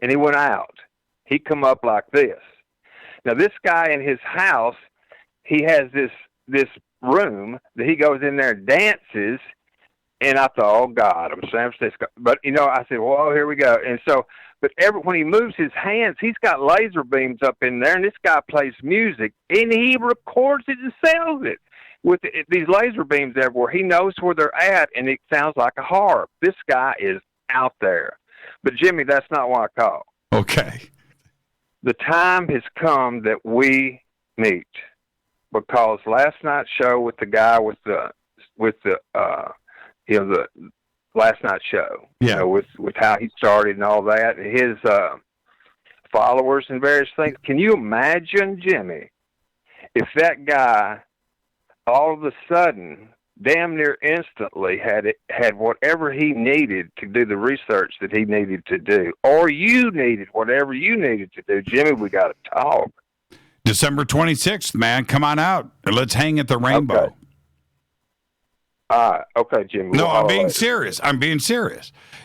and he went out. He come up like this. Now, this guy in his house, he has this room that he goes in there and dances, And I thought, oh God, I'm San Francisco. But I said, well, here we go. And so, but when he moves his hands, he's got laser beams up in there, and this guy plays music, and he records it and sells it with these laser beams everywhere. He knows where they're at, and it sounds like a harp. This guy is out there. But Jimmy, that's not what I call. Okay. The time has come that we meet, because last night's show with the guy with the last night's show, with how he started and all that, his followers and various things. Can you imagine, Jimmy, if that guy all of a sudden, damn near instantly, had whatever he needed to do the research that he needed to do, or you needed whatever you needed to do? Jimmy, we got to talk. December 26th, man. Come on out. Let's hang at the Rainbow. Okay, Jimmy. No, I'm being serious.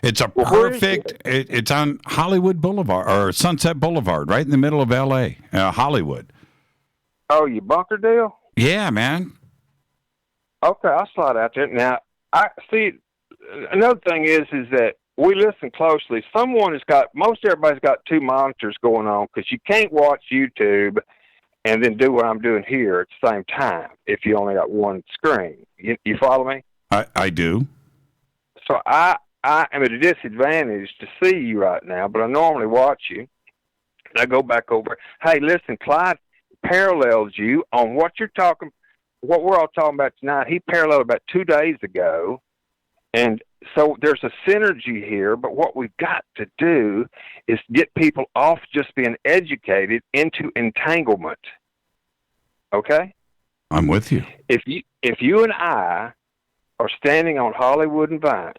It's a perfect. It's on Hollywood Boulevard or Sunset Boulevard, right in the middle of L.A., Hollywood. Oh, you bunker deal? Yeah, man. Okay, I'll slide out there. Now, I see. Another thing is that we listen closely. Most everybody's got two monitors going on, because you can't watch YouTube and then do what I'm doing here at the same time if you only got one screen. You follow me? I do. So I am at a disadvantage to see you right now, but I normally watch you. And I go back over. Hey, listen, Clyde parallels you on what we're all talking about tonight. He paralleled about 2 days ago. And so there's a synergy here, but what we've got to do is get people off just being educated into entanglement. Okay? I'm with you. If you and I are standing on Hollywood and Vine,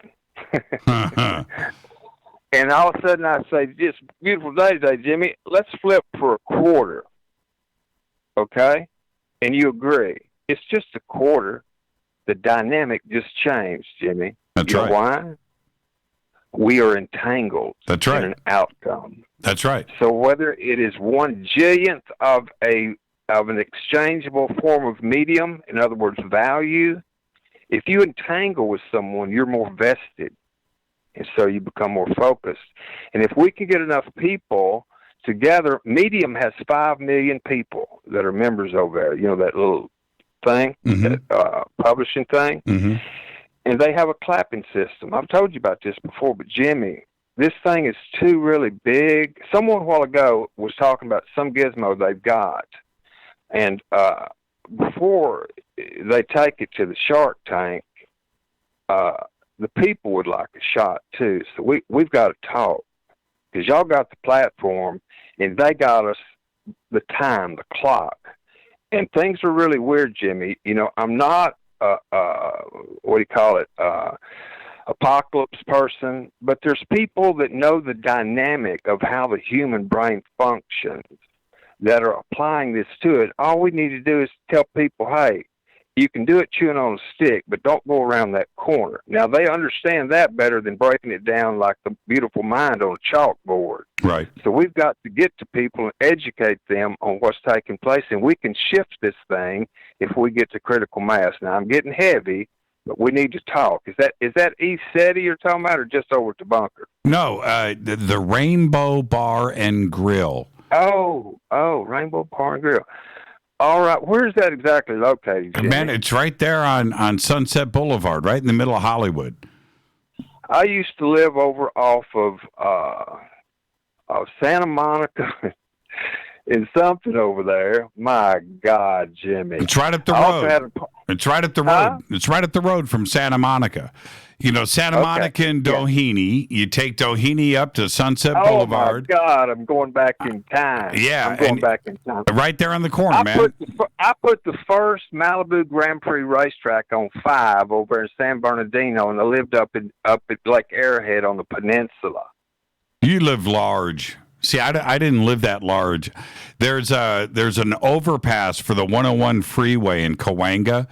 and all of a sudden I say, "It's a beautiful day today, Jimmy. Let's flip for a quarter." Okay? And you agree. It's just a quarter. The dynamic just changed, Jimmy. That's you right. know why? We are entangled. That's right. In an outcome. That's right. So whether it is 1/1,000,000th of an exchangeable form of medium, in other words, value, if you entangle with someone, you're more vested, and so you become more focused. And if we can get enough people together, Medium has 5 million people that are members over there. You know, that little thing, that publishing thing. Mm-hmm. And they have a clapping system. I've told you about this before, but Jimmy, this thing is too really big. Someone a while ago was talking about some gizmo they've got. And before they take it to the Shark Tank, the people would like a shot too. So we've got to talk, because y'all got the platform and they got us the time, the clock. And things are really weird, Jimmy. You know, I'm not apocalypse person, but there's people that know the dynamic of how the human brain functions that are applying this to it. All we need to do is tell people, hey, you can do it chewing on a stick, but don't go around that corner. Now, they understand that better than breaking it down like the beautiful mind on a chalkboard. Right. So we've got to get to people and educate them on what's taking place, and we can shift this thing if we get to critical mass. Now, I'm getting heavy, but we need to talk. Is that East City you're talking about, or just over at the bunker? No, the Rainbow Bar and Grill. Oh, Rainbow Bar and Grill. All right, where is that exactly located, Jimmy? Man, it's right there on Sunset Boulevard, right in the middle of Hollywood. I used to live over off of Santa Monica and something over there. My God, Jimmy. It's right up the road. It's right up the road. It's right up the road from Santa Monica. You know, Santa Monica and Doheny. You take Doheny up to Sunset Boulevard. Oh, my God, I'm going back in time. Yeah. I'm going back in time. Right there on the corner, man. I put the first Malibu Grand Prix racetrack on 5 over in San Bernardino, and I lived up at Lake Arrowhead on the peninsula. You live large. See, I didn't live that large. There's an overpass for the 101 freeway in Cahuenga.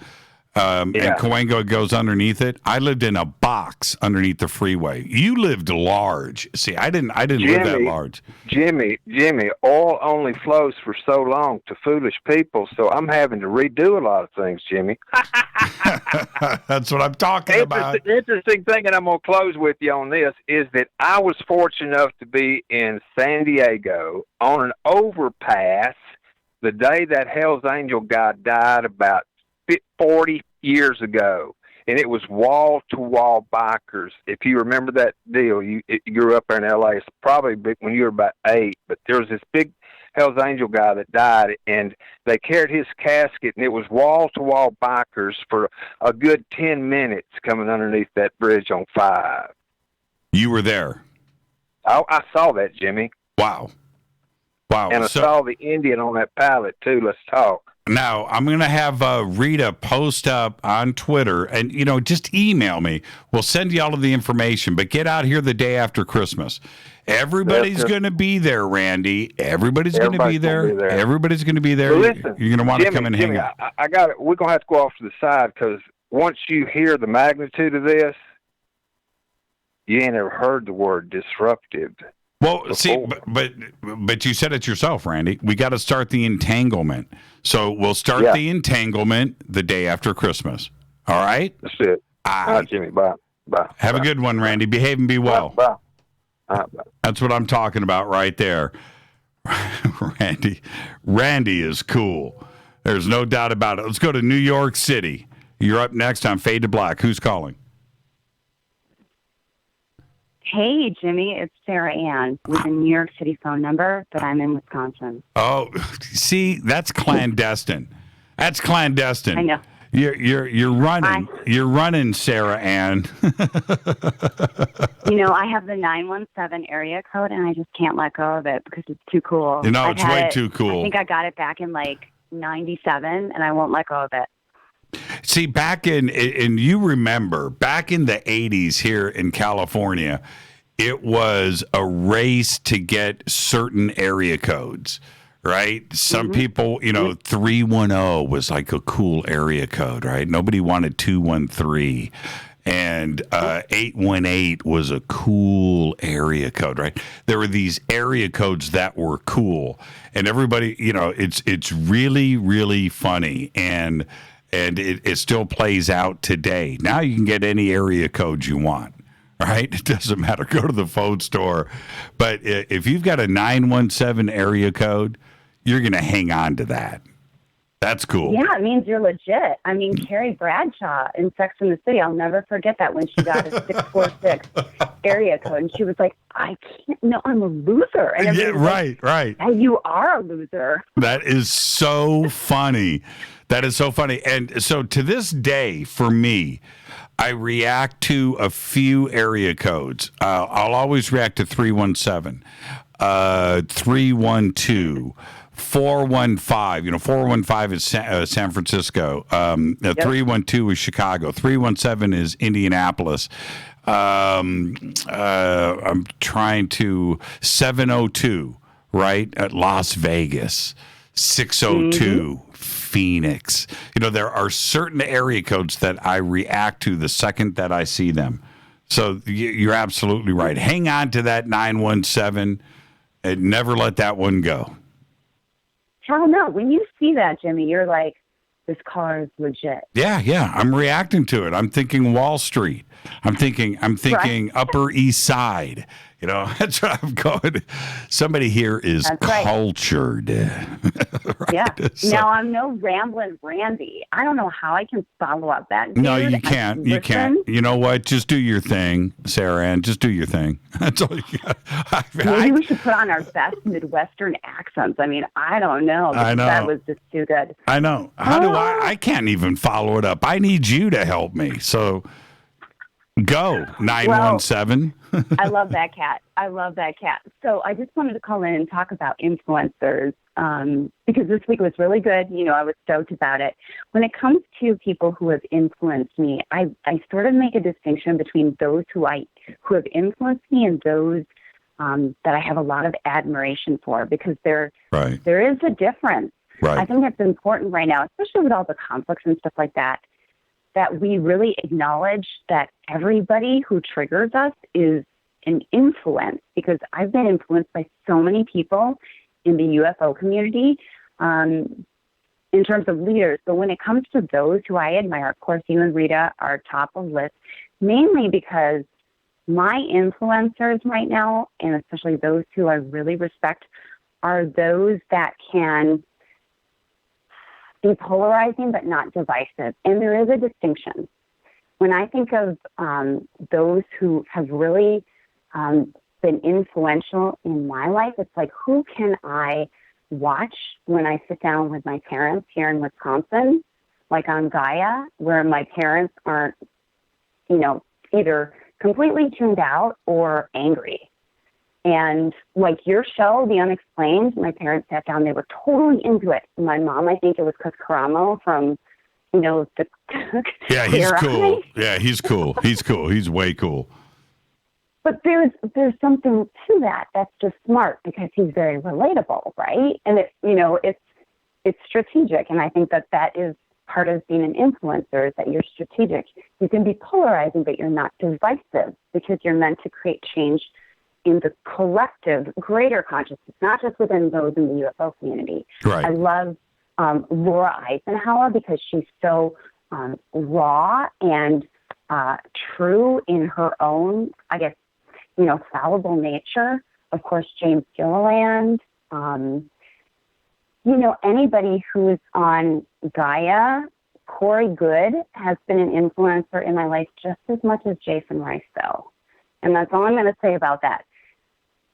And Cahuenga goes underneath it. I lived in a box underneath the freeway. You lived large. See, I didn't live that large. Jimmy, oil only flows for so long to foolish people, so I'm having to redo a lot of things, Jimmy. That's what I'm talking about. The interesting thing, and I'm going to close with you on this, is that I was fortunate enough to be in San Diego on an overpass the day that Hell's Angel guy died about 40 years ago, and it was wall-to-wall bikers. If you remember that deal, you grew up there in L.A. It's probably when you were about 8, but there was this big Hell's Angel guy that died, and they carried his casket, and it was wall-to-wall bikers for a good 10 minutes coming underneath that bridge on 5. You were there. I saw that, Jimmy. Wow. And I saw the Indian on that pallet, too. Let's talk. Now, I'm going to have Rita post up on Twitter, and, just email me. We'll send you all of the information, but get out here the day after Christmas. Everybody's going to be there, Randy. Everybody's going to be there. Everybody's going to be there. Well, listen, you're going to want to come and hang out. I got it. We're going to have to go off to the side, because once you hear the magnitude of this, you ain't ever heard the word disruptive. Well, see, but you said it yourself, Randy. We got to start the entanglement. So we'll start the entanglement the day after Christmas. All right? That's it. All right, Jimmy. Bye. Have a good one, Randy. Behave and be well. Bye. Bye. That's what I'm talking about right there. Randy is cool. There's no doubt about it. Let's go to New York City. You're up next on Fade to Black. Who's calling? Hey, Jimmy, it's Sarah Ann with a New York City phone number, but I'm in Wisconsin. Oh, see, that's clandestine. That's clandestine. I know. You're running. You're running, Sarah Ann. I have the 917 area code, and I just can't let go of it because it's too cool. It's way too cool. I think I got it back in 97, and I won't let go of it. See, back and you remember, back in the 80s here in California, it was a race to get certain area codes, right? Some people, 310 was like a cool area code, right? Nobody wanted 213. And 818 was a cool area code, right? There were these area codes that were cool. And everybody, it's really, really funny. And it still plays out today. Now you can get any area code you want, right? It doesn't matter. Go to the phone store. But if you've got a 917 area code, you're going to hang on to that. That's cool. Yeah, it means you're legit. I mean, Carrie Bradshaw in Sex and the City, I'll never forget that when she got a 646 area code. And she was like, I can't, no, I'm a loser. And yeah, right. Hey, you are a loser. That is so funny. That is so funny. And so to this day, for me, I react to a few area codes. I'll always react to 317, 312, 415. 415 is San Francisco. 312 is Chicago. 317 is Indianapolis. I'm trying to 702, right, at Las Vegas. 602. Phoenix. There are certain area codes that I react to the second that I see them. So you're absolutely right. Hang on to that 917 and never let that one go. Hell no. When you see that, Jimmy, you're like, this car is legit. Yeah. I'm reacting to it. I'm thinking Wall Street. I'm thinking right. Upper East Side. That's what I'm going. Somebody here is cultured. Right? Yeah. So, now, I'm no rambling Randy. I don't know how I can follow up that. No, you can't. You can't. You know what? Just do your thing, Sarah Ann. Just do your thing. That's all you got. Maybe we should put on our best Midwestern accents. I mean, I don't know. I know. That was just too good. I know. How do I can't even follow it up. I need you to help me. So go, 917. I love that cat. So I just wanted to call in and talk about influencers because this week was really good. I was stoked about it. When it comes to people who have influenced me, I sort of make a distinction between those who have influenced me and those that I have a lot of admiration for, because there is a difference. Right. I think that's important right now, especially with all the conflicts and stuff like that. that we really acknowledge that everybody who triggers us is an influence, because I've been influenced by so many people in the UFO community in terms of leaders. But when it comes to those who I admire, of course, you and Rita are top of list, mainly because my influencers right now, and especially those who I really respect, are those that can be polarizing but not divisive. And there is a distinction. When I think of those who have really been influential in my life, it's like, who can I watch when I sit down with my parents here in Wisconsin, like on Gaia, where my parents aren't, either completely tuned out or angry. And like your show, The Unexplained, my parents sat down, they were totally into it. My mom, I think it was because Karamo from, the Yeah, he's cool. Yeah, he's cool. He's cool. He's way cool. But there's something to that that's just smart, because he's very relatable, right? And it's strategic, and I think that is part of being an influencer, is that you're strategic. You can be polarizing, but you're not divisive, because you're meant to create change in the collective, greater consciousness, not just within those in the UFO community. Right. I love Laura Eisenhower, because she's so raw and true in her own, I guess, fallible nature. Of course, James Gilliland, anybody who is on Gaia. Corey Good has been an influencer in my life just as much as Jason Rice, though. And that's all I'm going to say about that.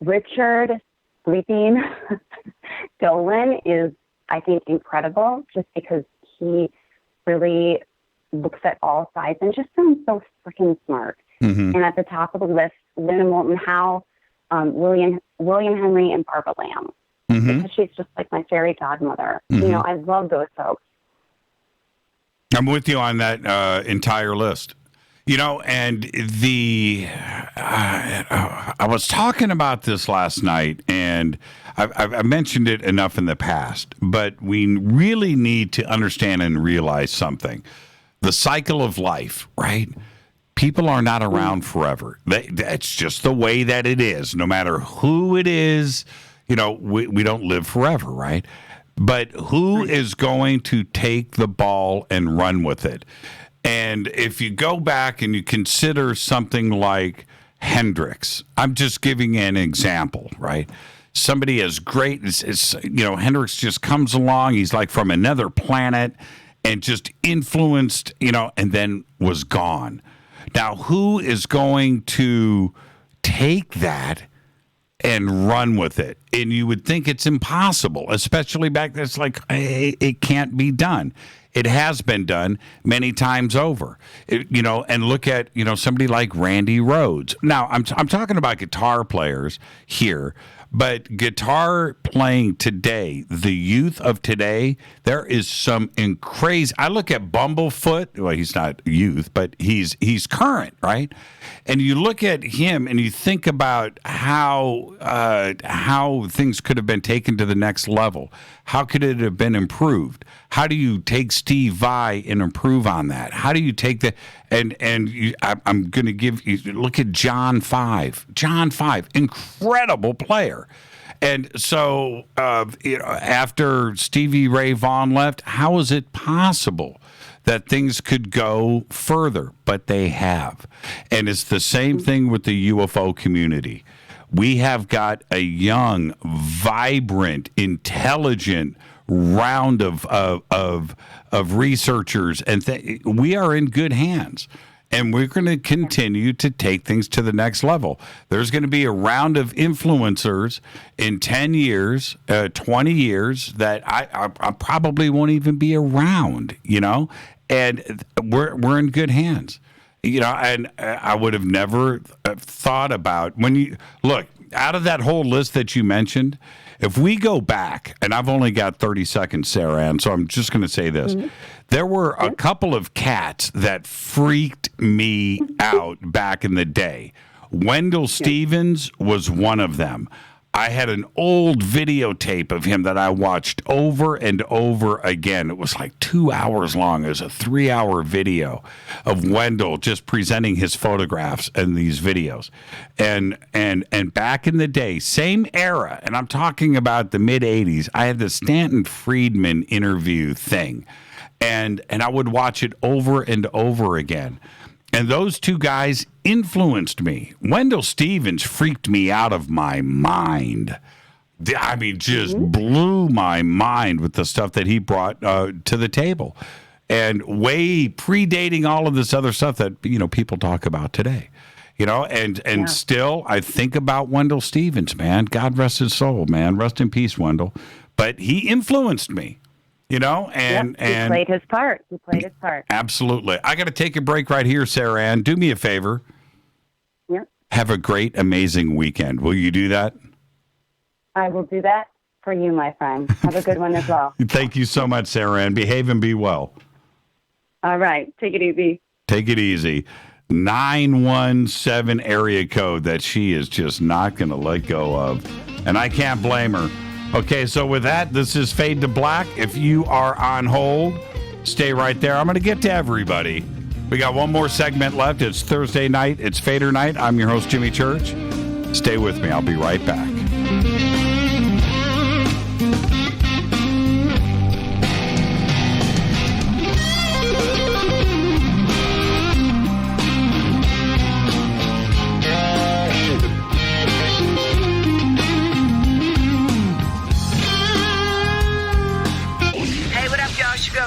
Richard Sleeping Dolan is, I think, incredible, just because he really looks at all sides and just sounds so freaking smart. Mm-hmm. And at the top of the list, Linda Moulton Howe, William Henry, and Barbara Lamb. Mm-hmm. Because she's just like my fairy godmother. Mm-hmm. I love those folks. I'm with you on that entire list. And I was talking about this last night, and I've mentioned it enough in the past, but we really need to understand and realize something. The cycle of life, right? People are not around forever. That's just the way that it is. No matter who it is, we don't live forever, right? But who is going to take the ball and run with it? And if you go back and you consider something like Hendrix, I'm just giving an example, right? Somebody as great as Hendrix just comes along. He's like from another planet and just influenced, and then was gone. Now, who is going to take that and run with it? And you would think it's impossible, especially back then. It's like, it can't be done. It has been done many times over, and look at, somebody like Randy Rhoads. Now, I'm talking about guitar players here, but guitar playing today, the youth of today, there is some crazy. I look at Bumblefoot. Well, he's not youth, but he's current, right? And you look at him and you think about how things could have been taken to the next level. How could it have been improved? How do you take Steve Vai and improve on that? How do you take the I'm going to give you, look at John Five. John Five, incredible player. And so, after Stevie Ray Vaughan left, how is it possible that things could go further? But they have. And it's the same thing with the UFO community. We have got a young, vibrant, intelligent round of researchers, and we are in good hands. And we're going to continue to take things to the next level. There's going to be a round of influencers in 10 years, 20 years that I probably won't even be around, and we're in good hands. And I would have never thought about when you look out of that whole list that you mentioned. If we go back, and I've only got 30 seconds, Sarah Ann, so I'm just going to say this. Mm-hmm. There were a couple of cats that freaked me out back in the day. Wendell Stevens was one of them. I had an old videotape of him that I watched over and over again. It was like 2 hours long. It was a 3-hour video of Wendell just presenting his photographs and these videos. And back in the day, same era, and I'm talking about the mid-'80s, I had the Stanton Friedman interview thing. And I would watch it over and over again. And those two guys influenced me. Wendell Stevens freaked me out of my mind. I mean, just blew my mind with the stuff that he brought to the table. And way predating all of this other stuff that, people talk about today. And still, I think about Wendell Stevens, man. God rest his soul, man. Rest in peace, Wendell. But he influenced me. He played his part. He played his part. Absolutely. I got to take a break right here, Sarah Ann. Do me a favor. Yeah. Have a great, amazing weekend. Will you do that? I will do that for you, my friend. Have a good one as well. Thank you so much, Sarah Ann. Behave and be well. All right. Take it easy. Take it easy. 917 area code that she is just not going to let go of. And I can't blame her. Okay, so with that, this is Fade to Black. If you are on hold, stay right there. I'm going to get to everybody. We got one more segment left. It's Thursday night. It's Fader Night. I'm your host, Jimmy Church. Stay with me. I'll be right back.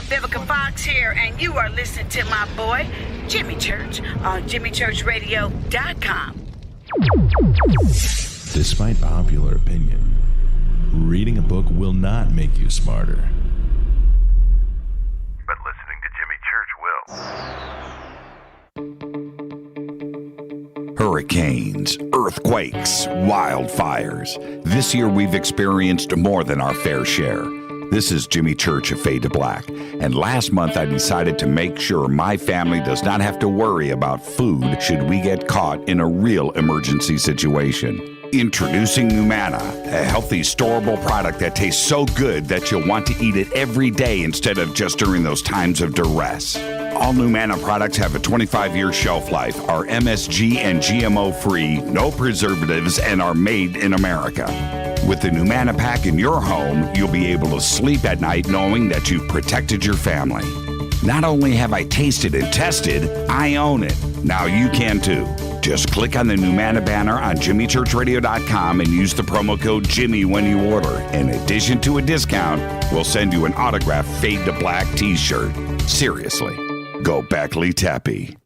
Vivica Fox here, and you are listening to my boy, Jimmy Church, on JimmyChurchRadio.com. Despite popular opinion, reading a book will not make you smarter. But listening to Jimmy Church will. Hurricanes, earthquakes, wildfires. This year we've experienced more than our fair share. This is Jimmy Church of Fade to Black, and last month I decided to make sure my family does not have to worry about food should we get caught in a real emergency situation. Introducing Numana, a healthy, storable product that tastes so good that you'll want to eat it every day instead of just during those times of duress. All Numana products have a 25-year shelf life, are MSG and GMO-free, no preservatives, and are made in America. With the Numana pack in your home, you'll be able to sleep at night knowing that you've protected your family. Not only have I tasted and tested, I own it. Now you can too. Just click on the Numana banner on JimmyChurchRadio.com and use the promo code Jimmy when you order. In addition to a discount, we'll send you an autographed Fade to Black t-shirt. Seriously, go Beckley Teppy.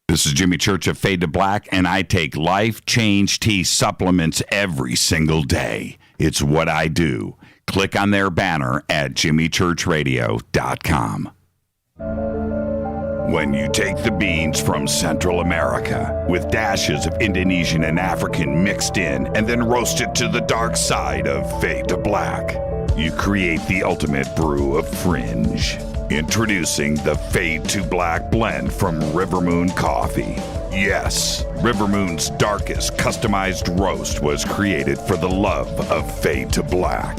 This is Jimmy Church of Fade to Black, and I take Life Change Tea supplements every single day. It's what I do. Click on their banner at JimmyChurchRadio.com. When you take the beans from Central America with dashes of Indonesian and African mixed in and then roast it to the dark side of Fade to Black, you create the ultimate brew of fringe. Introducing the Fade to Black blend from Rivermoon Coffee. Yes, Rivermoon's darkest customized roast was created for the love of Fade to Black.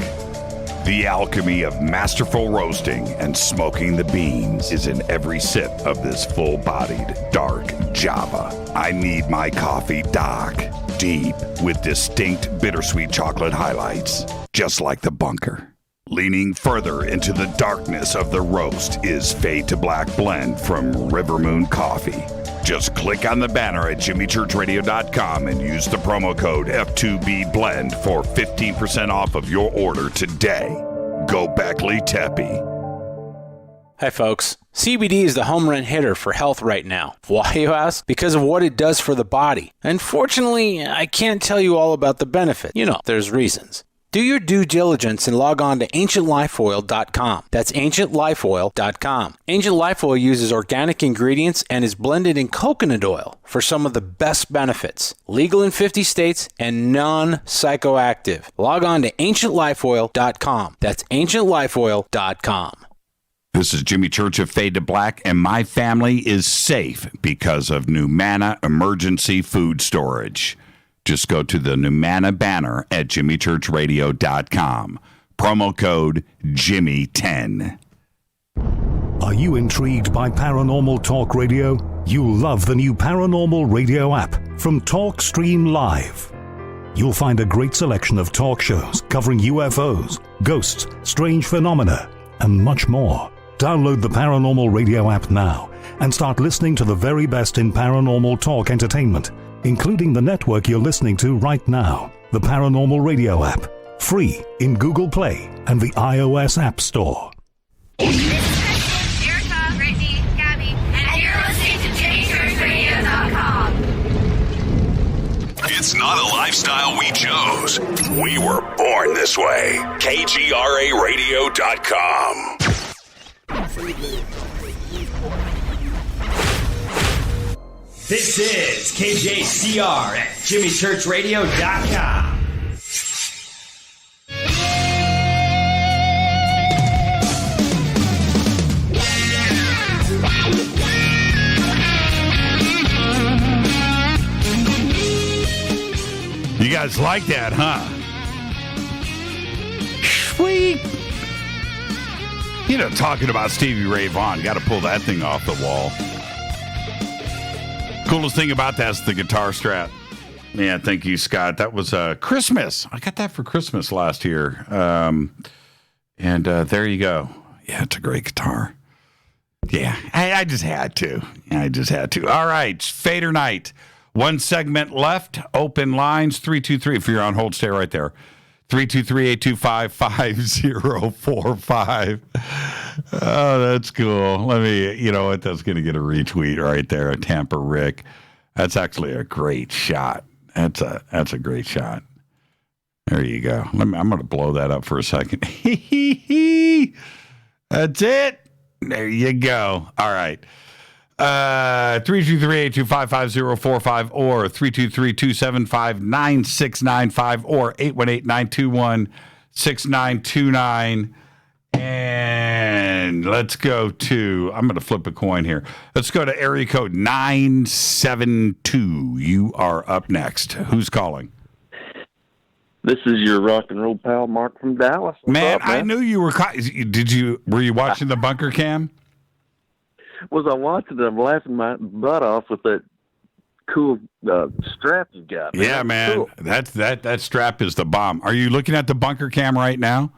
The alchemy of masterful roasting and smoking the beans is in every sip of this full-bodied, dark Java. I need my coffee dark, deep, with distinct bittersweet chocolate highlights, just like the bunker. Leaning further into the darkness of the roast is Fade to Black blend from Rivermoon Coffee. Just click on the banner at JimmyChurchRadio.com and use the promo code F2BBLEND for 15% off of your order today. Go Beckley Teppy. Hi folks, CBD is the home run hitter for health right now. Why, you ask? Because of what it does for the body. Unfortunately, I can't tell you all about the benefit. There's reasons. Do your due diligence and log on to AncientLifeOil.com. That's AncientLifeOil.com. Ancient Life Oil uses organic ingredients and is blended in coconut oil for some of the best benefits. Legal in 50 states and non-psychoactive. Log on to AncientLifeOil.com. That's AncientLifeOil.com. This is Jimmy Church of Fade to Black, and my family is safe because of Numana Emergency Food Storage. Just go to the Numana banner at jimmychurchradio.com. Promo code Jimmy10. Are you intrigued by Paranormal Talk Radio? You'll love the new Paranormal Radio app from TalkStream Live. You'll find a great selection of talk shows covering UFOs, ghosts, strange phenomena, and much more. Download the Paranormal Radio app now and start listening to the very best in paranormal talk entertainment, including the network you're listening to right now, the Paranormal Radio app. Free in Google Play and the iOS App Store. Erica, Brittany, Gabby, and you're listening to JimmyChurchRadio.com. It's not a lifestyle we chose. We were born this way. KGRARadio.com. This is KJCR at JimmyChurchRadio.com. You guys like that, huh? Sweet. You know, talking about Stevie Ray Vaughan, got to pull that thing off the wall. Coolest thing about that is the guitar strap. Yeah, thank you, Scott. That was Christmas. I got that for Christmas last year. And there you go. Yeah, it's a great guitar. Yeah, I just had to. All right, Fader Night. One segment left. Open lines, 323. If you're on hold, stay right there. 323-825-5045. Oh, that's cool. Let me, you know what? That's going to get a retweet right there. A Tampa Rick. That's actually a great shot. That's a great shot. There you go. I'm going to blow that up for a second. That's it. There you go. All right. 323-825-5045 or 323-275-9695 or 818-921-6929. And let's go to, I'm going to flip a coin here. Let's go to area code 972. You are up next. Who's calling? This is your rock and roll pal, Mark from Dallas. What's man, up, man? I knew you were. Were you watching the bunker cam? Was I watching it? I'm laughing my butt off with that cool strap you got. Man. Yeah, man. Cool. That strap is the bomb. Are you looking at the bunker cam right now?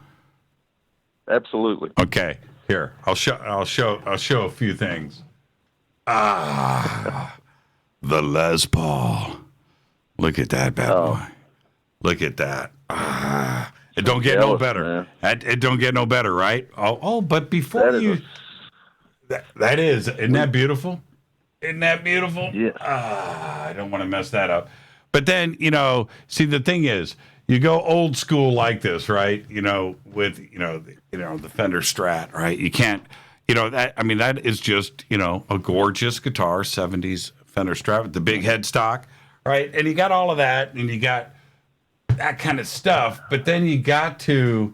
Absolutely. Okay. Here, I'll show a few things. The Les Paul. Look at that bad boy. Look at that. It don't get no better. It don't get no better, right? But before you... Isn't that beautiful? Isn't that beautiful? Yeah. I don't want to mess that up. But then, see, the thing is, you go old school like this, right? With, the Fender Strat, right? You can't, that is just, a gorgeous guitar, 70s Fender Strat with the big headstock, right? And you got all of that, and you got that kind of stuff, but then you got to...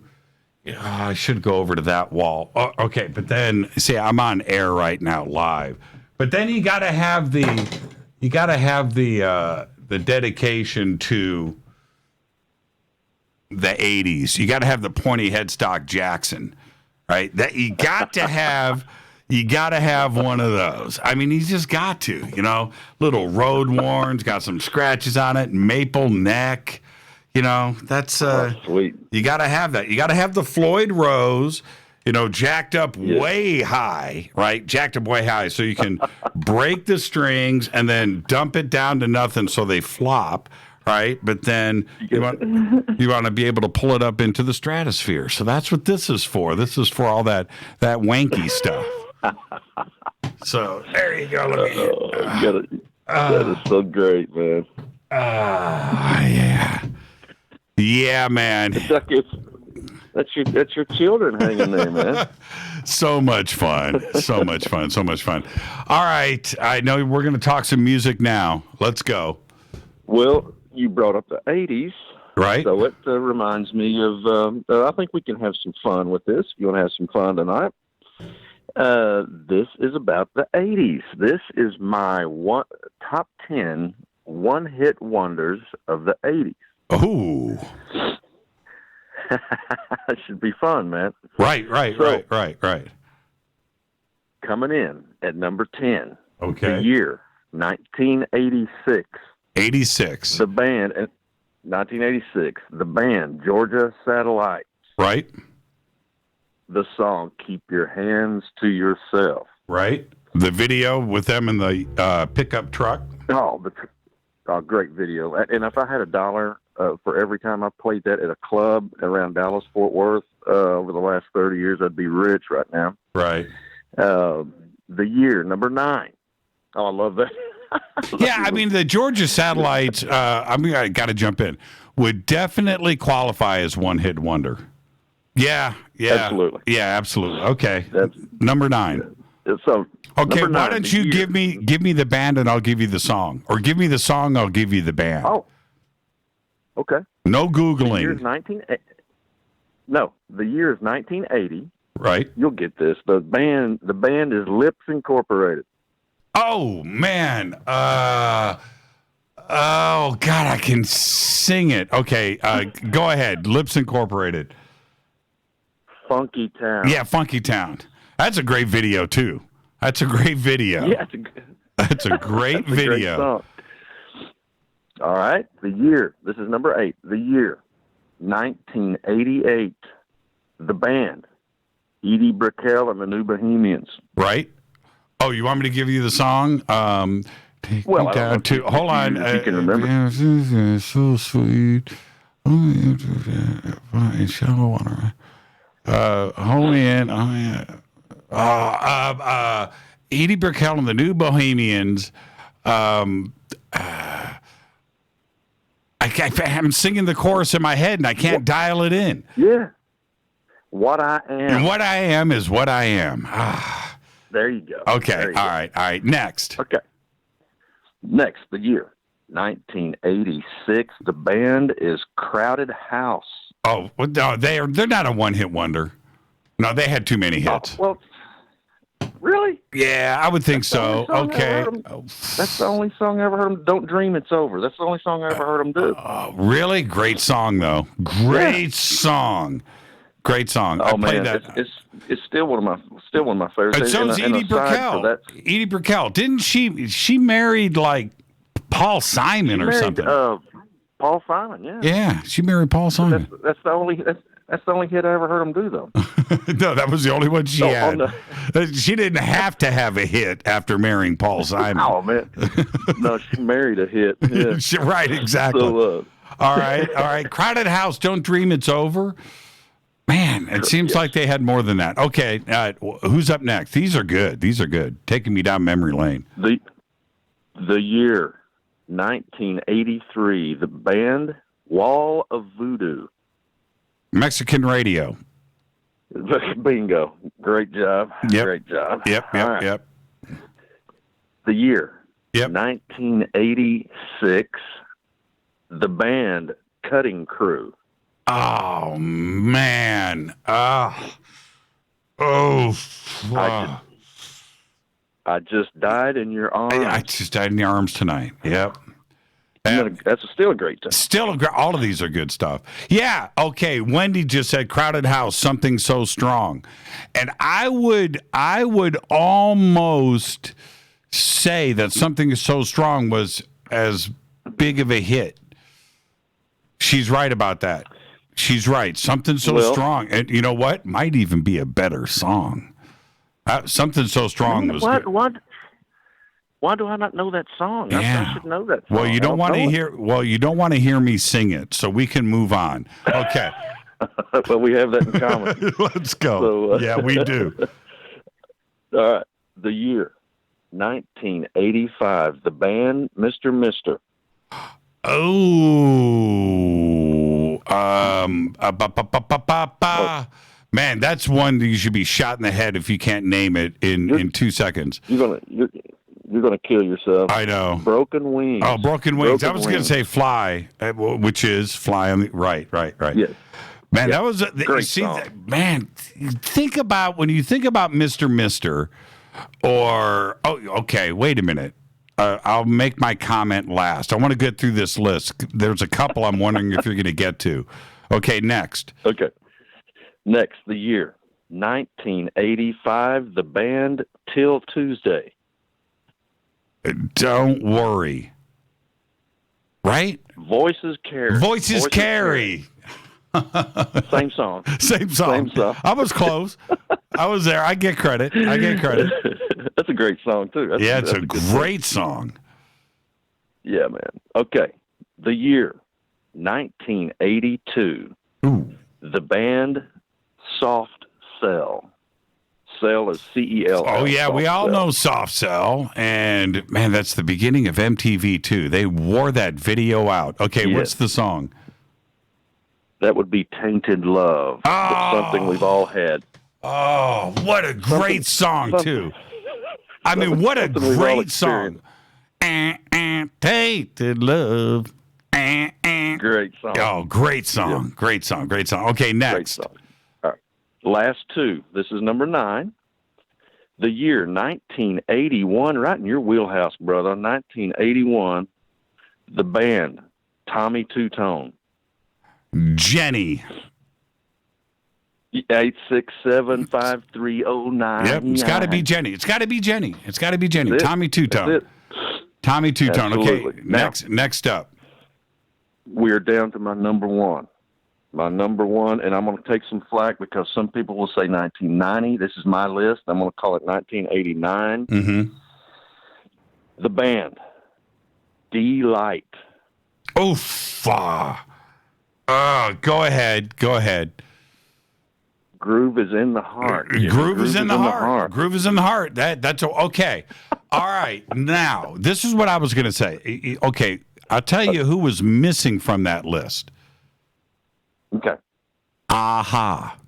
I should go over to that wall. Oh, okay, but then see, I'm on air right now, live. But then you got to have the dedication to the '80s. You got to have the pointy headstock Jackson, right? That you got to have. You got to have one of those. I mean, you just got to. Little road worn, got some scratches on it, maple neck. That's sweet. You got to have that. You got to have the Floyd Rose, jacked up way high, right? Jacked up way high so you can break the strings and then dump it down to nothing so they flop, right? But then you want to be able to pull it up into the stratosphere. So that's what this is for. This is for all that wanky stuff. So there you go. That is so great, man. Yeah. Yeah, man. It's like that's your children hanging there, man. So much fun. So much fun. All right. I know we're going to talk some music now. Let's go. Well, you brought up the 80s. Right. So it reminds me of, I think we can have some fun with this. You want to have some fun tonight? This is about the 80s. This is my top 10 one-hit wonders of the 80s. Oh. That should be fun, man. Right. Coming in at number 10. Okay. The year, 1986. 86. The band, 1986. The band, Georgia Satellite. Right. The song, Keep Your Hands to Yourself. Right. The video with them in the pickup truck. Oh, great video. And if I had $1 for every time I played that at a club around Dallas-Fort Worth over the last 30 years, I'd be rich right now. Right. The year, number 9. Oh, I love that. Yeah, I mean, the Georgia Satellites, I got to jump in, would definitely qualify as one-hit wonder. Yeah. Absolutely. Yeah, absolutely. Okay. That's number 9. So, okay, why don't you give me the band and I'll give you the song, or give me the song, I'll give you the band. Oh, okay. No Googling. The year is 1980. Right. You'll get this. The band is Lips Incorporated. Oh man. Oh God, I can sing it. Okay, go ahead. Lips Incorporated. Funky Town. Yeah, Funky Town. That's a great video too. That's a great video. Yeah, that's a great video. Great song. All right, the year. This is number 8. The year, 1988. The band, Edie Brickell and the New Bohemians. Right. Oh, you want me to give you the song? Take me down to. Hold on. If you can remember. So sweet. Shallow water. Hold me in. Edie Brickell and the New Bohemians. I'm singing the chorus in my head and I can't dial it in. Yeah. What I Am. And what I am is what I am. There you go. Okay. All right. Next. Okay. Next, the year, 1986. The band is Crowded House. Oh, well, no, they're not a one-hit wonder. No, they had too many hits. Well, really? Yeah, I would think so. Okay. That's the only song I ever heard them. Don't Dream It's Over. That's the only song I ever heard them do. Really? Great song, though. Great song. Great song. Oh, I played man, that. It's still one of my favorites. And so is Edie Brickell. Edie Brickell. Didn't she married like Paul Simon or something? Paul Simon, yeah. Yeah, she married Paul Simon. That's the only hit I ever heard him do, though. No, that was the only one she had. She didn't have to have a hit after marrying Paul Simon. Oh, man. No, she married a hit. Yeah. Right, exactly. So, all right. Crowded House, Don't Dream It's Over. Man, it seems like they had more than that. Okay, who's up next? These are good. Taking me down memory lane. The year, 1983. The band, Wall of Voodoo. Mexican radio. Bingo. Great job. Yep. Great job. Yep. The year, 1986. The band, Cutting Crew. Oh, man. I Just Died in Your Arms. I Just Died in Your Arms tonight. Yep. That's still a great time. All of these are good stuff. Yeah. Okay. Wendy just said Crowded House, Something So Strong. And I would almost say that Something So Strong was as big of a hit. She's right about that. She's right. Something So Strong. And you know what? Might even be a better song. Something So Strong was good. Why do I not know that song? Yeah. I should know that song. Well, you don't want to hear me sing it, so we can move on. Okay. Well, we have that in common. Let's go. Yeah, we do. All right. The year, 1985. The band, Mr. Mister. Man, that's one that you should be shot in the head if you can't name it in 2 seconds. You're gonna kill yourself. I know. Broken Wings. Oh, Broken Wings. I was going to say Fly, which is Fly on the right. Yes. Man, that was great song. Man, think about when you think about Mr. Mister, or okay, wait a minute. I'll make my comment last. I want to get through this list. There's a couple I'm wondering if you're going to get to. Okay, next. Okay. Next, the year 1985. The band Till Tuesday. Don't worry. Right? Voices Carry. Voices Carry. Same song. Same song. I was close. I was there. I get credit. That's a great song, too. It's a great song. Yeah, man. Okay. The year 1982. Ooh. The band Soft Cell. Cell is C-E-L. Oh, yeah. Soft We all Cell. know Soft Cell. And, man, that's the beginning of MTV, too. They wore that video out. Okay, Yes. What's the song? That would be Tainted Love. Something we've all had. Oh, what a great song, too. I mean, what a great song. Tainted Love. Great song. Oh, great song. Yeah. Great song. Okay, next. Great song. All right. Last two. This is number 9. The year 1981, right in your wheelhouse, brother. 1981. The band Tommy Two-Tone. Jenny. 867-5309. Yep, it's got to be Jenny. Tommy Two-Tone. Tommy Two-Tone. Absolutely. Okay, Now, next up. We're down to my number 1. My number 1, and I'm going to take some flack because some people will say 1990. This is my list. I'm going to call it 1989. Mm-hmm. The band D-Light. Oof. Go ahead. Groove is in the heart. Groove is in the heart. Groove is in the heart. That's okay. All right. Now, this is what I was going to say. Okay, I'll tell you who was missing from that list. Okay. Aha.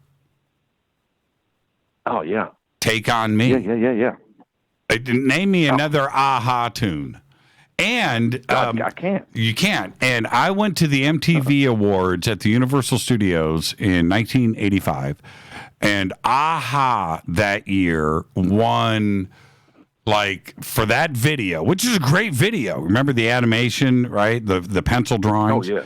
Oh, yeah. Take on Me. Yeah. Name me another Aha tune. And I can't. You can't. And I went to the MTV Awards at the Universal Studios in 1985, and Aha that year won, like, for that video, which is a great video. Remember the animation, right? The pencil drawings. Oh yeah.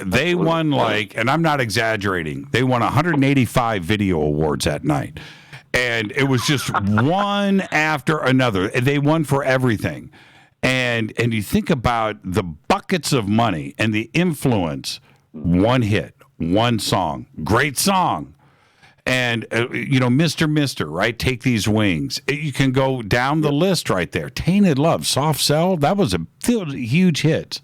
They won, like, and I'm not exaggerating, they won 185 video awards that night. And it was just one after another. They won for everything. And you think about the buckets of money and the influence, one hit, one song, great song. And, Mr. Right? Take These Wings. You can go down the list right there. Tainted Love, Soft Cell, that was a huge hit.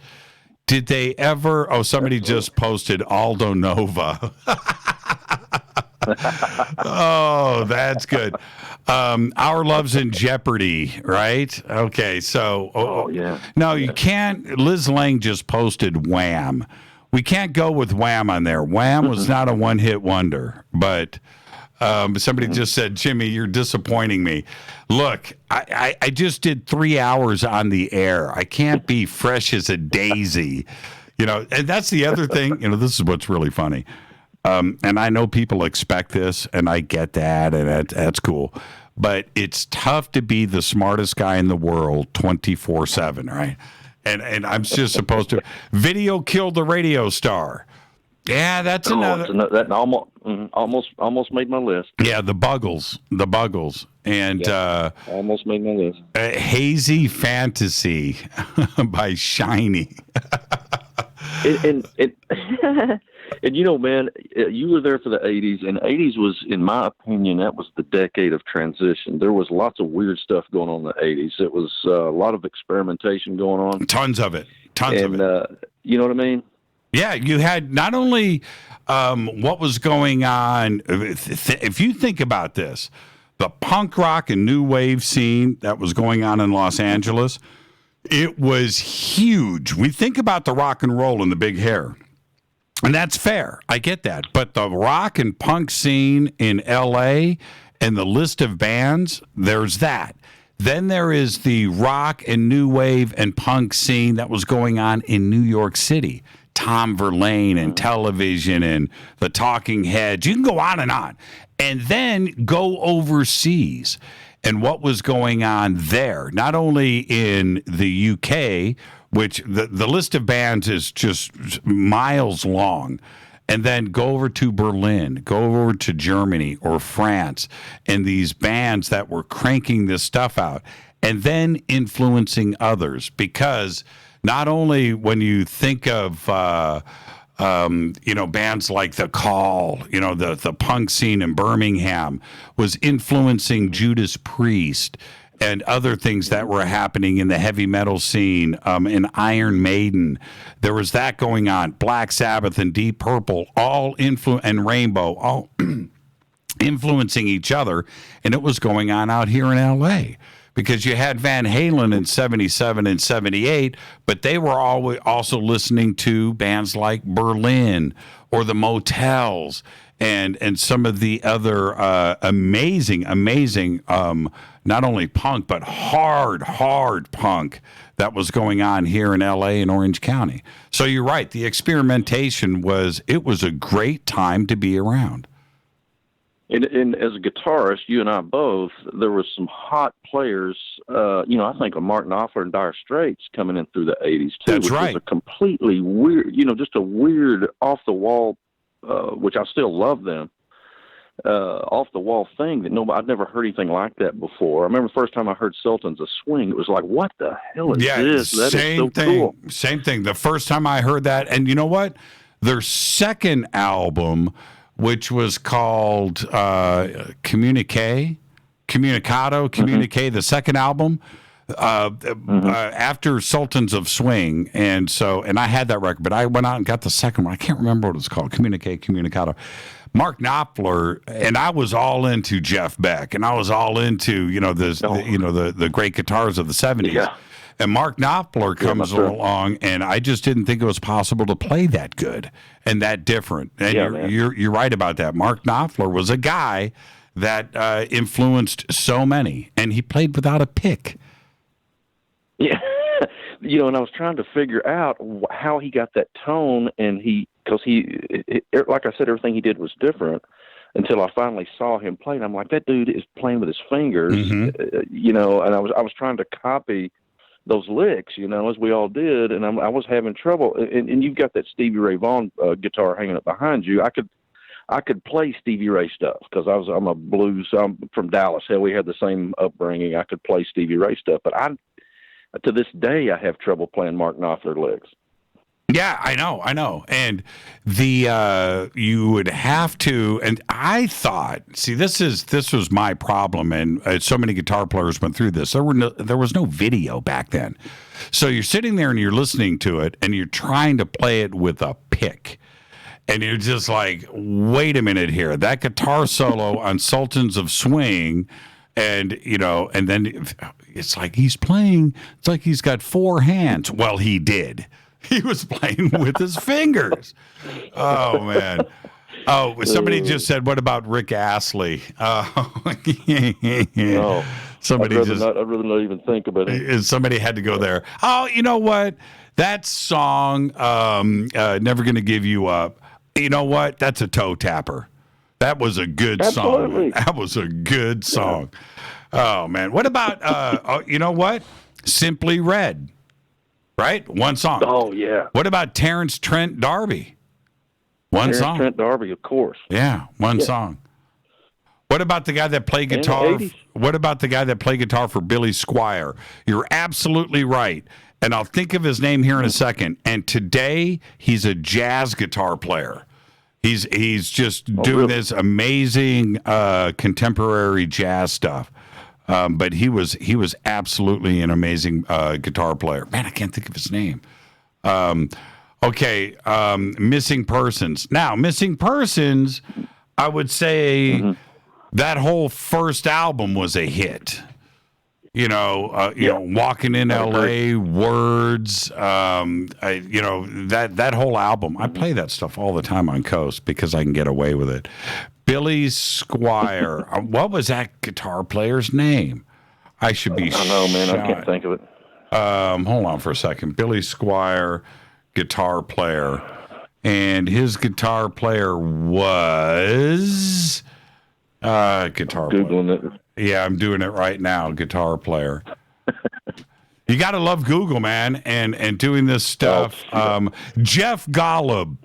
Did they ever? Oh, somebody just posted Aldo Nova. Oh, that's good. Our Love's in Jeopardy, right? Okay, so. Yeah. No, you can't. Liz Lang just posted Wham. We can't go with Wham on there. Wham was not a one-hit wonder, but somebody just said, Jimmy, you're disappointing me. Look, I just did 3 hours on the air. I can't be fresh as a daisy. And that's the other thing. This is what's really funny. And I know people expect this, and I get that, and that's cool. But it's tough to be the smartest guy in the world 24/7, right? And I'm just supposed to. Video killed the radio star. Yeah, that's another. That almost made my list. Yeah, the Buggles, and almost made my list. Hazy Fantasy by Shiny. And man, you were there for the 80s, and 80s was, in my opinion, that was the decade of transition. There was lots of weird stuff going on in the 80s. It was a lot of experimentation going on. Tons of it. You know what I mean? Yeah, you had not only what was going on, if you think about this, the punk rock and new wave scene that was going on in Los Angeles, it was huge. We think about the rock and roll and the big hair. And that's fair. I get that. But the rock and punk scene in L.A. and the list of bands, there's that. Then there is the rock and new wave and punk scene that was going on in New York City. Tom Verlaine and Television and the Talking Heads. You can go on. And then go overseas. and what was going on there, not only in the UK, which the list of bands is just miles long, and then go over to Berlin, go over to Germany or France, and these bands that were cranking this stuff out, and then influencing others. Because not only when you think of bands like The Call, the punk scene in Birmingham was influencing Judas Priest and other things that were happening in the heavy metal scene, in Iron Maiden. There was that going on. Black Sabbath and Deep Purple, and Rainbow, all influencing each other. And it was going on out here in L.A., because you had Van Halen in 77 and 78, but they were always also listening to bands like Berlin or the Motels and some of the other amazing, not only punk, but hard punk that was going on here in L.A. and Orange County. So you're right. The experimentation was a great time to be around. And as a guitarist, you and I both, there was some hot players. I think of Mark Knopfler and Dire Straits coming in through the 80s, too. That's right. Was a completely weird, just a weird off-the-wall, which I still love them, off-the-wall thing that I'd never heard anything like that before. I remember the first time I heard Sultans of Swing, it was like, what the hell is this? That is so cool. Same thing. The first time I heard that, and you know what? Their second album, which was called Communicado, the second album, after Sultans of Swing. And I had that record, but I went out and got the second one. I can't remember what it's called, Communicado. Mark Knopfler, and I was all into Jeff Beck, and I was all into, the great guitars of the 70s. Yeah. And Mark Knopfler comes along, and I just didn't think it was possible to play that good and that different. And you're right about that. Mark Knopfler was a guy that influenced so many, and he played without a pick. Yeah, and I was trying to figure out how he got that tone, and because like I said, everything he did was different until I finally saw him play. And I'm like, that dude is playing with his fingers, and I was trying to copy those licks, as we all did, and I was having trouble. And you've got that Stevie Ray Vaughan guitar hanging up behind you. I could play Stevie Ray stuff because I'm from Dallas. Hell, we had the same upbringing. I could play Stevie Ray stuff, but to this day I have trouble playing Mark Knopfler licks. Yeah, I know. And you would have to, and I thought, see, this was my problem, and so many guitar players went through this. There was no video back then. So you're sitting there and you're listening to it, and you're trying to play it with a pick. And you're just like, wait a minute here. That guitar solo on Sultans of Swing, and then it's like he's playing, it's like he's got four hands. Well, he did. He was playing with his fingers. Oh, man. Oh, somebody just said, what about Rick Astley? Somebody I'd rather not even think about it. Somebody had to go there. Oh, you know what? That song, Never Gonna Give You Up, you know what? That's a toe tapper. That was a good song. That was a good song. Yeah. Oh, man. What about, you know what? Simply Red. Right? One song. Oh, yeah. What about Terrence Trent D'Arby? One song. Trent D'Arby, of course. Yeah, one song. What about the guy that played guitar? What about the guy that played guitar for Billy Squier? You're absolutely right. And I'll think of his name here in a second. And today, he's a jazz guitar player. He's just doing this amazing contemporary jazz stuff. But he was absolutely an amazing guitar player. Man, I can't think of his name. Missing Persons. Now, Missing Persons, I would say that whole first album was a hit. Walking in L.A., Words, that whole album. I play that stuff all the time on Coast because I can get away with it. Billy Squier. What was that guitar player's name? I should be. I know, man. I can't think of it. Hold on for a second. Billy Squier, guitar player, and his guitar player was guitar. Googling player. it. Yeah, I'm doing it right now, guitar player. You got to love Google, man, and doing this stuff. Jeff Golub,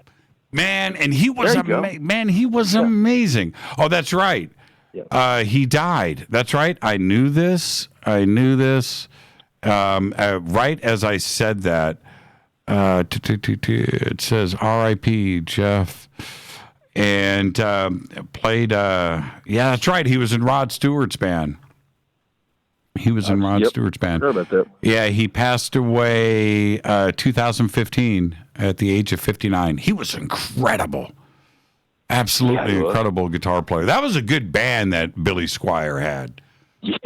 man, and he was amazing. Oh, that's right. He died. That's right. I knew this. Right as I said that, it says R.I.P. Jeff, and played. Yeah, that's right. He was in Rod Stewart's band. Stewart's band. Sure about that. Yeah, he passed away 2015 at the age of 59. He was incredible. Absolutely incredible guitar player. That was a good band that Billy Squier had. Yeah.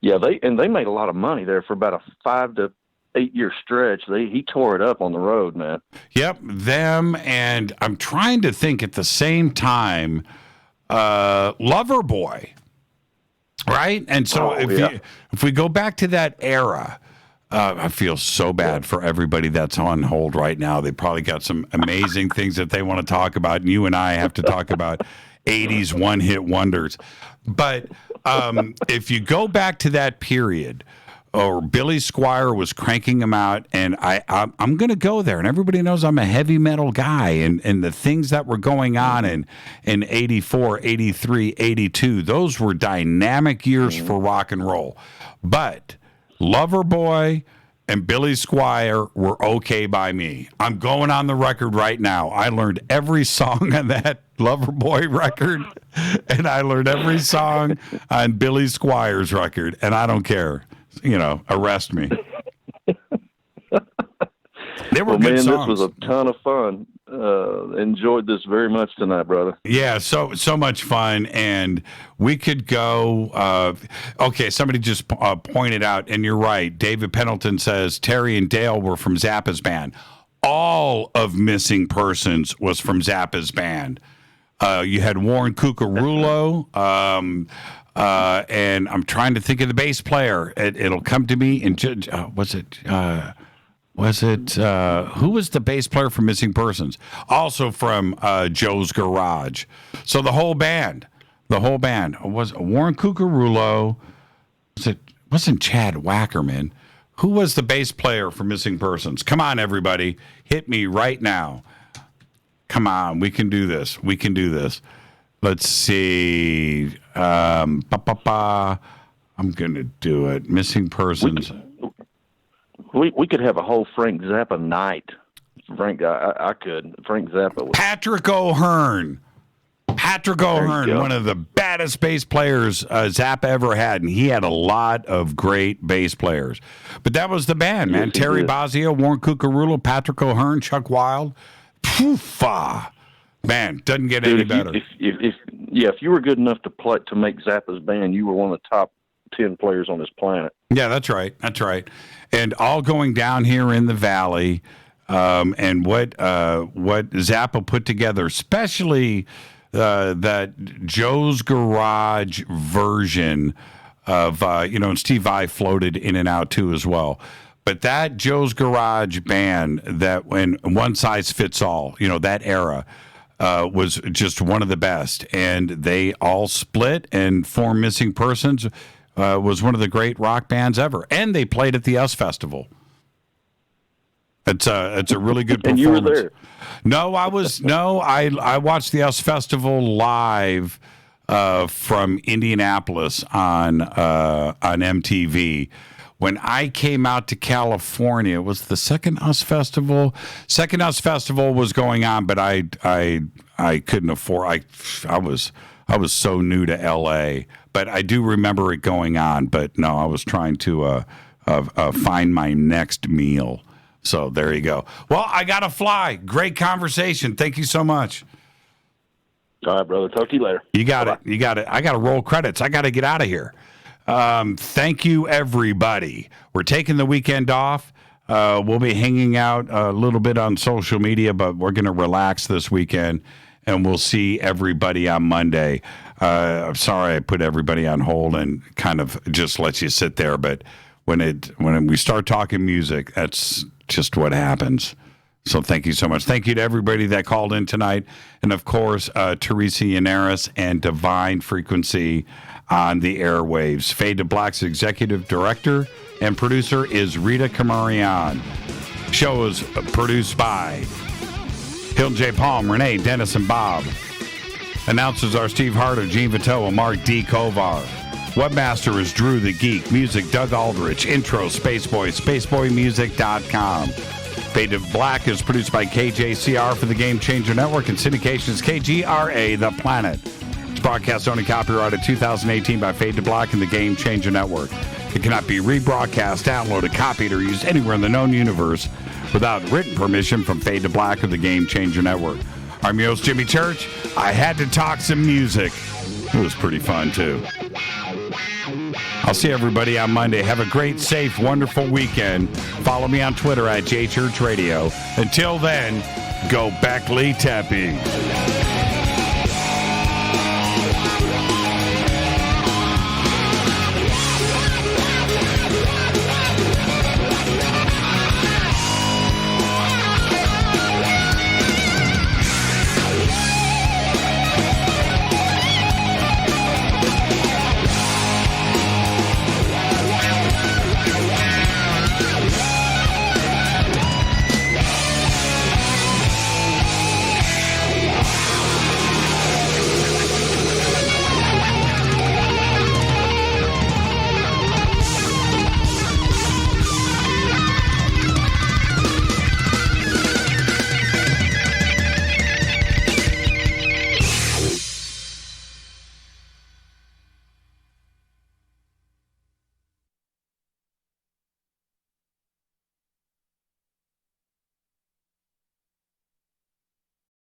They made a lot of money there for about a 5 to 8 year stretch. He tore it up on the road, man. Yep, them, and I'm trying to think at the same time, Loverboy. Right? And so if we go back to that era, I feel so bad for everybody that's on hold right now. They probably got some amazing things that they want to talk about, and you and I have to talk about 80s one-hit wonders. But if you go back to that period, or Billy Squier was cranking them out, and I'm going to go there, and everybody knows I'm a heavy metal guy, and the things that were going on in 84, 83, 82, those were dynamic years for rock and roll. But Loverboy and Billy Squier were okay by me. I'm going on the record right now. I learned every song on that Loverboy record, and I learned every song on Billy Squier's record, and I don't care. Arrest me. They were good songs. This was a ton of fun. Enjoyed this very much tonight, brother. Yeah, so much fun, and we could go. Okay, somebody just pointed out, and you're right. David Pendleton says Terry and Dale were from Zappa's band. All of Missing Persons was from Zappa's band. You had Warren Cucurullo. And I'm trying to think of the bass player. It'll come to me. And who was the bass player for Missing Persons? Also from Joe's Garage. So the whole band was Warren Cucurullo. Wasn't Chad Wackerman? Who was the bass player for Missing Persons? Come on, everybody, hit me right now. Come on, we can do this. Let's see. I'm going to do it. Missing Persons. We could have a whole Frank Zappa night. I could. Frank Zappa. Patrick O'Hearn. One of the baddest bass players Zappa ever had, and he had a lot of great bass players. But that was the band, man. Yes, Terry Bozzio, Warren Cucurullo, Patrick O'Hearn, Chuck Wild. Poofa. Man, doesn't get any better. If you were good enough to make Zappa's band, you were one of the top 10 players on this planet. Yeah, that's right. And all going down here in the valley, and what Zappa put together, especially that Joe's Garage version of and Steve Vai floated in and out too as well. But that Joe's Garage band, that when one size fits all, that era. Was just one of the best, and they all split and formed Missing Persons. Was one of the great rock bands ever, and they played at the US Festival. It's a really good performance. And you were there? No, I watched the US Festival live from Indianapolis on MTV. When I came out to California, it was the second US Festival. Second US Festival was going on, but I couldn't afford. I was so new to LA, but I do remember it going on. But no, I was trying to find my next meal. So there you go. Well, I gotta fly. Great conversation. Thank you so much. All right, brother. Talk to you later. You got it. I got to roll credits. I got to get out of here. Thank you, everybody. We're taking the weekend off. We'll be hanging out a little bit on social media, but we're going to relax this weekend, and we'll see everybody on Monday. I'm sorry I put everybody on hold and kind of just let you sit there, but when we start talking music, that's just what happens. So thank you so much. Thank you to everybody that called in tonight. And, of course, Teresa, Generis, and Divine Frequency on the airwaves. Fade to Black's executive director and producer is Rita Kamarian. Show is produced by Hilton J. Palm, Renee, Dennis, and Bob. Announcers are Steve Harder, Gene Vito, and Mark D. Kovar. Webmaster is Drew the Geek. Music, Doug Aldrich. Intro, Spaceboy, spaceboymusic.com. Fade to Black is produced by KJCR for the Game Changer Network, and syndication is KGRA, The Planet. It's broadcast owned and copyrighted 2018 by Fade to Black and the Game Changer Network. It cannot be rebroadcast, downloaded, copied, or used anywhere in the known universe without written permission from Fade to Black or the Game Changer Network. I'm your host, Jimmy Church. I had to talk some music. It was pretty fun, too. I'll see everybody on Monday. Have a great, safe, wonderful weekend. Follow me on Twitter at JChurchRadio. Until then, go Beckley Teppy.